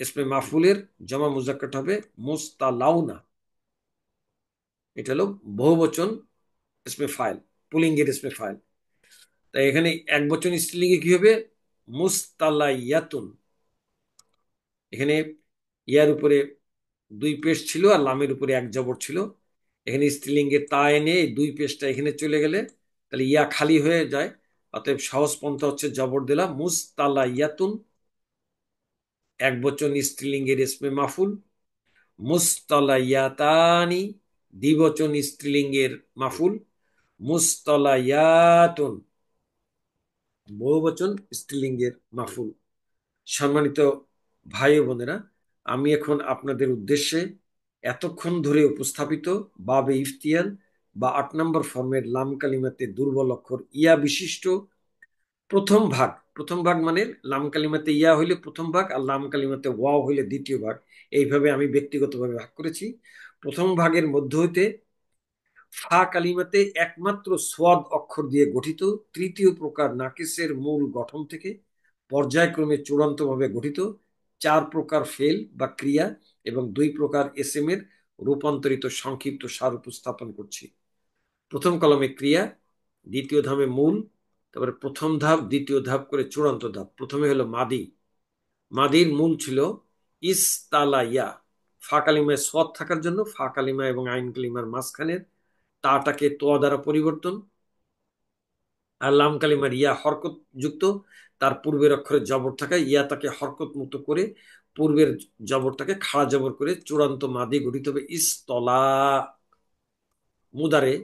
ইসমে মাফুলের জমা মুজাক্কার হবে মুস্তালাউনা। এটা হলো বহুবচন ইসমে ফাইল, পুলিঙ্গের ইসমে ফাইল। তাই এখানে এক বচন স্ত্রীলিঙ্গে কি হবে মুস্তালাইয়াতুন। এখানে ইয়ার উপরে দুই পেশ ছিল আর লামের উপরে এক জবর ছিল। এখানে স্ত্রীলিঙ্গের তা এনে এই দুই পেশটা এখানে চলে গেলে তাহলে ইয়া খালি হয়ে যায়। অতএব সহজ পন্থা হচ্ছে জবর দিলাম মুস্তালাইয়াতুন, এক বচন স্ত্রীলিঙ্গের ইসমে মাফুল। মুস্তালাইয়াতানি, দ্বিবচন স্ত্রীলিঙ্গের মাফুল। মুস্তালায়াতুন, বহুবচন স্ত্রীলিঙ্গের মাফুল। সম্মানিত ভাই ও বোনেরা, আমি এখন আপনাদের উদ্দেশ্যে এতক্ষণ ধরে উপস্থাপিত বাবে ইফতিয়াল বা 8 নম্বর ফর্মের লাম কালিমাতে দুর্বল অক্ষর ইয়া বিশিষ্ট প্রথম ভাগ, প্রথম ভাগ মানে লাম কালিমাতে ইয়া হইলে প্রথম ভাগ আর লাম কালিমাতে ওয়াও হইলে দ্বিতীয় ভাগ, এইভাবে আমি ব্যক্তিগতভাবে ভাগ করেছি। প্রথম ভাগের মধ্য হইতে ফা কালিমাতে একমাত্র সোয়াদ অক্ষর দিয়ে গঠিত তৃতীয় প্রকার নাকিসের মূল গঠন থেকে পর্যায়ক্রমে চূড়ান্তভাবে গঠিত 4 প্রকার ফেল বা ক্রিয়া এবং 2 প্রকার এসএম এর রূপান্তরিত সংক্ষিপ্ত সার উপস্থাপন করছি। প্রথম কলমে ক্রিয়া, দ্বিতীয় ধাপে মূল, তারপরে প্রথম ধাপ, দ্বিতীয় ধাপ করে চূড়ান্ত ধাপ। প্রথমে হলো মাদি। মাদির মূল ছিল ইস্তালাইয়া। ফা কালিমায় সোয়াদ থাকার জন্য ফা কালিমা এবং আইন কালিমার মাঝখানের তাটাকে তোয়া দ্বারা পরিবর্তন, আর লাম কালিমার ইয়া হরকত যুক্ত, তার পূর্বের অক্ষরে জবর থাকায় ইয়া তাকে হরকত মুক্ত করে পূর্বের জবরটাকে খাড়া জবর করে চূড়ান্ত মাদি গঠিত হবে ইস্তলা। মুদারে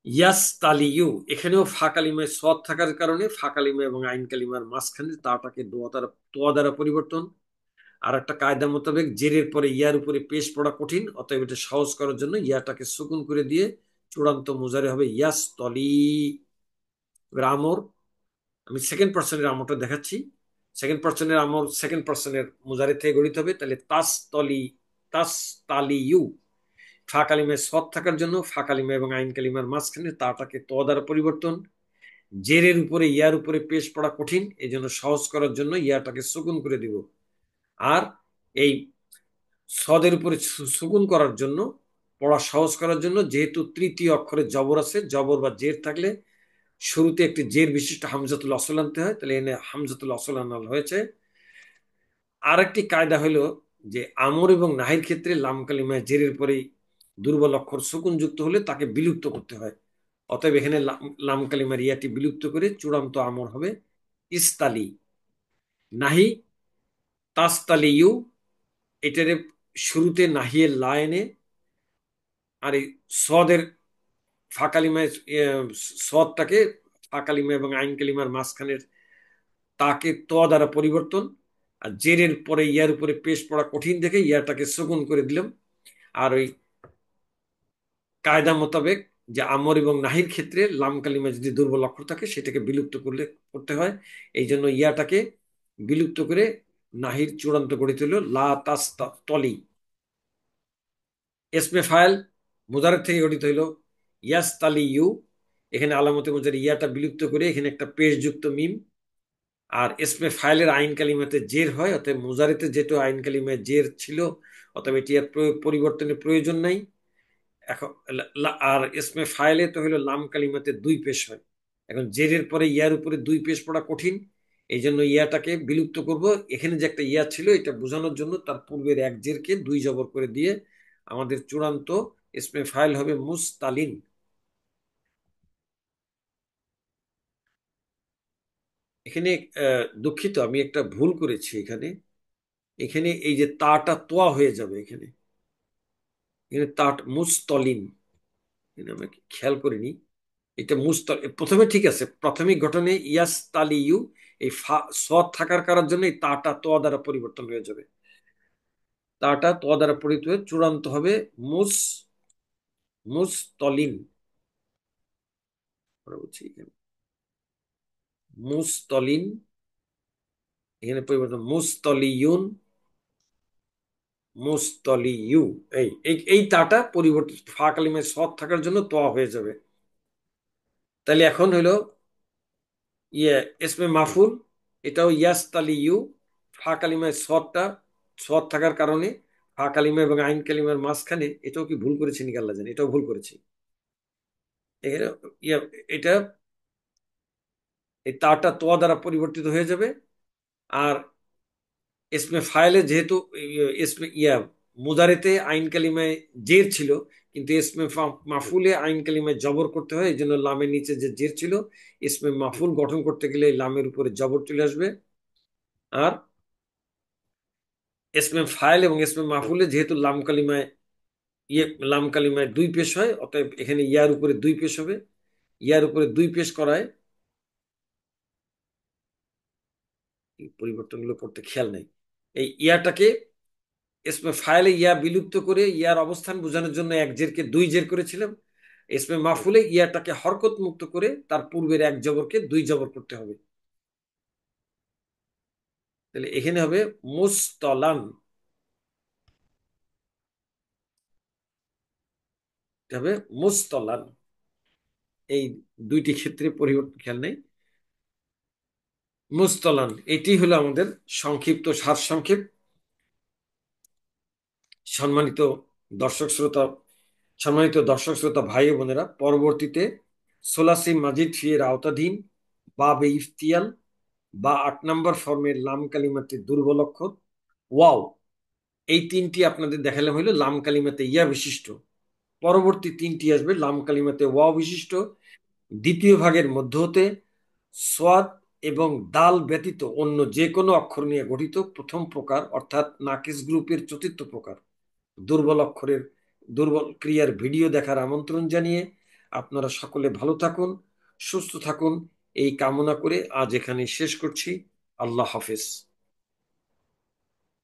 ইয়াস্তালিউ, এখানেও ফা কালিমায় সদ থাকার কারণে ফা কালিমা এবং আইন কালিমার মাঝখানে তাটাকে তোয়া দ্বারা পরিবর্তন। আর একটা কায়দা মোতাবেক জেরের পরে ইয়ার উপরে পেশ পড়া কঠিন, অতএব এটা সহজ করার জন্য ইয়াটাকে সুকুন করে দিয়ে চূড়ান্ত মুজারে হবে ইয়াস্তলি। আমর, আমি সেকেন্ড পার্সনের আমরটা দেখাচ্ছি। সেকেন্ড পার্সনের আমর সেকেন্ড পার্সনের মুজারে থেকে গঠিত হবে। তাহলে তাস্তলি, তাস্তালিউ। ফা কালিমায় সৎ থাকার জন্য ফা কালিমা এবং আইন কালিমার মাঝখানে তাটাকে ত দ্বারা পরিবর্তন। জেরের উপরে ইয়ার উপরে পেশ পড়া কঠিন, এই জন্য সহজ করার জন্য ইয়াটাকে সুকুন করে দিব। আর এই সদের উপরে সুকুন করার জন্য, পড়া সহজ করার জন্য, যেহেতু তৃতীয় অক্ষরে জবর আছে, জবর বা জের থাকলে শুরুতে একটি জের বিশিষ্ট হামজাতুল আসল আনতে হয়, তাহলে এনে হামজাতুল আসল আনাল হয়েছে। আর একটি কায়দা হলো যে আমর এবং নাহির ক্ষেত্রে লাম কালিমায় জেরের পরেই দুর্বল অক্ষর সুকুন যুক্ত হলে তাকে বিলুপ্ত করতে হয়। অতএব এখানে লাম কালিমার ইয়াটি বিলুপ্ত করে চূড়ান্ত আমর হবে ইস্তালি। নাহি তাস্তালি ইউ, এটারে শুরুতে নাহিয়ের লাইনে আর এই সদের ফাঁকালিমায় সদটাকে ফাঁকালিমা এবং আইন কালিমার মাঝখানের তাকে ত দ্বারা পরিবর্তন, আর জেরের পরে ইয়ার উপরে পেশ পড়া কঠিন দেখে ইয়াটাকে সুকুন করে দিলাম। আর ওই কায়দা মোতাবেক যে আমর এবং নাহির ক্ষেত্রে লাম কালিমা যদি দুর্বল অক্ষর থাকে সেটাকে বিলুপ্ত করতে হয়। এই জন্য ইয়াটাকে বিলুপ্ত করে নাহির চূড়ান্ত গঠিত হলো লা তাস তলি। এসমে ফাইল মুদারের থেকে গঠিত হইল ইয়াস তালি ইউ, এখানে আলামতে মুজার ইয়াটা বিলুপ্ত করে এখানে একটা পেশ যুক্ত মিম। আর এসমে ফাইলের আইন কালিমাতে জের হয়, অতএব মুজারিতে যেটা আইন কালিমায় জের ছিল অতএব এটি আর পরিবর্তনের প্রয়োজন নাই। এখন আর এসমে ফাইলে তো হলো লাম কালিমাতে দুই পেশ হয়। এখন জেরের পরে ইয়ার উপরে দুই পেশ পড়া কঠিন, এই জন্য ইয়াটাকে বিলুপ্ত করব। এখানে যে একটা ইয়া ছিল এটা বোঝানোর জন্য তার পূর্বের এক জেরকে দুই জবর করে দিয়ে আমাদের চূড়ান্ত এসমে ফাইল হবে মুস্তালিন। এখানে দুঃখিত, আমি একটা ভুল করেছি। এখানে এখানে এই যে তাটা তোয়া হয়ে যাবে, এখানে এখানে তাট মুস্তলিন, এখানে আমি খেয়াল করিনি। এটা প্রথমে ঠিক আছে, প্রাথমিক গঠনে ইয়াস তালি ইউ, এই সৎ থাকার কারণ জন্য এই তাটা ত দ্বারা পরিবর্তন হয়ে যাবে। তাটা ত দ্বারা পরিবর্তন হয়ে চূড়ান্ত হবে মুস্তলিন। বলছি এখানে মুস্তলিন, এখানে পরিবর্তন মুস্তলিউন, মুস্তলিউ। এই এই তাটা পরিবর্তন ফা কালিমায় সৎ থাকার জন্য ত হয়ে যাবে। তাহলে এখন হইলো ইয়ে এসমে মাফুল, এটাও ইয়াস্তালি ইউ, ফা কালিমায় সৎ থাকার কারণে ফা কালিমা এবং আইন কালিমার মাঝখানে, এটাও কি ভুল করেছি নাকি আল্লাহ জানে, এটাও ভুল করেছি। এখানে এটা এই তাটা তোয়া দ্বারা পরিবর্তিত হয়ে যাবে। আর এসমে ফাইলে যেহেতু এসমে মুদারেতে আইন কালিমায় জের ছিল, কিন্তু এসমে মাফুলে আইন কালিমায় জবর করতে হয়, এই জন্য লামের নিচে যে জের ছিল এসমে মাফুল গঠন করতে গেলে লামের উপরে জবর চলে আসবে। আর এসমে ফাইল এবং এসমে মাফুলে যেহেতু লাম কালিমায় দুই পেশ হয়, অতএব এখানে ইয়ার উপরে দুই পেশ হবে। ইয়ার উপরে দুই পেশ করায় এই পরিবর্তনগুলো করতে খেয়াল নেই। এই ইয়াটাকে এসমে ফাইলে ইয়া বিলুপ্ত করে ইয়ার অবস্থান বোঝানোর জন্য এক জেরকে দুই জের করেছিলাম। এসমে মাফুলে ইয়াটাকে হরকত মুক্ত করে তার পূর্বের এক জবরকে দুই জবর করতে হবে। তাহলে এখানে হবে মুস্তলান, হবে মুস্তলান। এই দুইটি ক্ষেত্রে পরিবর্তন খেয়াল নেই। মুস্তলান, এটি হলো আমাদের সংক্ষিপ্ত সারসংক্ষেপ। সম্মানিত দর্শক শ্রোতা সম্মানিত দর্শক শ্রোতা ভাই ও বোনেরা, পরবর্তীতে সোলাসি মাজিদ ফি এর আওতাধীন বাবে ইফতিয়াল বা 8 নম্বর ফর্মের লাম কালিমাতে দুর্বল অক্ষর ওয়াও, এই তিনটি আপনাদের দেখালাম হইলো লাম কালিমাতে ইয়া বিশিষ্ট। পরবর্তী তিনটি আসবে লাম কালিমাতে ওয়াও বিশিষ্ট। দ্বিতীয় ভাগের মধ্য হতে সোয়াদ এবং দাল ব্যতীত অন্য যে কোনো অক্ষর নিয়ে গঠিত প্রথম প্রকার, অর্থাৎ নাকিস গ্রুপের চতুর্থ প্রকার দুর্বল ক্রিয়ার ভিডিও দেখার আমন্ত্রণ জানিয়ে আপনারা সকলে ভালো থাকুন, সুস্থ থাকুন, এই কামনা করে আজ এখানে শেষ করছি। আল্লাহ হাফেজ।